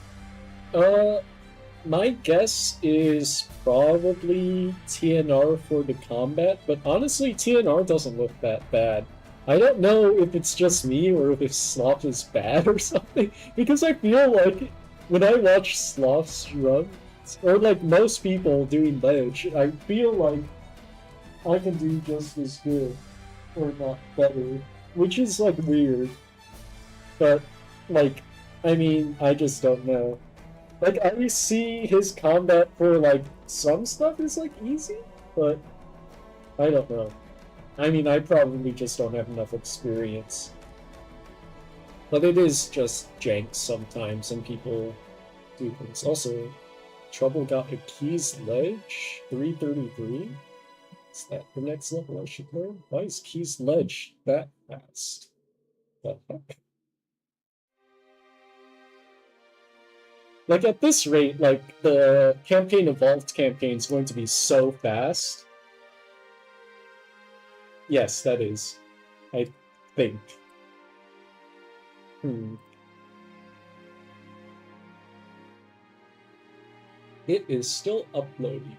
My guess is probably TNR for the combat, but honestly, TNR doesn't look that bad. I don't know if it's just me or if Sloth is bad or something, because I feel like when I watch Sloth's run, or like most people doing ledge, I feel like I can do just as good, or not better, which is like weird. But, like, I mean, I just don't know. Like, I see his combat for, like, some stuff is, like, easy, but I don't know. I mean, I probably just don't have enough experience. But it is just jank sometimes, and people do things. Also, Trouble got a Keys Ledge, 333. Is that the next level I should learn? Why is Keys Ledge that fast? What the heck? Like, at this rate, like, the Campaign Evolved campaign is going to be so fast. Yes, that is. I think. It is still uploading.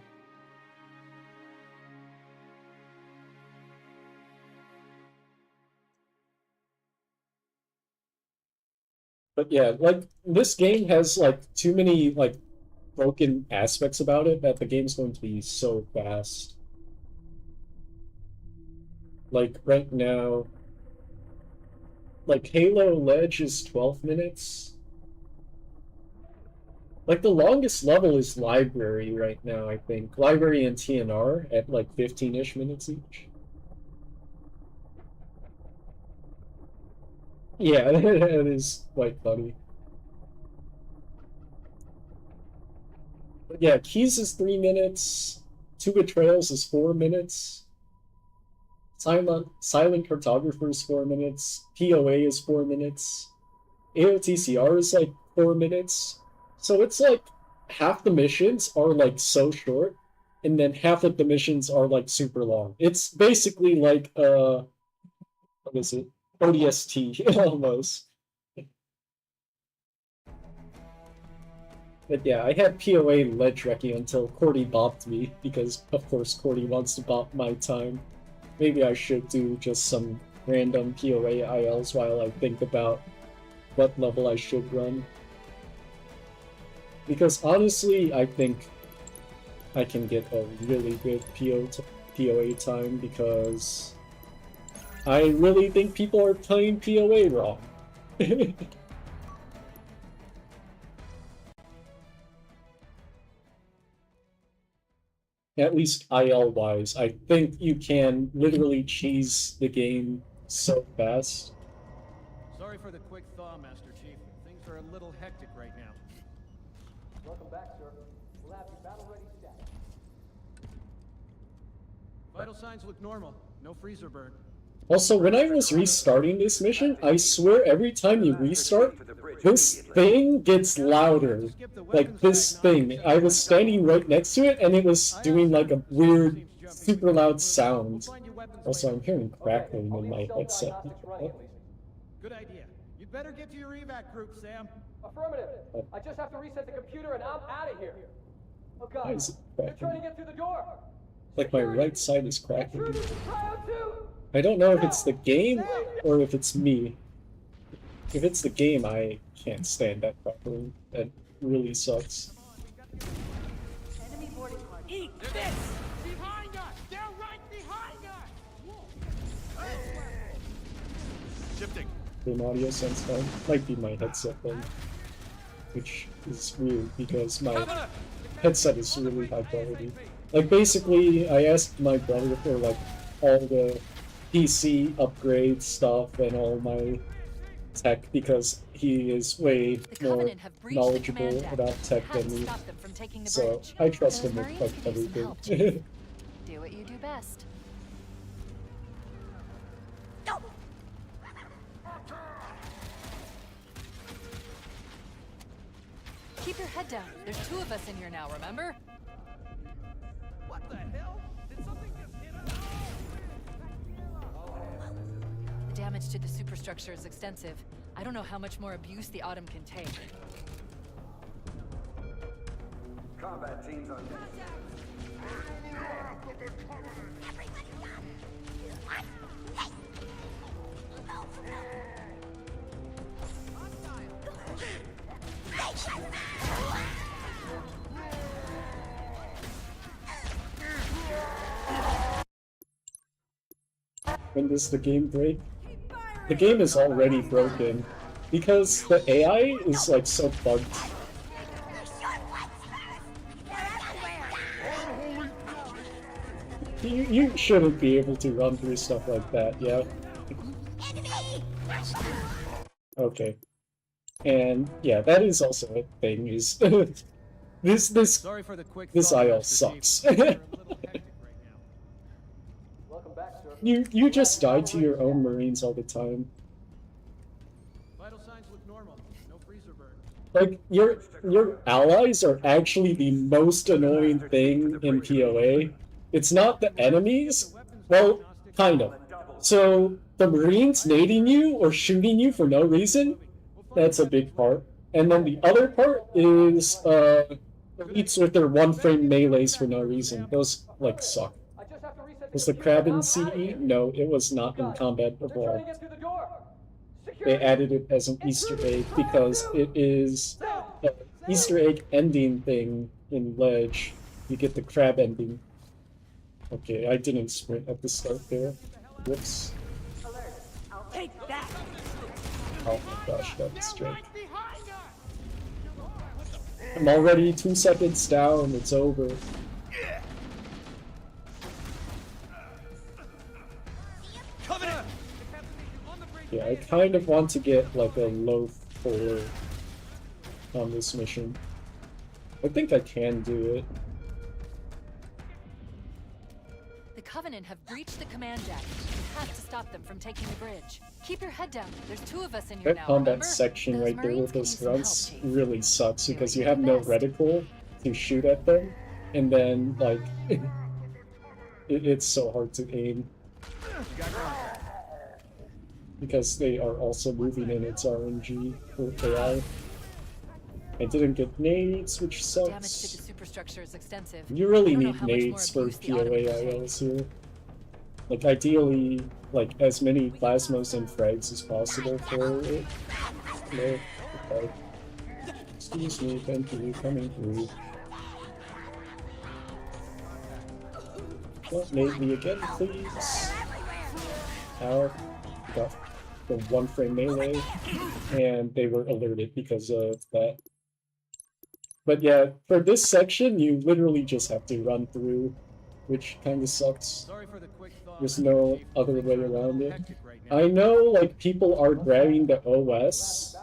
But yeah, like, this game has, like, too many, like, broken aspects about it that the game's going to be so fast. Like, right now, like, Halo Ledge is 12 minutes. Like, the longest level is Library right now, I think. Library and TNR at, like, 15-ish minutes each. Yeah, it is quite funny. But yeah, Keys is 3 minutes. Two Betrayals is 4 minutes. Silent Cartographer is 4 minutes. POA is 4 minutes. AOTCR is like 4 minutes. So it's like half the missions are like so short, and then half of the missions are like super long. It's basically like what is it? ODST almost. But yeah, I had POA Ledge Recce until Cordy bopped me, because of course Cordy wants to bop my time. Maybe I should do just some random POA ILs while I think about what level I should run. Because honestly, I think I can get a really good POA time, because I really think people are playing POA wrong. At least IL-wise, I think you can literally cheese the game so fast. Sorry for the quick thaw, Master Chief. Things are a little hectic right now. Welcome back, sir. We'll have your battle-ready status. Vital signs look normal. No freezer burn. Also, when I was restarting this mission, I swear every time you restart, this thing gets louder. Like, this thing. I was standing right next to it, and it was doing like a weird, super loud sound. Also, I'm hearing crackling in my headset. Good idea. You'd better get to your evac group, Sam. Affirmative. I just have to reset the computer and I'm out of here. Oh God, Why is it they're cracking? trying to get through the door. Like, my right side is cracking. Intruders in Cryo 2! I don't know if it's the game or if it's me. If it's the game, I can't stand that properly. That really sucks. Enemy boarding party. Eat this! Behind us! They're right behind us! Shifting. Game audio sounds fine. Might be my headset then. Which is weird because my headset is really high quality. Like, basically, I asked my brother for, like, all the PC upgrade stuff and all my tech because he is way The more Covenant have breached the knowledgeable command deck. about tech You have than to me. stop them from taking the So, bridge. I trust Those him with, Marines like, could use some help, everything. Chief. Do what you do best. No. Keep your head down. There's 2 of us in here now, remember? What the hell? Did something just hit us? The damage to the superstructure is extensive. I don't know how much more abuse the Autumn can take. Combat teams on deck. When does the game break? The game is already broken because the AI is like so bugged. You shouldn't be able to run through stuff like that, yeah? Okay. And yeah, that is also a thing, is this Sorry for the quick this thaw, IL Master Chief. sucks. Things are a little hectic right now. Welcome back, sir. You just die to your own Marines all the time. Vital signs look normal. No freezer burn. Like, your allies are actually the most annoying thing in PoA. It's not the enemies. Well, kind of. So, the Marines nading you or shooting you for no reason, that's a big part. And then the other part is, elites with their one-frame melees for no reason. Those, like, suck. I just have to reset Was the crab in CE? No, it was not in Combat They're trying to Evolved. get through the door. They Security. added it as an Easter egg because it is an Easter egg ending thing in Ledge. You get the crab ending. Okay, I didn't sprint at the start there. Whoops. Take that. Oh my gosh, that was straight. I'm already 2 seconds down, it's over. Yeah, I kind of want to get like a low 4 on this mission. I think I can do it. The Covenant have breached the command deck. You have to stop them from taking the bridge. Keep your head down. There's 2 of us in here That now, combat remember? section Those right there Marines with could those use some help, grunts Chief. really sucks Do because what you you have do no best. reticle to shoot at them, and then like it's so hard to aim because they are also moving in its RNG for AI. I didn't get nades, which Damage to the sucks. superstructure is extensive. You really I don't know need how much more nades for abuse the Autumn PoA can take. ILs here. Like ideally, like as many plasmos and frags as possible for it. No, okay. Excuse me, thank you, coming through. Don't nade me again, please. Ow. Got the 1-frame melee, and they were alerted because of that. But yeah, for this section, you literally just have to run through, which kind of sucks. Sorry for the quick thaw, There's Master no Chief. other Things way are a little around it. hectic right now. I know, like, people are grabbing the OS,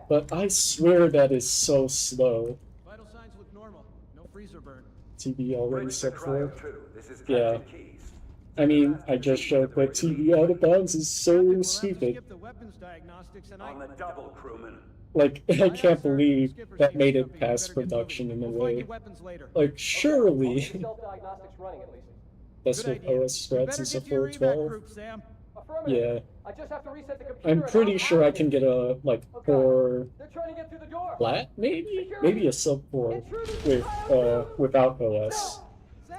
but I swear that is so slow. Vital signs look normal. No freezer burn. TV already set for. This is Yeah. Captain Keys. I mean, I just showed what TV out of bounds is so We'll have to stupid. skip the weapons diagnostics and On the double, crewman. Like, I can't believe that made it past production in a We'll find way. you weapons later. Like, surely Self-diagnostics running at least. that's Good what idea. OS You strats better in get to your support evac 12. group, Sam. Affirmative. Yeah, I just have to reset the computer. I'm and pretty I'll sure I activate can it. get a, like, 4 They're trying to get through the door. flat, maybe? Maybe a sub 4 with, without OS. Sam!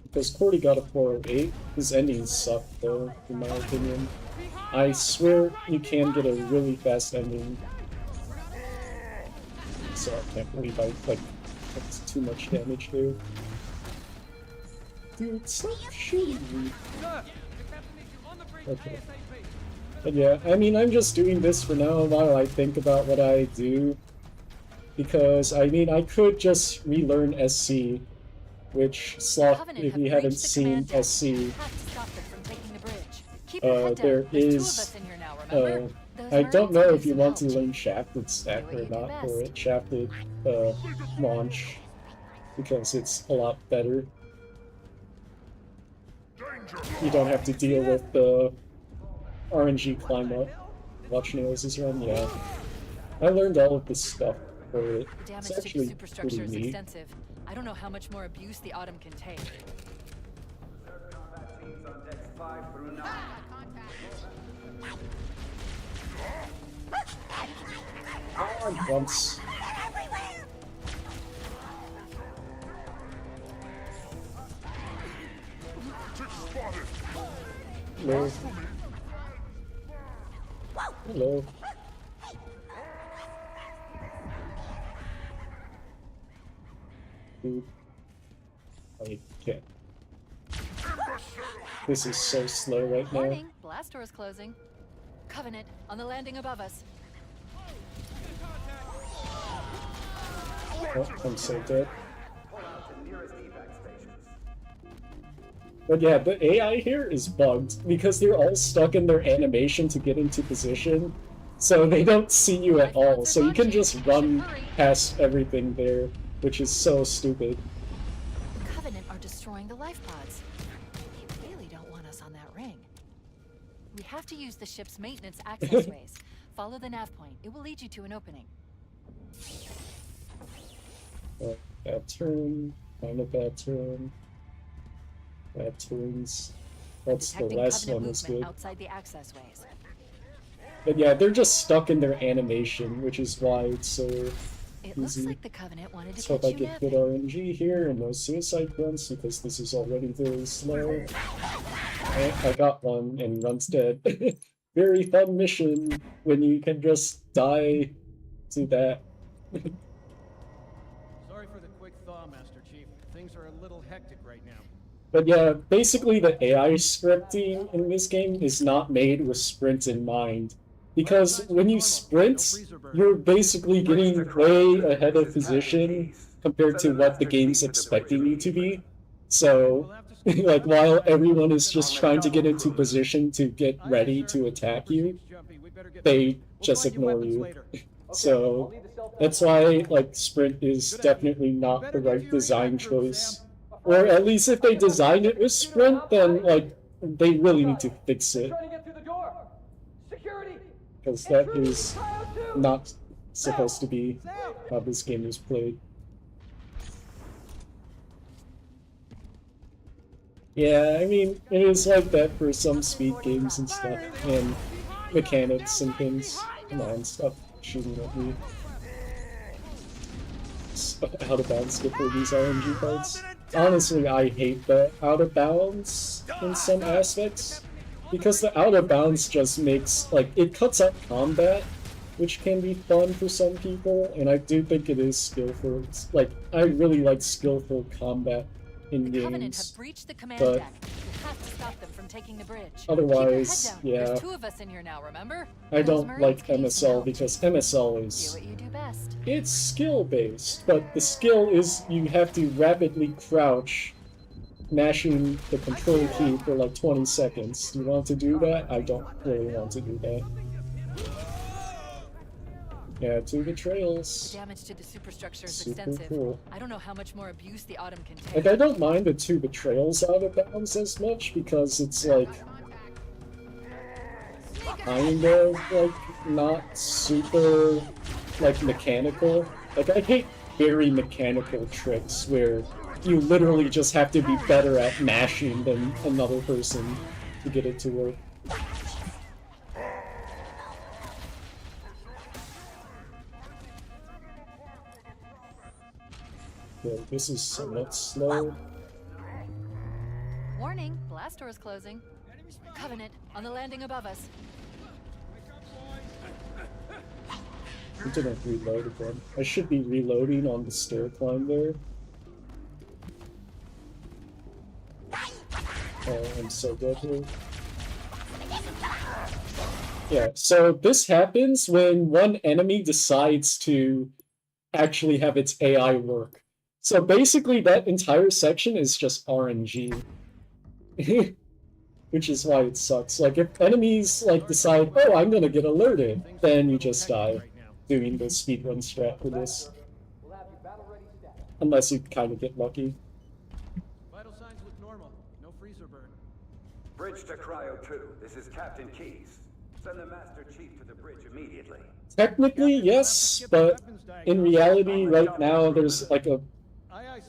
Because Cordy got a 408. His endings suck, though, in my opinion. I swear you can get a really fast ending. So I can't believe I, like, that's too much damage there. Dude, stop shooting me. Sir, the captain needs you on the bridge Okay. ASAP. But yeah, I mean, I'm just doing this for now while I think about what I do. because I mean I could just relearn SC, which Sloth, Covenant if have you haven't breached the seen command deck. SC, You have to stop them from taking the bridge. Keep your head down. there There's two of is us in here now, remember? Those I don't Marines know could if you use want some to help. learn shafted stack Do what or you do not for best. it, shafted launch, because it's a lot better. You don't have to deal with the RNG climb up. Watch noises run, yeah. I learned all of this stuff for it. The damage It's to the actually superstructure pretty is neat. extensive. I don't know how much more abuse the Autumn can take. Once. Hello. Hello. Dude. I can't. This is so slow right now. Warning, blast door is closing. Covenant on the landing above us. Oh, I'm so dead. But yeah, the AI here is bugged because they're all stuck in their animation to get into position, so they don't see you at all. So you can just run past everything there, which is so stupid. The Covenant are destroying the life pods. They really don't want us on that ring. We have to use the ship's maintenance access ways. Follow the nav point. It will lead you to an opening. Bad turn, find a bad turn. Bad turns. That's the Detecting last Covenant one is movement good. outside the access ways. But yeah, they're just stuck in their animation, which is why it's so It looks easy. like the Covenant wanted to Let's hope catch I you get good napping. RNG here and no suicide runs because this is already very slow. I got one and runs dead. Very fun mission when you can just die to that. Sorry for the quick thaw, Master Chief. Things are a little hectic right now. But yeah, basically the AI scripting in this game is not made with sprint in mind. Because when you sprint, you're basically getting way ahead of position compared to what the game's expecting you to be. So, like, while everyone is just trying to get into position to get ready to attack you, they just ignore you. So, that's why, like, sprint is definitely not the right design choice. Or at least if they design it with sprint, then, like, they really need to fix it. Trying to get through the door. Security. Because that is not supposed to be how this game is played. Yeah, I mean, it is like that for some speed games and stuff, and mechanics and things. Come on, stop shooting at me. Out of bounds skip for these RNG cards. Honestly, I hate the out of bounds in some aspects. Because the out of bounds just makes, like, it cuts out combat, which can be fun for some people, and I do think it is skillful. It's, like, I really like skillful combat in The Covenant games. have breached the command but- deck. You have to stop them from taking the bridge. Otherwise, Keep your head down. yeah. There's two of us in here now, remember? I Those don't Marines like could use some MSL help. because MSL Do is... what you do best. It's skill-based, but the skill is you have to rapidly crouch, mashing the control key for like 20 seconds. Do you want to do that? I don't really want to do that. Yeah, two The betrayals. damage to the superstructure is Super extensive. cool. I don't know how much more abuse the Autumn can take. Like, I don't mind the two betrayals out of bounds as much because it's like kind of like not super like mechanical. Like, I hate very mechanical tricks where you literally just have to be better at mashing than another person to get it to work. Yeah, this is somewhat slow. Warning, blast door is closing. Covenant on the landing above us. I didn't reload again. I should be reloading on the stair climb there. Oh, I'm so good here. Yeah, so this happens when one enemy decides to actually have its AI work. So basically that entire section is just RNG. Which is why it sucks. Like, if enemies, like, decide, oh, I'm gonna get alerted, then you just die doing the speedrun strat for this. We'll have you battle ready stat. Unless you kind of get lucky. Vital signs look normal. No freezer burn. Bridge to Cryo 2. This is Captain Keys. Send the Master Chief to the bridge immediately. Technically, yes, but in reality, right now, there's, like, a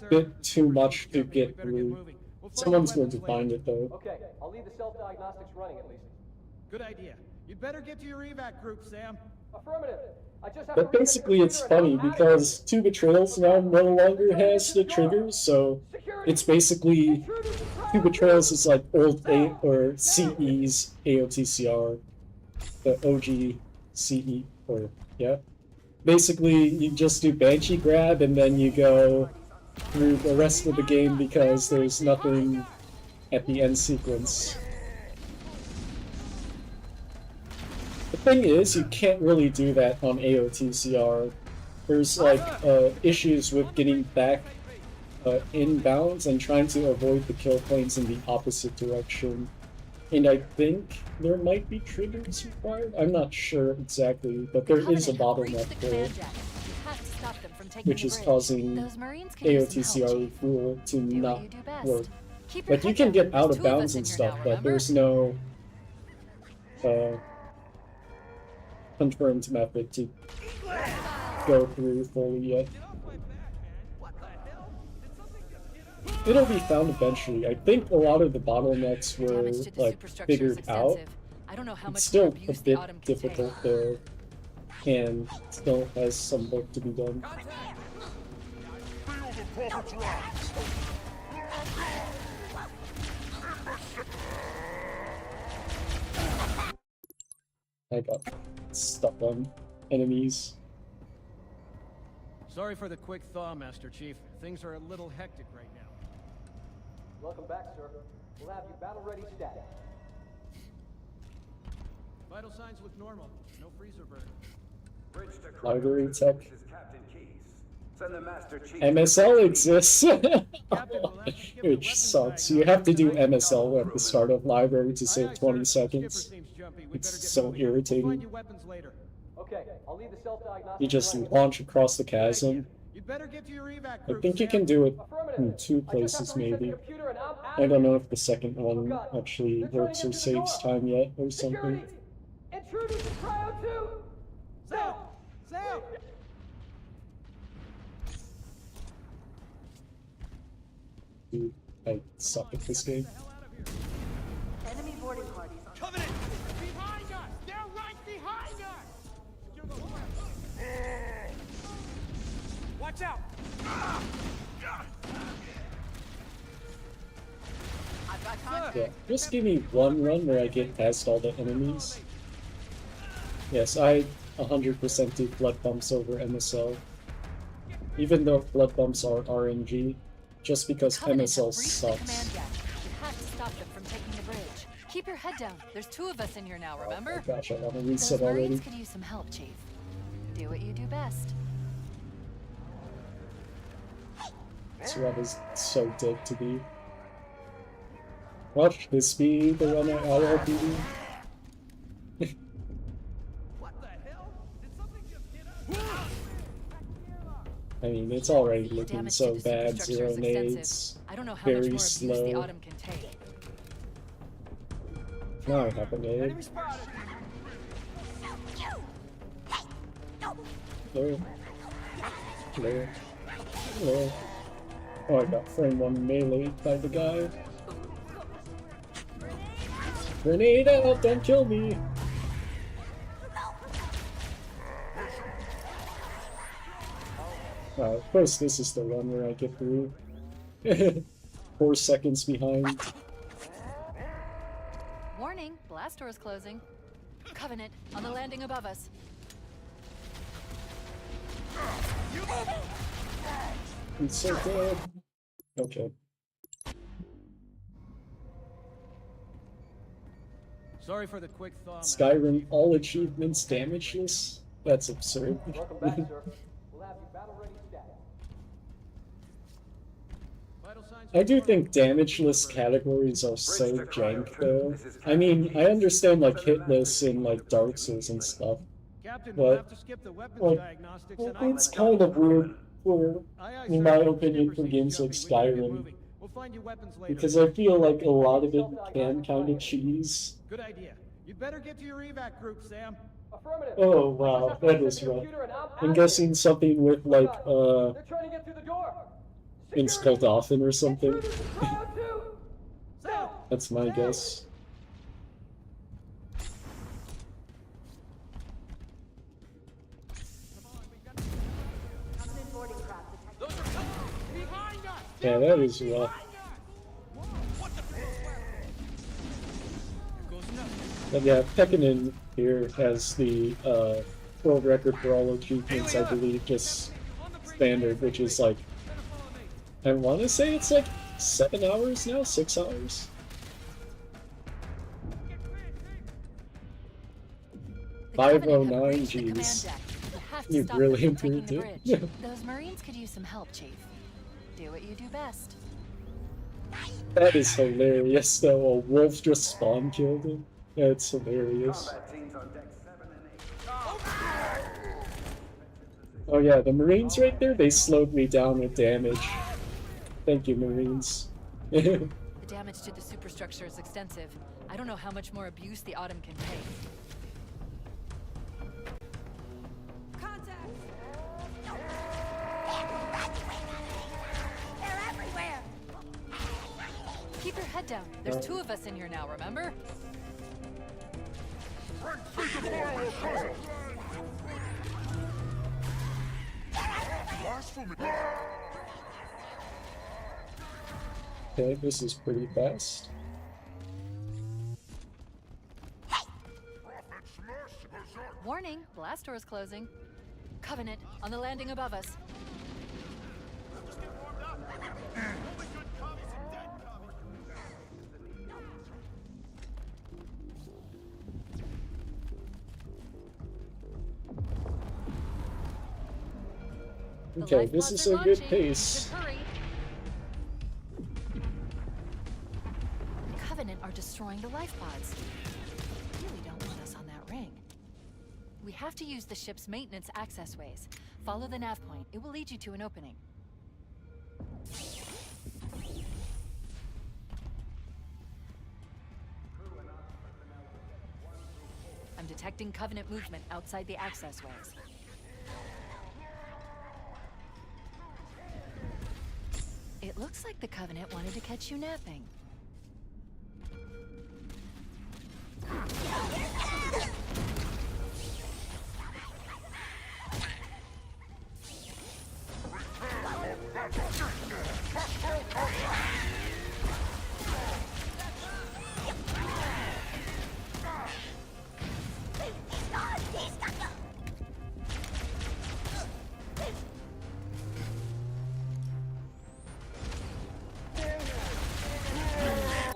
bit too much to get through. Someone's going to find it, though. Okay, I'll leave the self-diagnostics running at least. Good idea. You'd better get to your evac group, Sam. Affirmative. I just have But basically, it's funny because Two Betrayals now no longer has the triggers, so it's basically Two Betrayals is like old A or CE's AOTCR, the OG CE, or yeah. Basically, you just do Banshee grab and then you go through the rest of the game because there's nothing at the end sequence. The thing is, you can't really do that on AOTCR. There's like issues with getting back inbounds and trying to avoid the kill planes in the opposite direction. And I think there might be triggers required? I'm not sure exactly, but there is a bottleneck there, which is causing AOTCR rule to not work. Like, you can get out of bounds and stuff, but there's no confirmed method to go through fully yet. It'll be found eventually. I think a lot of the bottlenecks were like figured out. It's still a bit difficult though, and still has some work to be done. I got stuck on enemies. Sorry for the quick thaw, Master Chief. Things are a little hectic right now. Welcome back, sir. We'll have you battle ready stat. Vital signs look normal. No freezer burn. Bridge to Cryo Library 2. tech. This is Captain Keys. Send the Master Chief. MSL exists, which sucks. You have to do MSL at the start of library to save 20 seconds. It's so irritating. Okay, I'll leave the self-diagnostics. You just launch across the chasm. I think you can do it in 2 places, maybe. I don't know if the second one actually works or saves time yet, or something. Intruders to Cryo 2! Sam! Sam! Dude, I suck at this game. Enemy boarding parties on Covenant! Behind us! They're right behind us! Watch out! I've got contact. Yeah, just give me one run where I get past all the enemies. Yes, I 100% do blood bumps over MSL. Even though blood bumps are RNG, just because MSL sucks. You have to stop them from taking the bridge. Keep your head down. There's 2 of us in here now, remember? Oh my gosh, I want to Those reset Marines already. could use some help, Chief. Do what you do best. This run is so dead to me. Watch this be the run at LLPD. What the hell? Did something just hit us? I mean, it's already looking Damage so to the bad. superstructure 0 is nades. extensive. I don't know how Very much more abuse the slow. Autumn can take. Now I have a nade. Enemy spotted! Hello. Hello. Hello. Oh, I got frame 1 melee by the guy. Grenade out! Don't kill me! Of course, this is the run where I get through. 4 seconds behind. Warning, blast door is closing. Covenant, on the landing above us. I'm so dead. Okay. Sorry for the quick thaw. Skyrim all achievements damageless? That's absurd. Welcome back, sir. We'll We'll have you battle ready status. I do think damageless categories are so jank though. I mean, I understand like hitless in like Dark Souls and stuff, Captain, we'll have but to skip the weapons like diagnostics and it's kind of weird for, in my opinion, for games like Skyrim, We'll find you weapons later. because I feel like a lot of it can kind of cheese. Good idea. You'd better get to your evac group, Sam. Affirmative. Oh wow, that is rough. I'm guessing something with like They're trying to get through the door. Installed often or something. Sam! That's my guess. Yeah, that is rough. But yeah, Pekkanen here has the world record for all achievements, I believe, just standard, which is like, I want to say it's like 7 hours now, 6 hours. The Covenant have 509 breached the command Gs. deck. You have to You've stop really them from taking improved the it. bridge. Those Marines could use some help, Chief. Do what you do best. That is hilarious though, a wolf just spawn killed him. That's hilarious. Combat teams on deck 7 and 8. Oh yeah, the Marines right there, they slowed me down with damage. Thank you, Marines. The damage to the superstructure is extensive. I don't know how much more abuse the Autumn can take. Contact! They're everywhere! Keep your head down. There's 2 of us in here now, remember? Okay, this is pretty fast. Warning, blast door is closing. Covenant, on the landing above us. The Okay, life this pods is are a good launching. pace. Should hurry. The Covenant are destroying the life pods. They really don't want us on that ring. We have to use the ship's maintenance access ways. Follow the nav point. It will lead you to an opening. I'm detecting Covenant movement outside the access ways. It looks like the Covenant wanted to catch you napping.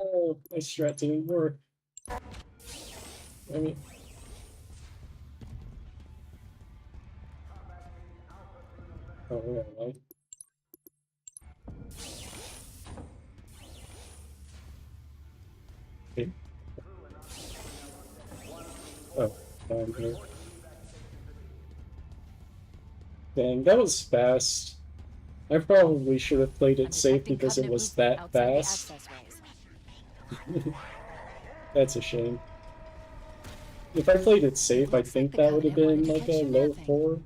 Oh, my strat didn't work. I mean... Oh, yeah, right. Okay. Oh, down here. Dang, that was fast. I probably should have played it safe because it was that fast. That's a shame. If I played it safe, I think that would have been like a low 4.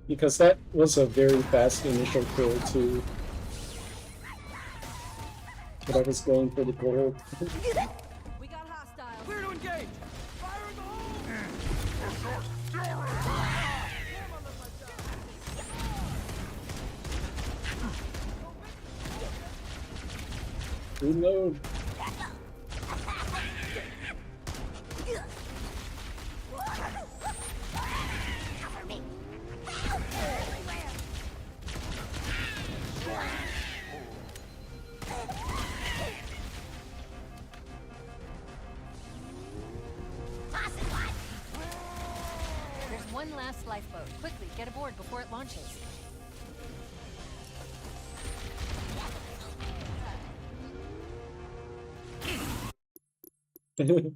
Because that was a very fast initial kill too. But I was going for the gold. We got hostiles. Clear to engage! Fire in the hole! Reload. Cover me. Everywhere. There's one last lifeboat. Quickly, get aboard before it launches. Yeah.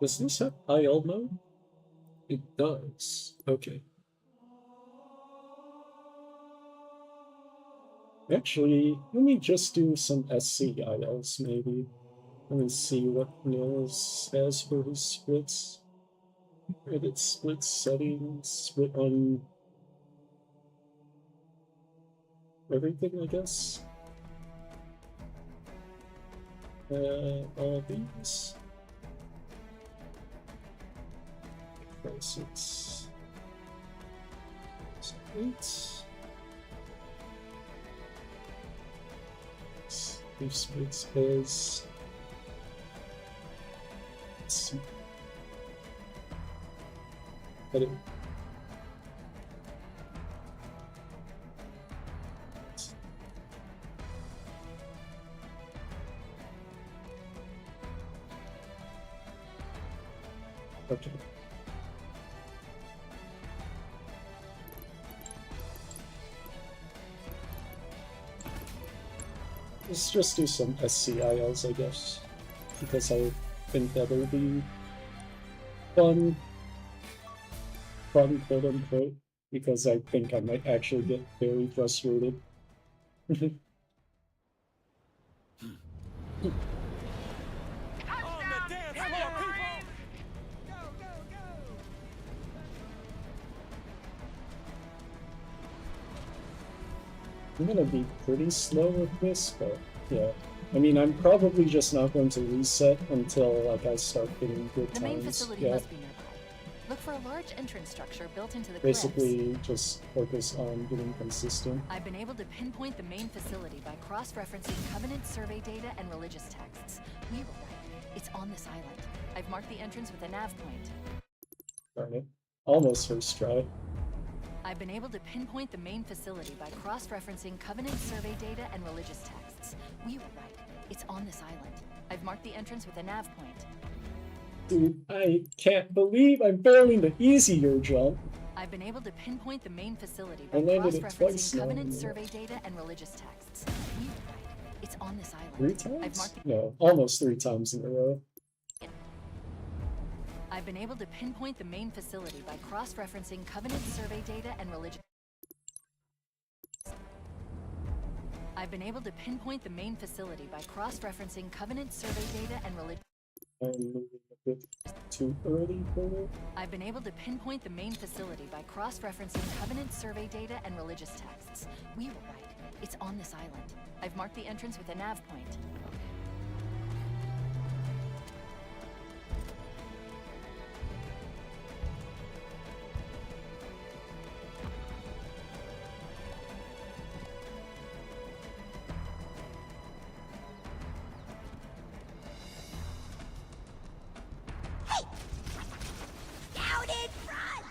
Does this have IL mode? It does. Okay. Actually, let me just do some SC ILs maybe. Let me see what Nils has for his splits. Edit split settings, split on everything, I guess. All these. Prices. 8. Leave splits as. Let's see. Edit. Okay. Let's just do some SCILs, I guess, because I think that'll be fun, quote unquote, because I think I might actually get very frustrated. On the dance floor, people! Go, go, go! I'm gonna be pretty slow with this, but yeah. I mean, I'm probably just not going to reset until like I start getting good The main times. facility Yeah. must be nearby. Look for a large entrance structure built into the Basically, just focus on getting consistent. I've been able to pinpoint the main facility by cross-referencing Covenant survey data and religious texts. We were right. It's on this island. I've marked the entrance with a nav point. Darn it. Almost first try. I've been able to pinpoint the main facility by cross-referencing Covenant survey data and religious texts. We were right. It's on this island. I've marked the entrance with a nav point. Dude, I can't believe I'm failing the easier jump. I've been able to pinpoint the main facility I by landed it twice cross-referencing now. Covenant survey data and religious texts. We were right. It's on this island. 3 I've times? marked the No, almost 3 times in a row. I've been able to pinpoint the main facility by cross-referencing Covenant survey data and religion. I've been able to pinpoint the main facility by cross-referencing Covenant survey data and religion. I'm moving a bit too early for it. I've been able to pinpoint the main facility by cross-referencing Covenant survey data and religious texts. We were right. It's on this island. I've marked the entrance with a nav point. Down in front!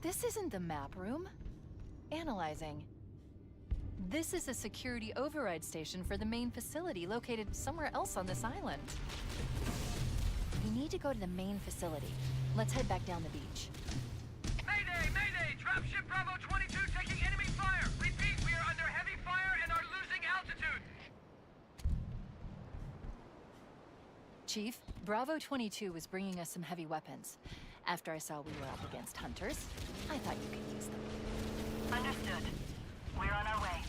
This isn't the map room. Analyzing. This is a security override station for the main facility located somewhere else on this island. We need to go to the main facility. Let's head back down the beach. Mayday, mayday! Dropship Bravo 22 taking enemy fire! Repeat, we are under heavy fire and are losing altitude! Chief, Bravo 22 was bringing us some heavy weapons. After I saw we were up against hunters, I thought you could use them. Understood. We're on our way.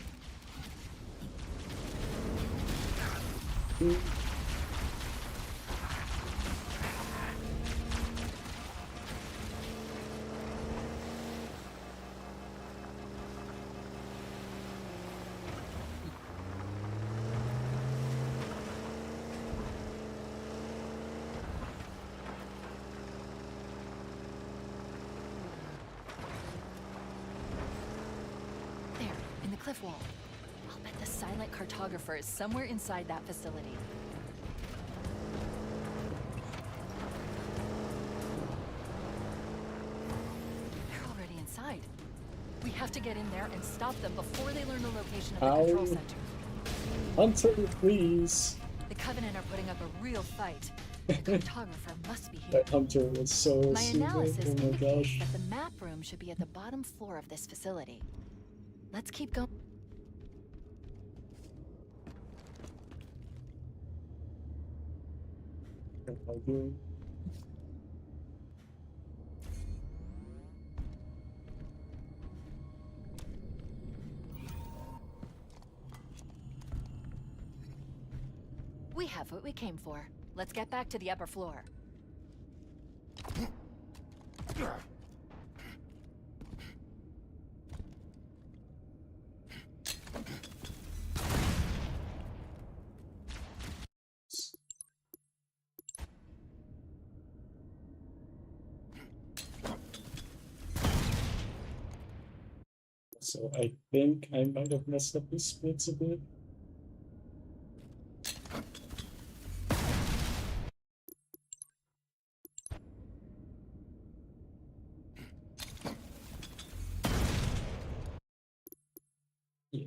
cliff wall. I'll bet the silent cartographer is somewhere inside that facility. They're already inside. We have to get in there and stop them before they learn the location of the control center. Hunter, please. The Covenant are putting up a real fight. The cartographer must be here. That hunter was so My stupid. analysis Oh my indicates gosh. that the map room should be at the bottom floor of this facility. Let's keep going. What am I doing? We have what we came for. Let's get back to the upper floor. So I think I might have messed up the splits a bit. Yeah.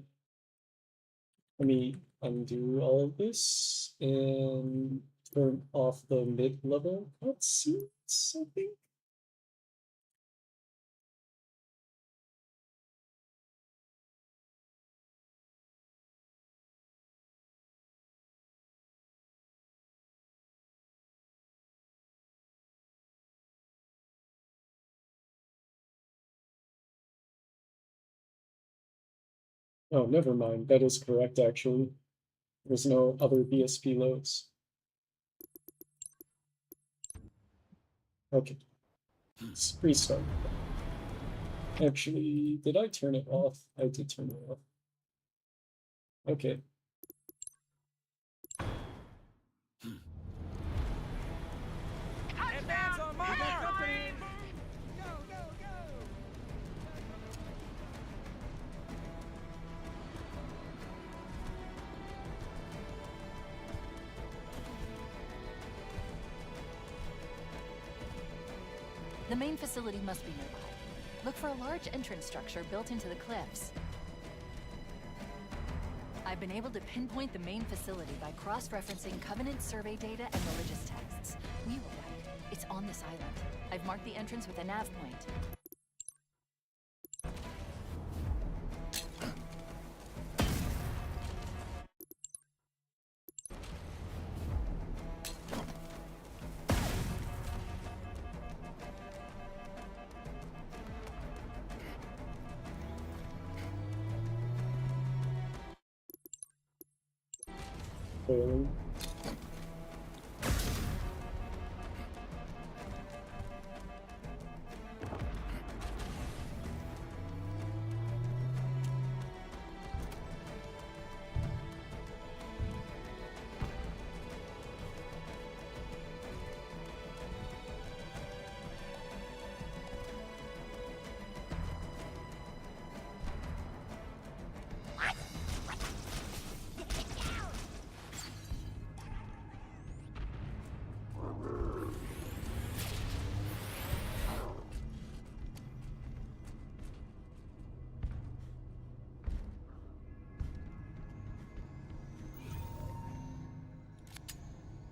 Let me undo all of this and turn off the mid-level cutscenes, I think. Oh, never mind. That is correct, actually. There's no other BSP loads. Okay. Let's restart. Actually, did I turn it off? I did turn it off. Okay. Advance on my company! Go, go, go! The main facility must be nearby. Look for a large entrance structure built into the cliffs. I've been able to pinpoint the main facility by cross-referencing Covenant survey data and religious texts. We were right. It's on this island. I've marked the entrance with a nav point. Failing.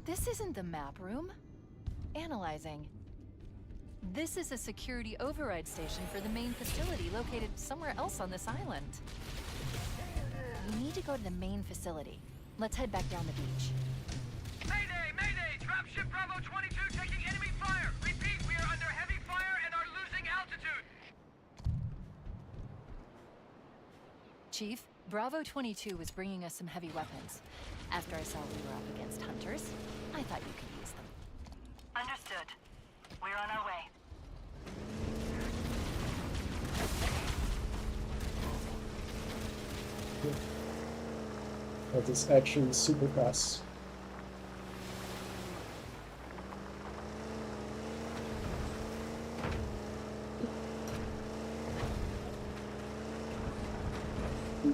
This isn't the map room. Analyzing. This is a security override station for the main facility located somewhere else on this island. We need to go to the main facility. Let's head back down the beach. Mayday! Mayday! Dropship Bravo 22 taking enemy fire! Repeat, we are under heavy fire and are losing altitude! Chief, Bravo 22 was bringing us some heavy weapons. After I saw we were up against hunters, I thought you could use them. Understood. We're on our way. That is actually super fast.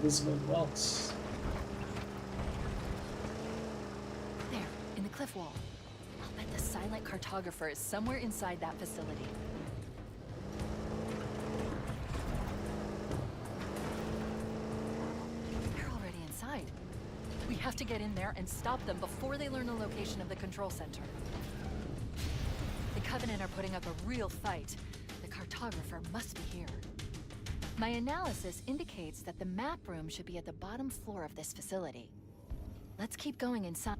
invisible blocks. There, in the cliff wall. I'll bet the silent cartographer is somewhere inside that facility. They're already inside. We have to get in there and stop them before they learn the location of the control center. The Covenant are putting up a real fight. The cartographer must be here. My analysis indicates that the map room should be at the bottom floor of this facility. Let's keep going inside.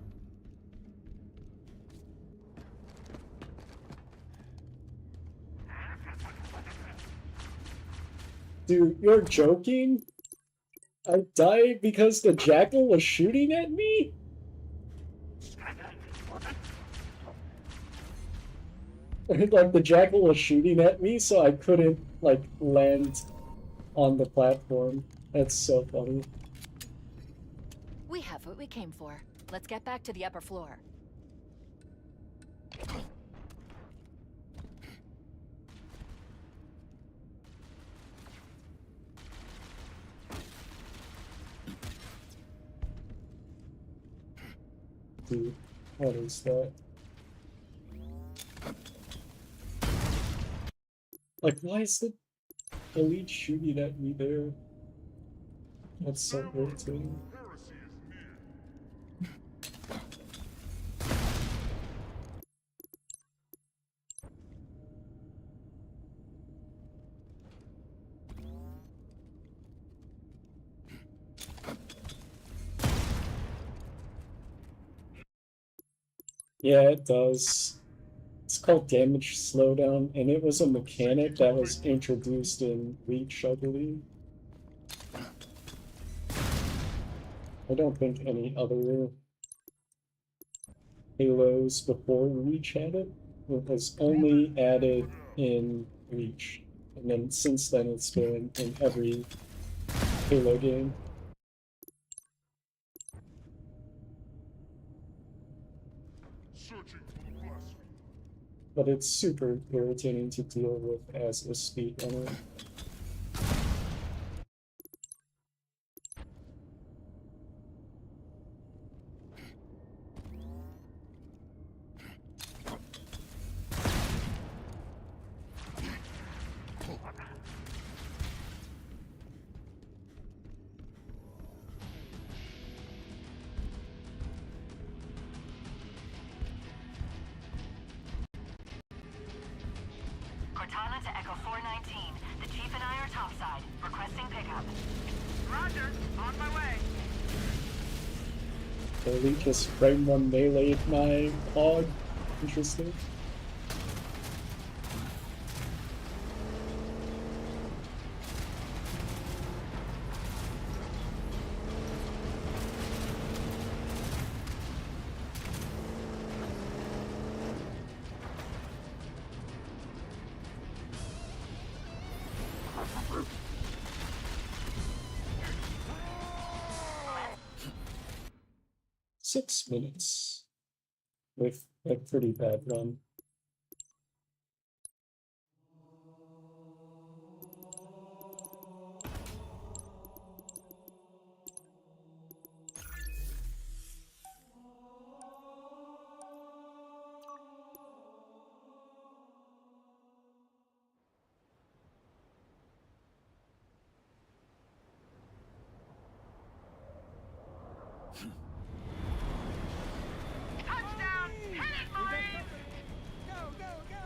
Dude, you're joking? I died because the jackal was shooting at me? Like, the jackal was shooting at me, so I couldn't, like, land on the platform. That's so funny. We have what we came for. Let's get back to the upper floor. Dude, what is that? Like, why is the elite shooting at me there? That's so irritating. Yeah, it does. It's called damage slowdown, and it was a mechanic that was introduced in Reach, I believe. I don't think any other Halos before Reach had it. It was only added in Reach, and then since then it's been in every Halo game. But it's super irritating to deal with as a speedrunner. Cortana to Echo 419. The Chief and I are topside. Requesting pickup. Roger, on my way. The elite just frame one meleeed my hog. Interesting. Six minutes with a pretty bad run. Touchdown! Hit it, Marine! Go, go, go!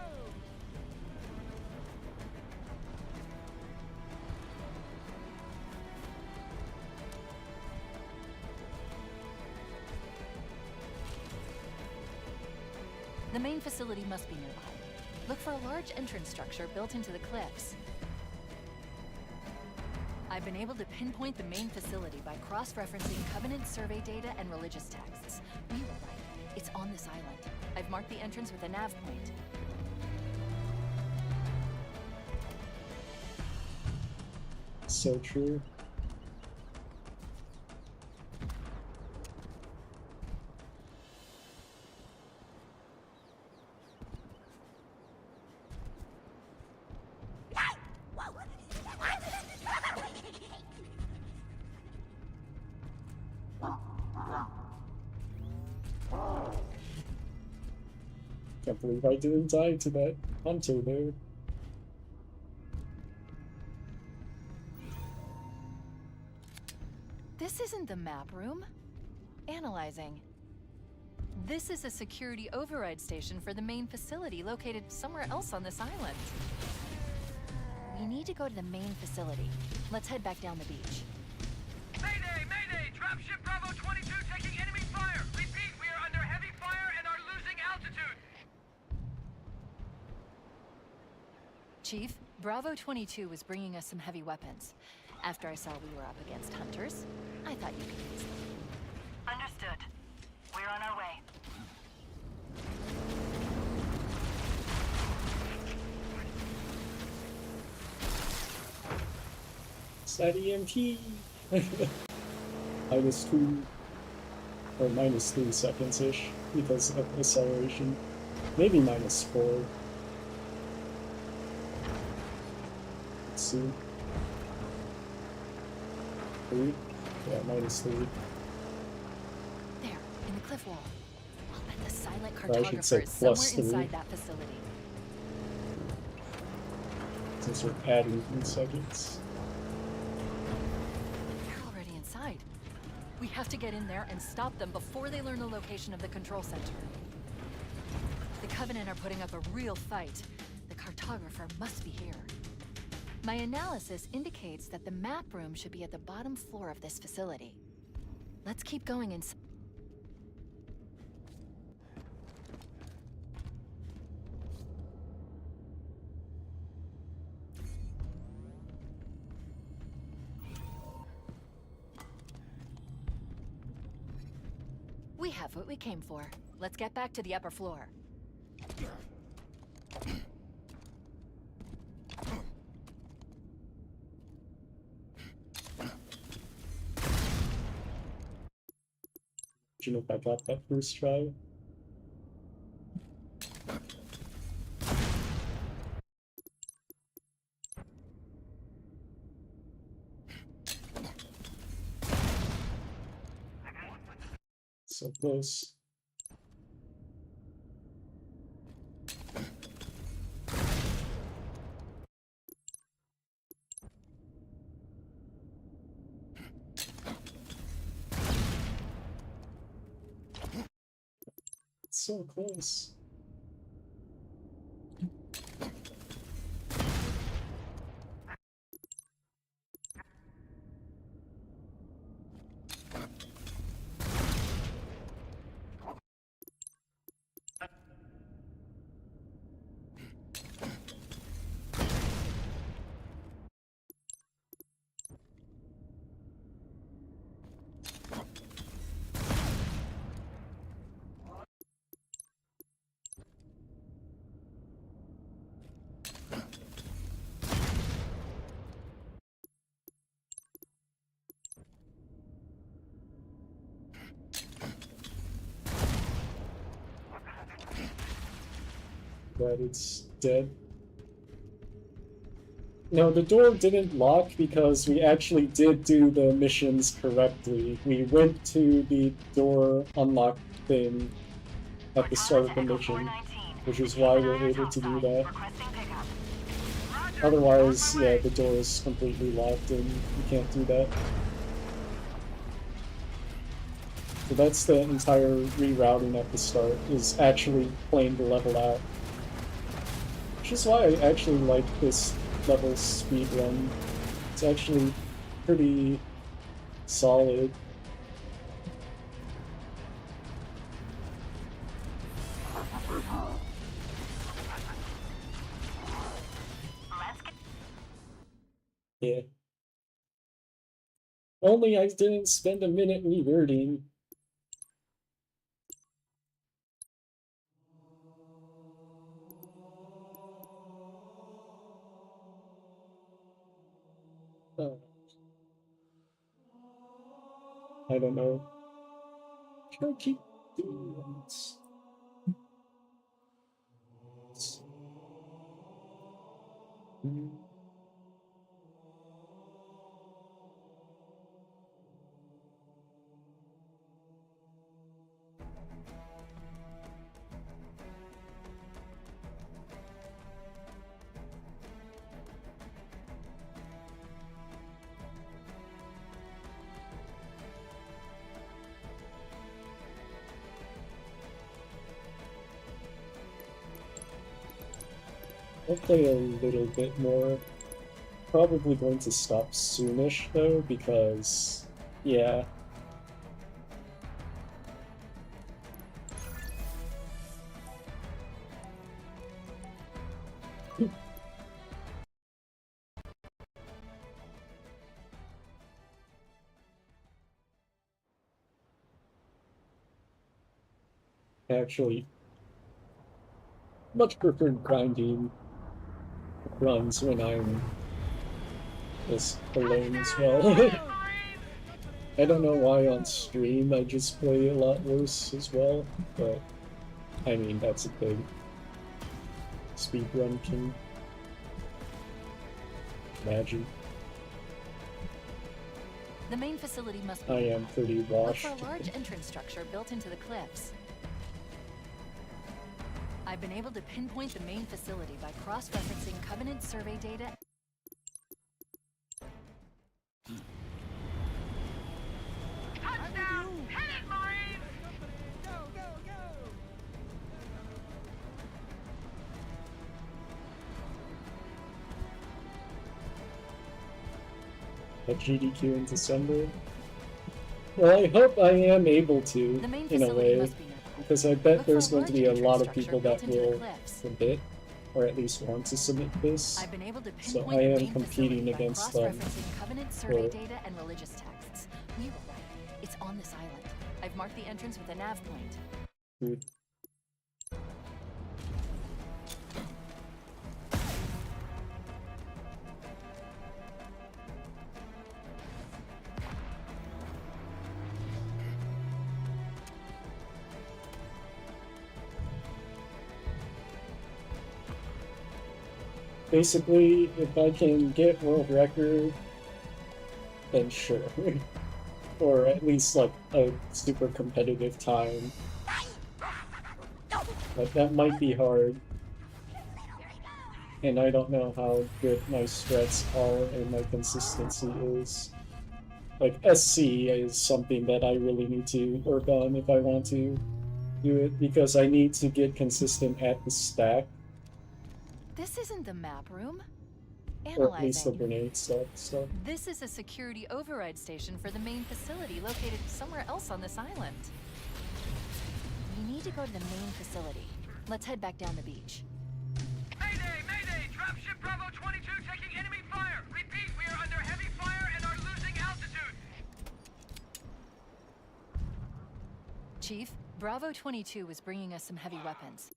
The main facility must be nearby. Look for a large entrance structure built into the cliffs. I've been able to pinpoint the main facility by cross-referencing Covenant survey data and religious texts. We were right. It's on this island. I've marked the entrance with a nav point. So true. Can't believe I didn't die to that hunter there. This isn't the map room. Analyzing. This is a security override station for the main facility located somewhere else on this island. We need to go to the main facility. Let's head back down the beach. Mayday! Mayday! Dropship Bravo 22 taking enemy fire! Repeat, we are under heavy fire and are losing altitude! Chief, Bravo 22 was bringing us some heavy weapons. After I saw we were up against hunters, I thought you could use them. Understood. We're on our way. It's that EMP! -2 or -3 seconds-ish because of acceleration. Maybe -4. Let's see. 3? Yeah, -3. There, in the cliff wall. I'll bet the silent Or I should say cartographer is somewhere +3. inside that facility. Since we're adding 3 seconds. They're already inside. We have to get in there and stop them before they learn the location of the control center. The Covenant are putting up a real fight. The cartographer must be here. My analysis indicates that the map room should be at the bottom floor of this facility. Let's keep going inside. We have what we came for. Let's get back to the upper floor. Do you know if I got that first try? So close. So close. That it's dead. No, the door didn't lock because we actually did do the missions correctly. We went to the door unlock thing at the start of the mission, which is why we're able to do that. Otherwise, yeah, the door is completely locked and you can't do that. So that's the entire rerouting at the start, is actually playing the level out. Which is why I actually like this level speedrun. It's actually pretty solid. Yeah. Only I didn't spend a minute reverting. I don't know. Can I keep doing this? I'll play a little bit more. Probably going to stop soonish though, because yeah. Actually, much prefer grinding runs when I'm just alone as well. I don't know why on stream I just play a lot worse as well, but I mean, that's a thing. Speedrun can imagine. The main facility must be. I am pretty Look washed. for a large entrance structure built into the cliffs. I've been able to pinpoint the main facility by cross-referencing Covenant survey data. Touchdown! Hit it, Marines! Go, go, go! At GDQ in December. Well, I hope I am able to, The main in a facility way, must be nearby. because I bet Look for there's a going to large be a entrance lot of structure people built that into the will cliffs. submit, or at least want to submit this. I've been able to So pinpoint I the am main competing facility by against them. cross-referencing Covenant survey for- data and religious texts. We were right. It's on this island. I've marked the entrance with a nav point. Food. Basically, if I can get world record, then sure. Or at least like a super competitive time. But that might be hard. And I don't know how good my strats are and my consistency is. Like SC is something that I really need to work on if I want to do it, because I need to get consistent at the stack, This isn't the map room. or at least the Analyzing. grenade stuff. This is a security override station for the main facility located somewhere else on this island. We need to go to the main facility. Let's head back down the beach. Mayday! Mayday! Dropship Bravo 22 taking enemy fire! Repeat, we are under heavy fire and are losing altitude! Chief, Bravo 22 was bringing us some heavy weapons.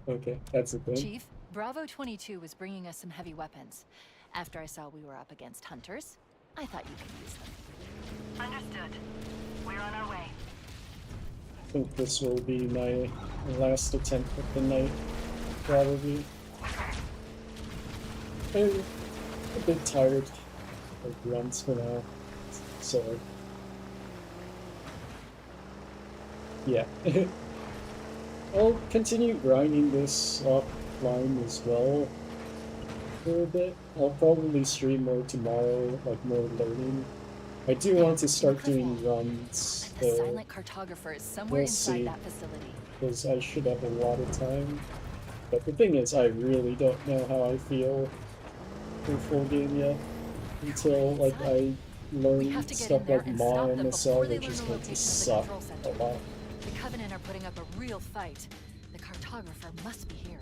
Okay, that's a thing. Chief, Bravo 22 was bringing us some heavy weapons. After I saw we were up against hunters, I thought you could use them. Understood. We're on our way. I think this will be my last attempt at the night, probably. I'm a bit tired of runs for now, so yeah. I'll continue grinding this offline as well for a bit. I'll probably stream more tomorrow, like more learning. I do want to start doing runs, The though. silent cartographer is somewhere We'll inside see. that facility. Because I should have a lot of time. But the thing is, I really don't know how I feel for full game yet. Until, like, I We learn have to get stuff in there like and Ma stop and them MSL, before they which learn is the going to location of the suck control a center. lot. The Covenant are putting up a real fight. The cartographer must be here.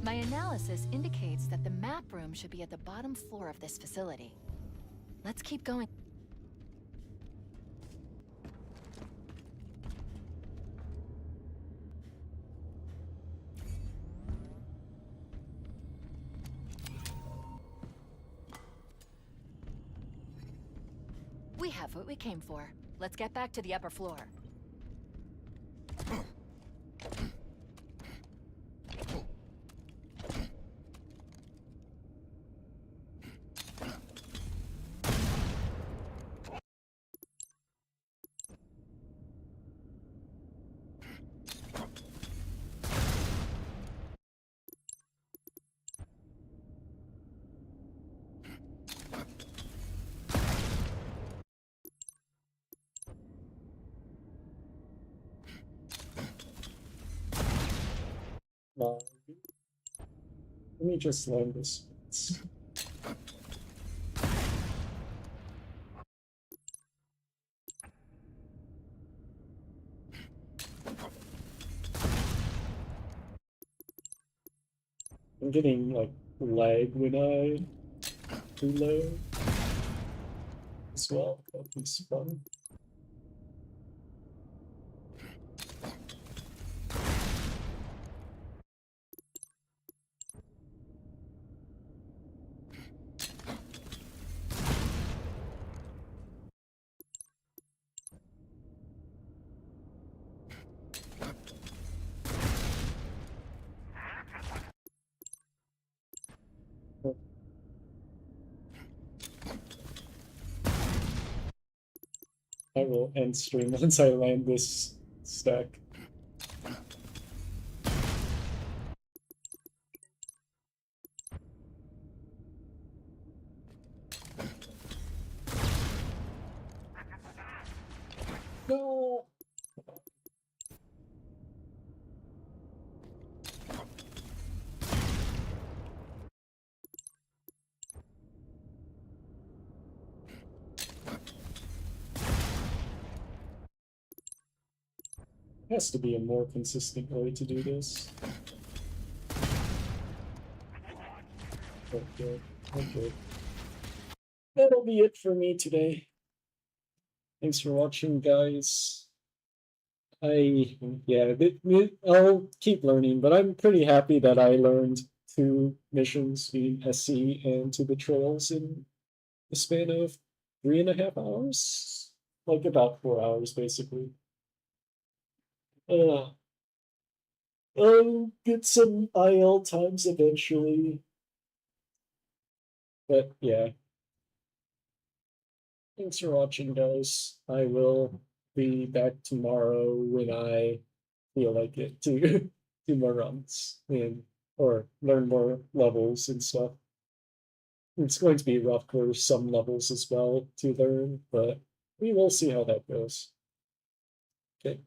My analysis indicates that the map room should be at the bottom floor of this facility. Let's keep going. We have what we came for. Let's get back to the upper floor. Let me just learn this. I'm getting like lag when I reload as well. That'd fun. I will end stream once I land this stack. No. Has to be a more consistent way to do this. Okay, okay. That'll be it for me today. Thanks for watching, guys. I'll keep learning, but I'm pretty happy that I learned 2 missions in SC and 2 betrayals in the span of 3.5 hours. Like about 4 hours, basically. I'll get some IL times eventually. But yeah. Thanks for watching, guys. I will be back tomorrow when I feel like it to do more runs and or learn more levels and stuff. It's going to be rough for some levels as well to learn, but we will see how that goes. Okay.